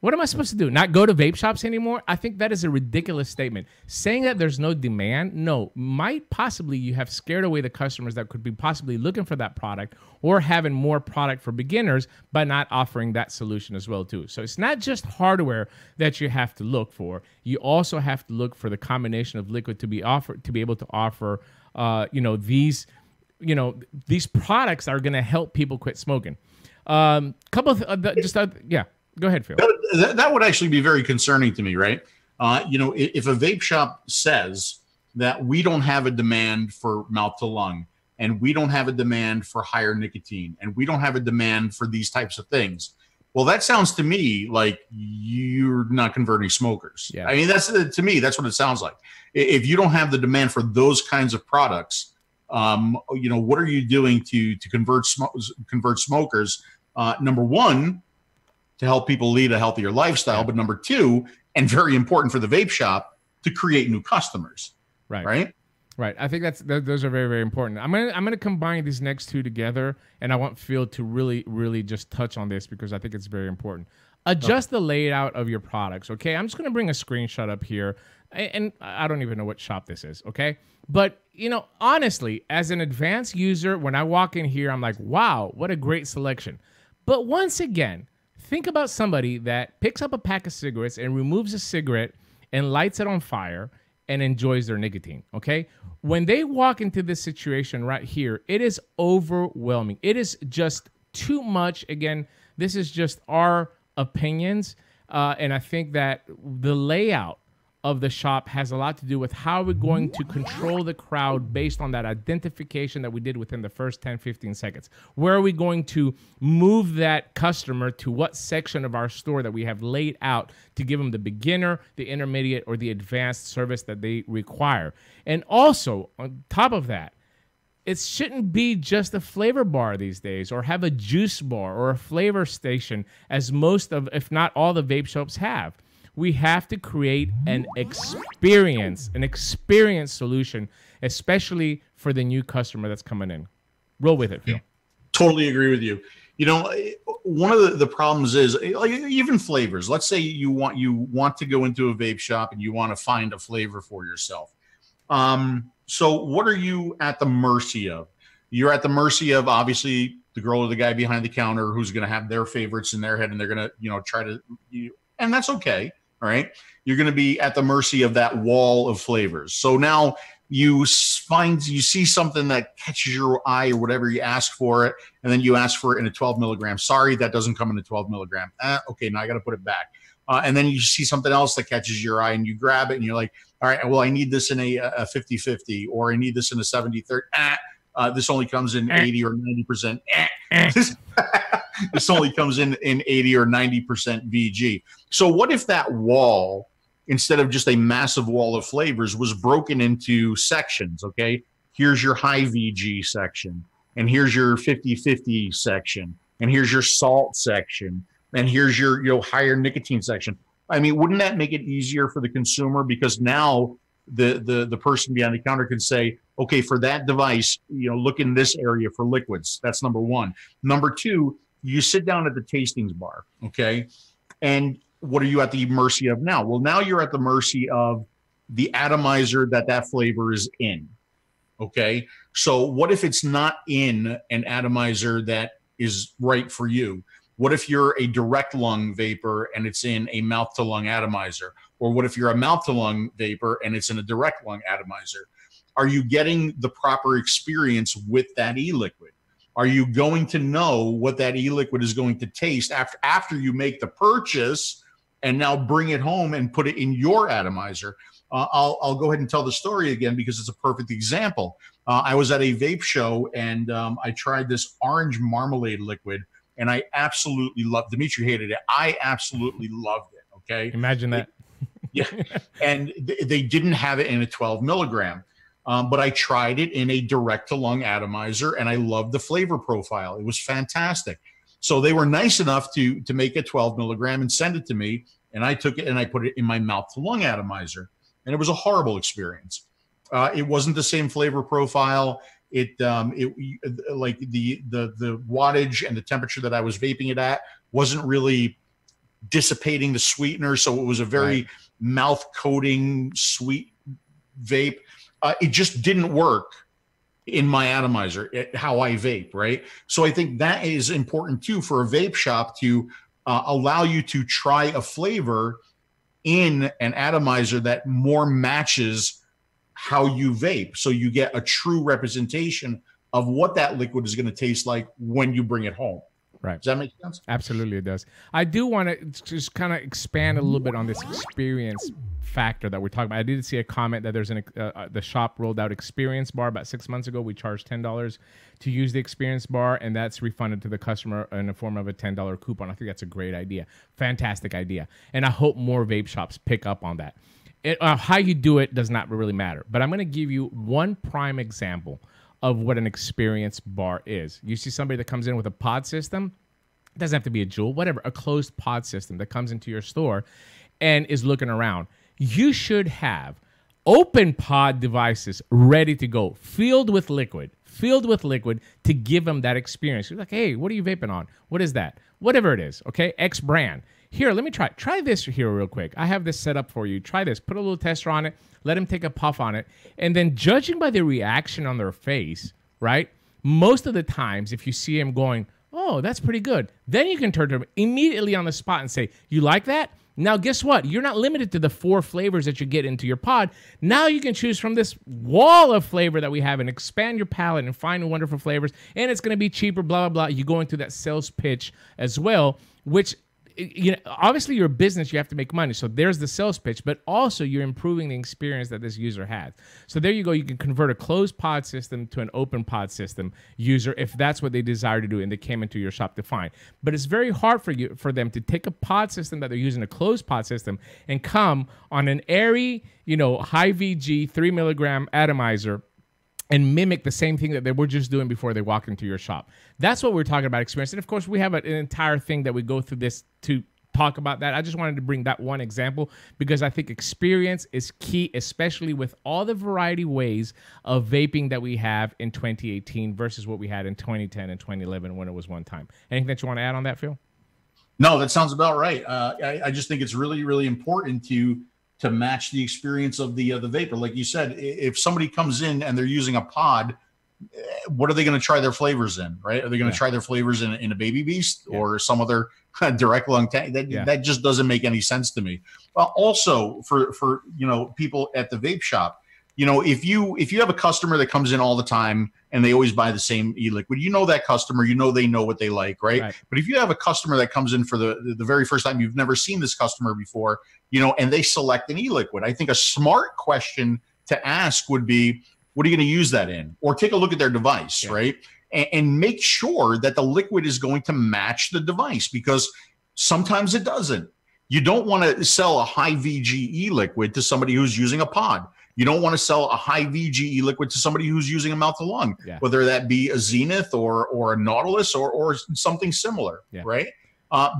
A: What am I supposed to do? Not go to vape shops anymore? I think that is a ridiculous statement. Saying that there's no demand, no, might possibly you have scared away the customers that could be possibly looking for that product or having more product for beginners by not offering that solution as well too. So it's not just hardware that you have to look for. You also have to look for the combination of liquid to be able to offer, these products that are going to help people quit smoking. Yeah. Go ahead, Phil.
B: That would actually be very concerning to me, right? If a vape shop says that we don't have a demand for mouth to lung, and we don't have a demand for higher nicotine, and we don't have a demand for these types of things, well, that sounds to me like you're not converting smokers. Yeah. I mean, to me, that's what it sounds like. If you don't have the demand for those kinds of products, what are you doing to convert smokers? Number one, to help people lead a healthier lifestyle, but number two, and very important for the vape shop, to create new customers. Right.
A: I think those are very, very important. I'm gonna combine these next two together, and I want Phil to really, really just touch on this because I think it's very important. Adjust the layout of your products. Okay, I'm just gonna bring a screenshot up here, and I don't even know what shop this is. Okay, but honestly, as an advanced user, when I walk in here, I'm like, wow, what a great selection. But once again, think about somebody that picks up a pack of cigarettes and removes a cigarette and lights it on fire and enjoys their nicotine, okay? When they walk into this situation right here, it is overwhelming. It is just too much. Again, this is just our opinions, and I think that the layout of the shop has a lot to do with how we're going to control the crowd based on that identification that we did within the first 10, 15 seconds. Where are we going to move that customer to what section of our store that we have laid out to give them the beginner, the intermediate, or the advanced service that they require? And also, on top of that, it shouldn't be just a flavor bar these days or have a juice bar or a flavor station as most of, if not all, the vape shops have. We have to create an experience solution, especially for the new customer that's coming in. Roll with it, Phil.
B: Totally agree with you. One of the problems is like even flavors. Let's say you want to go into a vape shop and you want to find a flavor for yourself. So what are you at the mercy of? You're at the mercy of obviously the girl or the guy behind the counter who's going to have their favorites in their head and they're going to try to and that's okay. All right. You're going to be at the mercy of that wall of flavors. So now you see something that catches your eye or whatever, you ask for it, and then you ask for it in a 12 milligram. Sorry, that doesn't come in a 12 milligram. Okay, now I got to put it back. And then you see something else that catches your eye and you grab it and you're like, all right, well, I need this in a 50-50 or I need this in a 70-30. This only comes in 80 or 90%. This only comes in 80 or 90% VG. So what if that wall, instead of just a massive wall of flavors, was broken into sections, okay? Here's your high VG section, and here's your 50-50 section, and here's your salt section, and here's your higher nicotine section. I mean, wouldn't that make it easier for the consumer? Because now the person behind the counter can say, okay, for that device, look in this area for liquids. That's number one. Number two, you sit down at the tastings bar, okay? And what are you at the mercy of now? Well, now you're at the mercy of the atomizer that flavor is in, okay? So what if it's not in an atomizer that is right for you? What if you're a direct lung vapor and it's in a mouth to lung atomizer? Or what if you're a mouth to lung vapor and it's in a direct lung atomizer? Are you getting the proper experience with that e-liquid? Are you going to know what that e-liquid is going to taste after you make the purchase and now bring it home and put it in your atomizer? I'll go ahead and tell the story again because it's a perfect example. I was at a vape show and I tried this orange marmalade liquid and I absolutely loved it. Dimitri hated it. I absolutely loved it, okay?
A: Imagine that.
B: Yeah, and they didn't have it in a 12 milligram. But I tried it in a direct-to-lung atomizer, and I loved the flavor profile. It was fantastic. So they were nice enough to make a 12 milligram and send it to me, and I took it and I put it in my mouth-to-lung atomizer, and it was a horrible experience. It wasn't the same flavor profile. Like the wattage and the temperature that I was vaping it at wasn't really dissipating the sweetener, so it was a very mouth coating sweet vape. It just didn't work in my atomizer, how I vape, right? So I think that is important too for a vape shop to allow you to try a flavor in an atomizer that more matches how you vape. So you get a true representation of what that liquid is going to taste like when you bring it home.
A: Right.
B: Does that make sense?
A: Absolutely, it does. I do want to just kind of expand a little bit on this experience factor that we're talking about. I did see a comment that there's the shop rolled out experience bar about 6 months ago. We charged $10 to use the experience bar, and that's refunded to the customer in the form of a $10 coupon. I think that's a great idea. Fantastic idea. And I hope more vape shops pick up on that. How you do it does not really matter. But I'm going to give you one prime example of what an experience bar is. You see somebody that comes in with a pod system. It doesn't have to be a Juul, whatever, a closed pod system that comes into your store and is looking around. You should have open pod devices ready to go, filled with liquid to give them that experience. You're like, hey, what are you vaping on? What is that? Whatever it is, okay? X brand. Here, let me try this here real quick. I have this set up for you. Try this. Put a little tester on it. Let them take a puff on it. And then judging by the reaction on their face, right? Most of the times, if you see them going, oh, that's pretty good, then you can turn to them immediately on the spot and say, you like that? Now, guess what? You're not limited to the 4 flavors that you get into your pod. Now you can choose from this wall of flavor that we have and expand your palette and find wonderful flavors. And it's going to be cheaper, blah, blah, blah. You go into that sales pitch as well, which, you know, obviously you're a business, you have to make money. So there's the sales pitch, but also you're improving the experience that this user has. So there you go. You can convert a closed pod system to an open pod system user if that's what they desire to do and they came into your shop to find. But it's very hard for them to take a pod system that they're using, a closed pod system, and come on an airy, you know, high VG 3 milligram atomizer and mimic the same thing that they were just doing before they walked into your shop. That's what we're talking about, experience. And of course, we have an entire thing that we go through this to talk about that. I just wanted to bring that one example because I think experience is key, especially with all the variety ways of vaping that we have in 2018 versus what we had in 2010 and 2011 when it was one time. Anything that you want to add on that, Phil?
B: No, that sounds about right. I just think it's really, really important to match the experience of the vapor. Like you said, if somebody comes in and they're using a pod, what are they going to try their flavors in, right? Are they going to try their flavors in a Baby Beast or some other direct lung tank? That just doesn't make any sense to me. Well, also for you know, people at the vape shop, you know, if you have a customer that comes in all the time and they always buy the same e-liquid, you know that customer, you know they know what they like, right? But if you have a customer that comes in for the very first time, you've never seen this customer before, you know, and they select an e-liquid, I think a smart question to ask would be, what are you going to use that in? Or take a look at their device, right? And make sure that the liquid is going to match the device, because sometimes it doesn't. You don't want to sell a high VGE liquid to somebody who's using a pod. You don't want to sell a high VGE liquid to somebody who's using a mouth to lung, whether that be a Zenith or a Nautilus or something similar, right?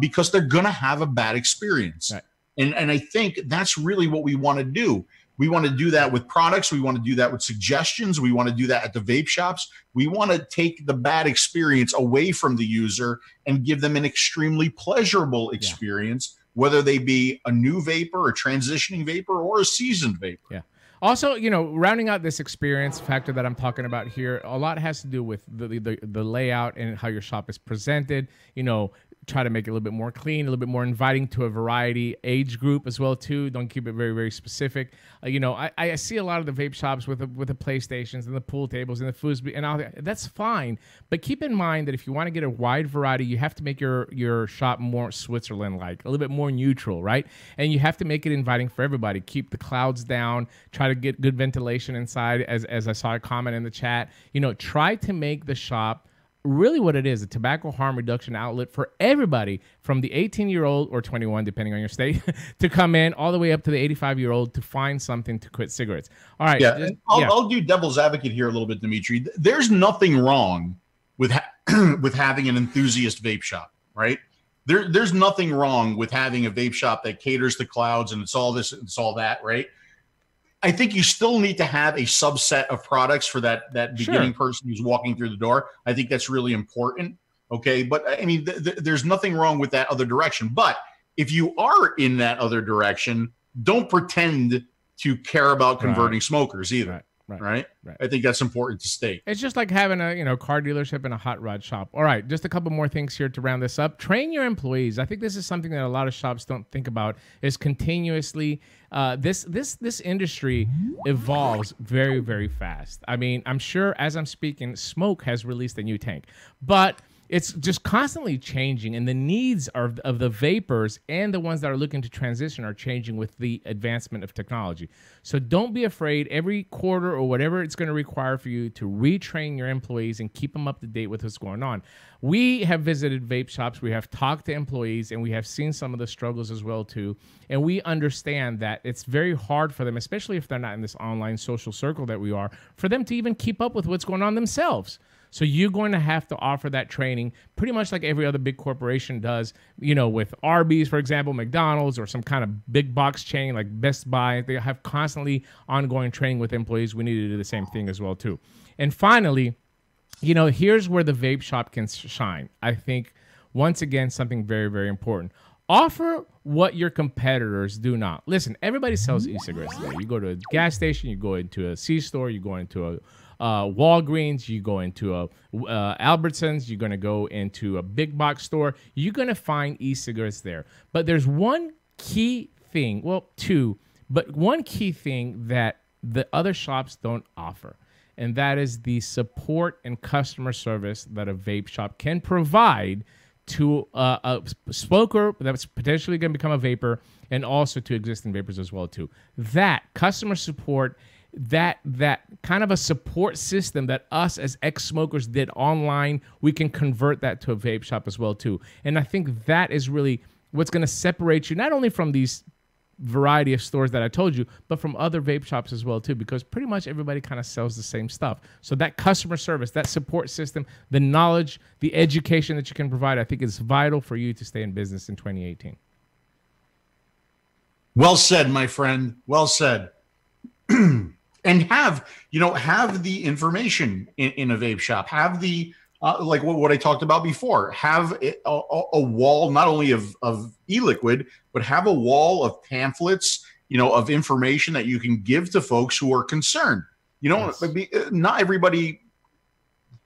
B: Because they're going to have a bad experience. And I think that's really what we want to do. We want to do that with products. We want to do that with suggestions. We want to do that at the vape shops. We want to take the bad experience away from the user and give them an extremely pleasurable experience, whether they be a new vapor, a transitioning vapor, or a seasoned vapor.
A: Also, you know, rounding out this experience factor that I'm talking about here, a lot has to do with the layout and how your shop is presented. You know, try to make it a little bit more clean, a little bit more inviting to a variety age group as well too. Don't keep it very, very specific. You know, I see a lot of the vape shops with the PlayStations and the pool tables and the foosbee and all that. That's fine, but keep in mind that if you want to get a wide variety, you have to make your shop more Switzerland-like, a little bit more neutral, right? And you have to make it inviting for everybody. Keep the clouds down. Try to get good ventilation inside. As I saw a comment in the chat, you know, try to make the shop really what it is, a tobacco harm reduction outlet for everybody from the 18-year-old or 21, depending on your state, to come in all the way up to the 85-year-old to find something to quit cigarettes. All right.
B: I'll do devil's advocate here a little bit, Dimitri. There's nothing wrong with with having an enthusiast vape shop, right? There's nothing wrong with having a vape shop that caters to clouds and it's all this, it's all that, right? I think you still need to have a subset of products for that beginning person who's walking through the door. I think that's really important. Okay. But I mean, there's nothing wrong with that other direction. But if you are in that other direction, don't pretend to care about converting smokers either. Right. I think that's important to state.
A: It's just like having a car dealership and a hot rod shop. All right, just a couple more things here to round this up. Train your employees. I think this is something that a lot of shops don't think about. Is continuously this industry evolves very, very fast. I mean, I'm sure as I'm speaking, Smoke has released a new tank, but it's just constantly changing, and the needs of the vapers and the ones that are looking to transition are changing with the advancement of technology. So don't be afraid. Every quarter or whatever it's going to require for you to retrain your employees and keep them up to date with what's going on. We have visited vape shops. We have talked to employees, and we have seen some of the struggles as well too. And we understand that it's very hard for them, especially if they're not in this online social circle that we are, for them to even keep up with what's going on themselves. So you're going to have to offer that training pretty much like every other big corporation does, with Arby's, for example, McDonald's, or some kind of big box chain like Best Buy. They have constantly ongoing training with employees. We need to do the same thing as well, too. And finally, here's where the vape shop can shine. I think, once again, something very, very important. Offer what your competitors do not. Listen, everybody sells e-cigarettes today. You go to a gas station, you go into a C-store, you go into a Walgreens, you go into a Albertsons, you're going to go into a big box store, you're going to find e-cigarettes there. But there's one key thing, well, two, but one key thing that the other shops don't offer, and that is the support and customer service that a vape shop can provide to a smoker that's potentially going to become a vapor, and also to existing vapors as well too. That customer support, that kind of a support system that us as ex-smokers did online, we can convert that to a vape shop as well too. And I think that is really what's going to separate you, not only from these variety of stores that I told you, but from other vape shops as well too, because pretty much everybody kind of sells the same stuff. So that customer service, that support system, the knowledge, the education that you can provide, I think is vital for you to stay in business in 2018.
B: Well said, my friend. Well said. And have the information in a vape shop. Have the like what I talked about before. Have a wall not only of e-liquid, but have a wall of pamphlets, of information that you can give to folks who are concerned. Yes. Not everybody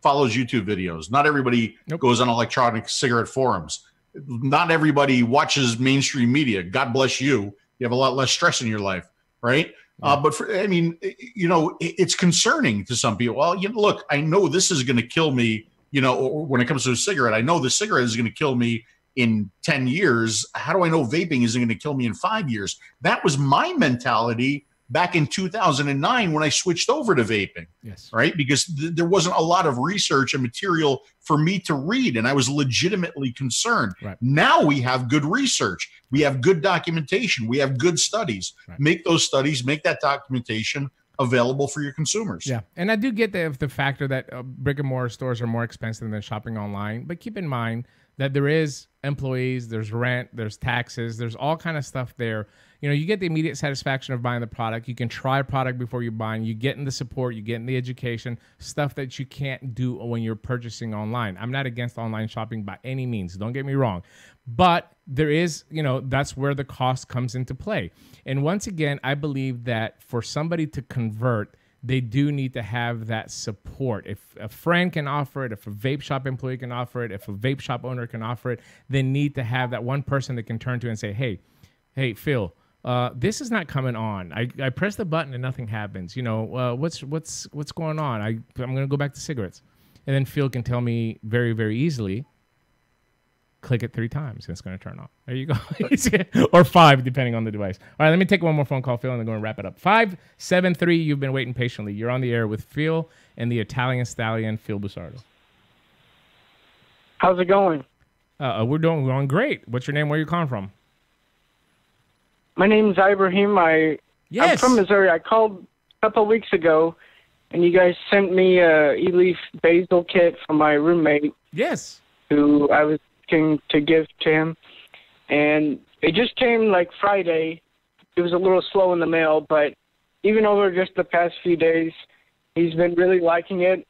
B: follows YouTube videos. Not everybody goes on electronic cigarette forums. Not everybody watches mainstream media. God bless you. You have a lot less stress in your life, right? But it's concerning to some people. Well, look, I know this is going to kill me, when it comes to a cigarette. I know the cigarette is going to kill me in 10 years. How do I know vaping isn't going to kill me in 5 years? That was my mentality back in 2009 when I switched over to vaping. Yes. Right? Because there wasn't a lot of research and material for me to read, and I was legitimately concerned. Right. Now we have good research. We have good documentation. We have good studies. Right. Make those studies, make that documentation available for your consumers.
A: Yeah, and I do get the factor that brick and mortar stores are more expensive than shopping online, but keep in mind that there is employees, there's rent, there's taxes, there's all kind of stuff there. You get the immediate satisfaction of buying the product. You can try a product before you're buying. You get in the support, you get in the education, stuff that you can't do when you're purchasing online. I'm not against online shopping by any means. Don't get me wrong. But there is, that's where the cost comes into play. And once again, I believe that for somebody to convert, they do need to have that support. If a friend can offer it, if a vape shop employee can offer it, if a vape shop owner can offer it, they need to have that one person they can turn to and say, hey, Phil, this is not coming on. I press the button and nothing happens. What's going on? I'm going to go back to cigarettes. And then Phil can tell me very, very easily, click it 3 times and it's going to turn on. There you go. Or 5, depending on the device. All right, let me take one more phone call, Phil, and then go and wrap it up. 573, you've been waiting patiently. You're on the air with Phil and the Italian stallion, Phil Busardo.
F: How's it going?
A: We're going great. What's your name? Where are you calling from?
F: My name's Ibrahim. I'm from Missouri. I called a couple of weeks ago, and you guys sent me a e-leaf basil kit from my roommate.
A: Yes.
F: Who I was looking to give to him. And it just came like Friday. It was a little slow in the mail, but even over just the past few days, he's been really liking it.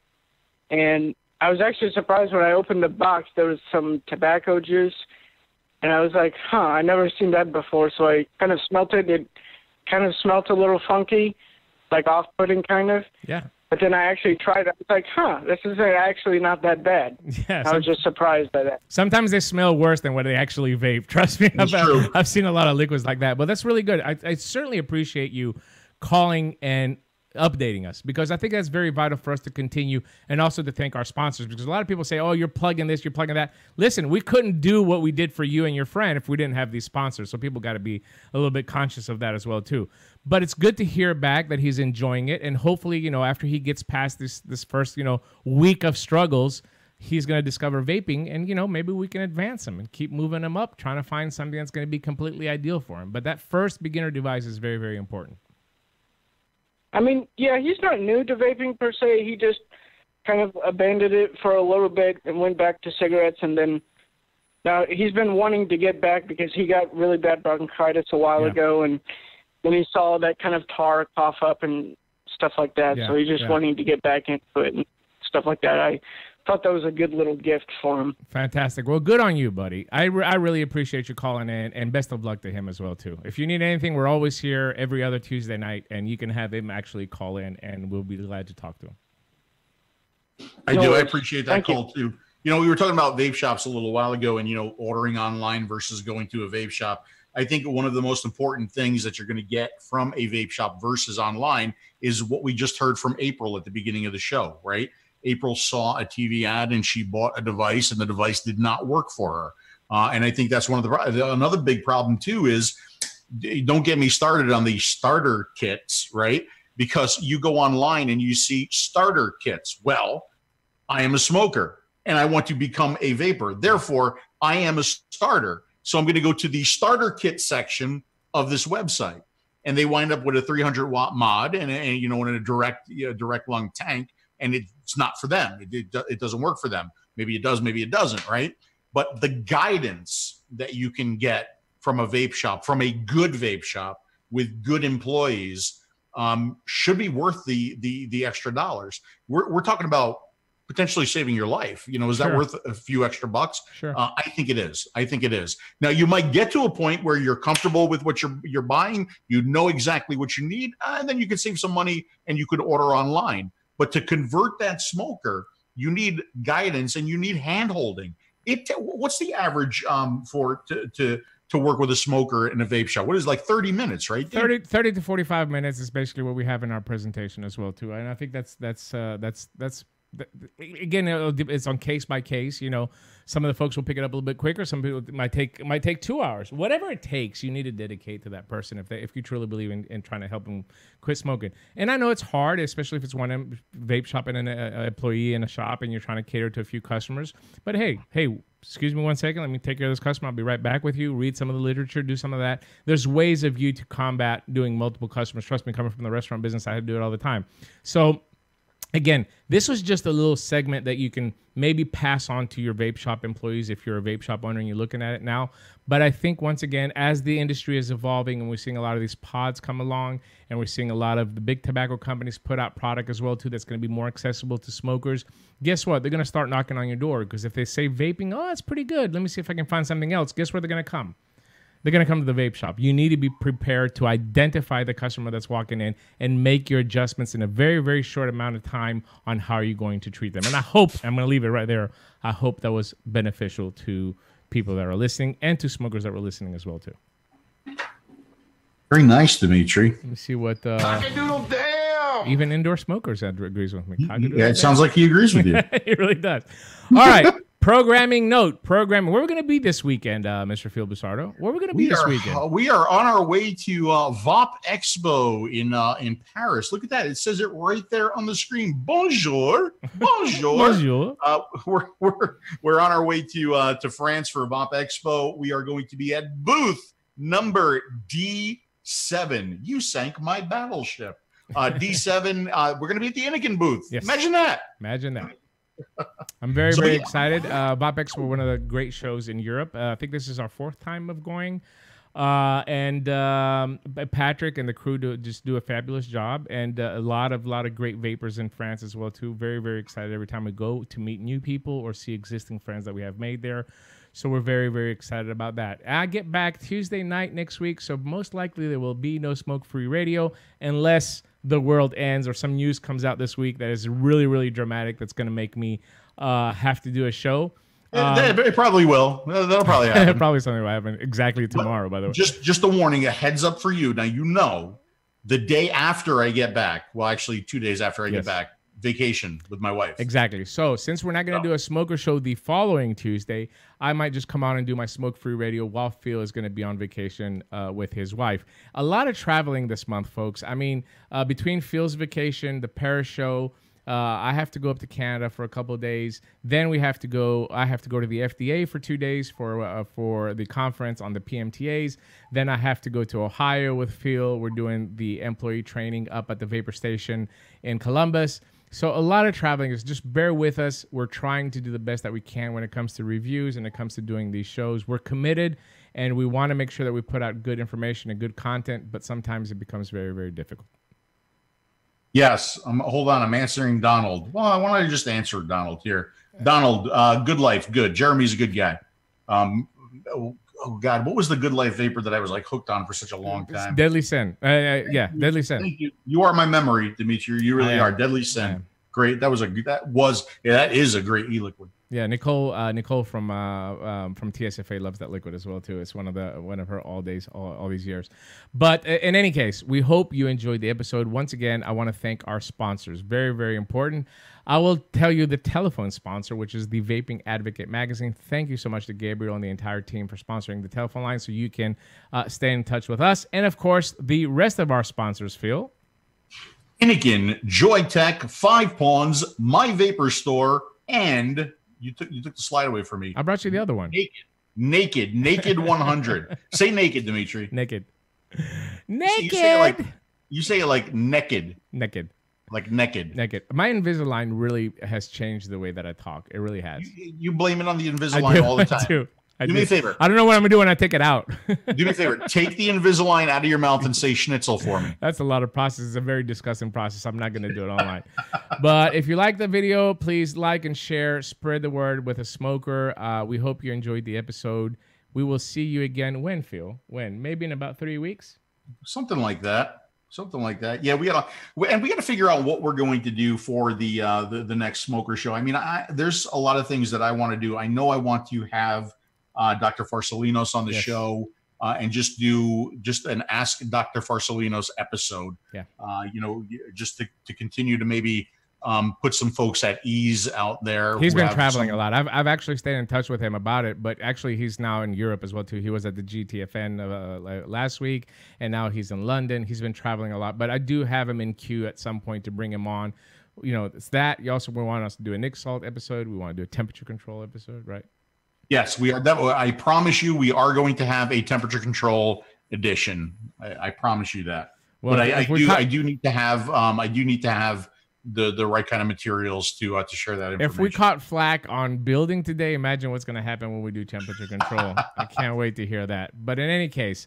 F: And I was actually surprised when I opened the box. There was some tobacco juice And I was like, I never seen that before. So I kind of smelt it. It kind of smelt a little funky, like off-putting kind of.
A: Yeah.
F: But then I actually tried it. I was like, this is actually not that bad.
A: Yeah,
F: I was just surprised by that.
A: Sometimes they smell worse than what they actually vape. Trust me, I've seen a lot of liquids like that. But that's really good. I certainly appreciate you calling and updating us, because I think that's very vital for us to continue, and also to thank our sponsors, because a lot of people say, oh, you're plugging this, you're plugging that. Listen, we couldn't do what we did for you and your friend if we didn't have these sponsors, so people got to be a little bit conscious of that as well too. But it's good to hear back that he's enjoying it, and hopefully, you know, after he gets past this first, you know, week of struggles, he's going to discover vaping, and, you know, maybe we can advance him and keep moving him up, trying to find something that's going to be completely ideal for him. But that first beginner device is very, very important.
F: I mean, yeah, he's not new to vaping per se. He just kind of abandoned it for a little bit and went back to cigarettes. And then now he's been wanting to get back because he got really bad bronchitis a while ago. And then he saw that kind of tar cough up and stuff like that. So he's just wanting to get back into it and stuff like that. I thought that was a good little gift for him.
A: Fantastic. Well, good on you, buddy. I really appreciate you calling in, and best of luck to him as well, too. If you need anything, we're always here every other Tuesday night, and you can have him actually call in, and we'll be glad to talk to him.
B: I appreciate that call, too. You know, we were talking about vape shops a little while ago and, you know, ordering online versus going to a vape shop. I think one of the most important things that you're going to get from a vape shop versus online is what we just heard from April at the beginning of the show, right? April saw a TV ad and she bought a device, and the device did not work for her. And I think that's one of another big problem too is, don't get me started on the starter kits, right? Because you go online and you see starter kits. Well, I am a smoker and I want to become a vapor. Therefore, I am a starter. So I'm going to go to the starter kit section of this website, and they wind up with a 300-watt mod and you know, in a direct lung tank. And it's not for them. It doesn't work for them. Maybe it does, maybe it doesn't, right? But the guidance that you can get from a vape shop, from a good vape shop with good employees, should be worth the extra dollars. We're talking about potentially saving your life. You know, is that worth a few extra bucks?
A: Sure.
B: I think it is. I think it is. Now, you might get to a point where you're comfortable with what you're buying. You know exactly what you need, and then you can save some money and you could order online. But to convert that smoker, you need guidance and you need hand-holding. What's the average to work with a smoker in a vape shop? What is, like 30 minutes, right?
A: 30 to 45 minutes is basically what we have in our presentation as well too. And I think that's again, it's on case by case. You know, some of the folks will pick it up a little bit quicker. Some people might take 2 hours. Whatever it takes, you need to dedicate to that person if you truly believe in trying to help them quit smoking. And I know it's hard, especially if it's one vape shop and an employee in a shop, and you're trying to cater to a few customers. But hey, excuse me 1 second. Let me take care of this customer. I'll be right back with you. Read some of the literature, do some of that. There's ways of you to combat doing multiple customers. Trust me, coming from the restaurant business, I had to do it all the time. So again, this was just a little segment that you can maybe pass on to your vape shop employees if you're a vape shop owner and you're looking at it now. But I think, once again, as the industry is evolving and we're seeing a lot of these pods come along, and we're seeing a lot of the big tobacco companies put out product as well too that's going to be more accessible to smokers, guess what? They're going to start knocking on your door, because if they say vaping, oh, that's pretty good, let me see if I can find something else. Guess where they're going to come? They're going to come to the vape shop. You need to be prepared to identify the customer that's walking in and make your adjustments in a very, very short amount of time on how you're going to treat them. And I hope, I'm going to leave it right there, I hope that was beneficial to people that are listening and to smokers that were listening as well too.
B: Very nice, Dimitri.
A: Let me see what even indoor smokers agrees with me.
B: Yeah, it sounds like he agrees with you.
A: He really does. All right. Programming note. Programming. Where are we going to be this weekend, Mr. Phil Busardo? Where are we going to be this weekend?
B: We are on our way to Vaping Expo in Paris. Look at that. It says it right there on the screen. Bonjour. Bonjour.
A: Bonjour.
B: We're on our way to France for Vaping Expo. We are going to be at booth number D7. You sank my battleship. D7. We're going to be at the Anakin booth.
A: Yes.
B: Imagine that.
A: Imagine that. I'm very, very excited. Vaping Expo, one of the great shows in Europe. I think this is our 4th time of going. And Patrick and the crew do a fabulous job, and a lot of great vapors in France as well too. Very, very excited every time we go to meet new people or see existing friends that we have made there. So we're very, very excited about that. I get back Tuesday night next week, so most likely there will be no smoke-free radio unless the world ends or some news comes out this week that is really, really dramatic that's going to make me have to do a show.
B: It probably will. That'll probably happen.
A: Probably something will happen exactly tomorrow, by the way.
B: Just a warning, a heads up for you. Now, you know, the day after I get back, well, actually 2 days after I get back, vacation with my wife.
A: Exactly. So since we're not going to do a smoker show the following Tuesday, I might just come on and do my smoke-free radio while Phil is going to be on vacation with his wife. A lot of traveling this month, folks. I mean, between Phil's vacation, the Paris show, I have to go up to Canada for a couple of days. Then I have to go to the FDA for 2 days for the conference on the PMTAs. Then I have to go to Ohio with Phil. We're doing the employee training up at the Vapor Station in Columbus. So a lot of traveling. Is just bear with us. We're trying to do the best that we can when it comes to reviews and it comes to doing these shows. We're committed and we want to make sure that we put out good information and good content, but sometimes it becomes very, very difficult.
B: Yes. Hold on. I'm answering Donald. Well, I want to just answer Donald here. Donald, good life. Good. Jeremy's a good guy. Oh God, what was the Good Life vapor that I was like hooked on for such a long time?
A: Deadly Sin. Yeah, Deadly Sin.
B: Thank you. You are my memory, Dimitri. You really are. Deadly Sin. Great. That is a great e-liquid.
A: Yeah, Nicole from TSFA loves that liquid as well too. It's one of her all these years. But in any case, we hope you enjoyed the episode. Once again, I want to thank our sponsors. Very, very important. I will tell you the telephone sponsor, which is the Vaping Advocate magazine. Thank you so much to Gabriel and the entire team for sponsoring the telephone line so you can stay in touch with us. And of course, the rest of our sponsors, Phil.
B: Innikin, Joytech, 5 Pawns, My Vapor Store, and you took the slide away from me.
A: I brought you the other one.
B: Naked 100. Say naked, Dimitri.
A: Naked.
B: You say it like naked.
A: Naked.
B: Like naked.
A: Naked. My Invisalign really has changed the way that I talk. It really has.
B: You blame it on the Invisalign all the time. Do me a favor.
A: I don't know what I'm going to do when I take it out.
B: Do me a favor. Take the Invisalign out of your mouth and say schnitzel for me.
A: That's a lot of process. It's a very disgusting process. I'm not going to do it online. But if you like the video, please like and share. Spread the word with a smoker. We hope you enjoyed the episode. We will see you again when, Phil? When? Maybe in about 3 weeks?
B: Something like that. Something like that. Yeah, we gotta figure out what we're going to do for the next smoker show. I mean, there's a lot of things that I want to do. I know I want to have Dr. 𝗓𝗓𝗠𝗡 on the show and just do an Ask Dr. 𝗓𝗓𝗠𝗡 episode.
A: Yeah.
B: Just to continue to maybe put some folks at ease out there.
A: He's been traveling a lot. I've actually stayed in touch with him about it, but actually he's now in Europe as well too. He was at the GTFN last week, and now he's in London. He's been traveling a lot, but I do have him in queue at some point to bring him on. You know, it's that. You also want us to do a 𝗘-𝗟𝗓 episode. We want to do a temperature control episode, right?
B: Yes, we are. I promise you, we are going to have a temperature control edition. I promise you that. Well, but I do need to have the right kind of materials to share that information.
A: If we caught flack on building today, imagine what's going to happen when we do temperature control. I can't wait to hear that. But in any case,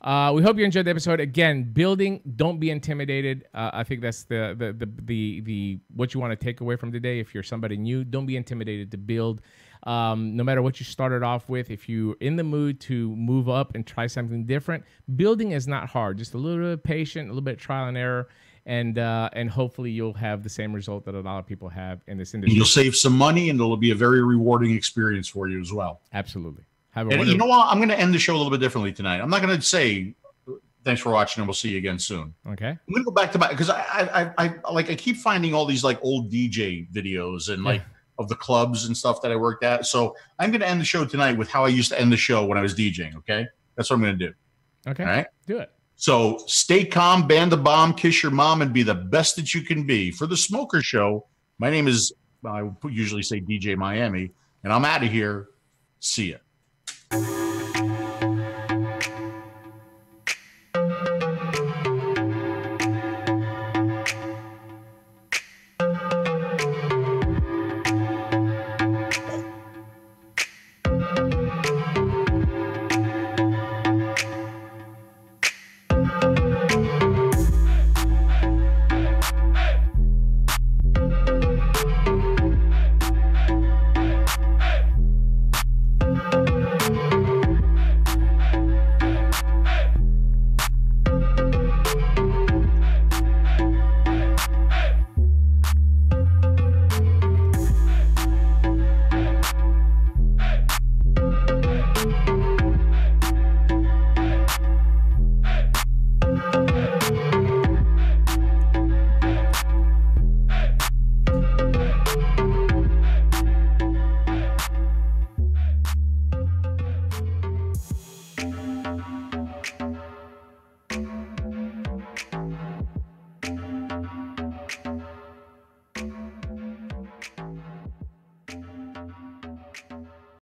A: we hope you enjoyed the episode. Again, building, don't be intimidated. I think that's the what you want to take away from today. If you're somebody new, don't be intimidated to build. No matter what you started off with, if you're in the mood to move up and try something different, building is not hard. Just a little bit of patience, a little bit of trial and error. And hopefully you'll have the same result that a lot of people have in this industry.
B: You'll save some money, and it'll be a very rewarding experience for you as well.
A: Absolutely.
B: And you know what? I'm going to end the show a little bit differently tonight. I'm not going to say thanks for watching, and we'll see you again soon.
A: Okay.
B: I'm going to go back to because I keep finding all these like old DJ videos and like of the clubs and stuff that I worked at. So I'm going to end the show tonight with how I used to end the show when I was DJing. Okay, that's what I'm going to do.
A: Okay.
B: All right.
A: Do it.
B: So stay calm, ban the bomb, kiss your mom, and be the best that you can be. For the Smoker Show, my name is, I usually say DJ Miami, and I'm out of here. See ya.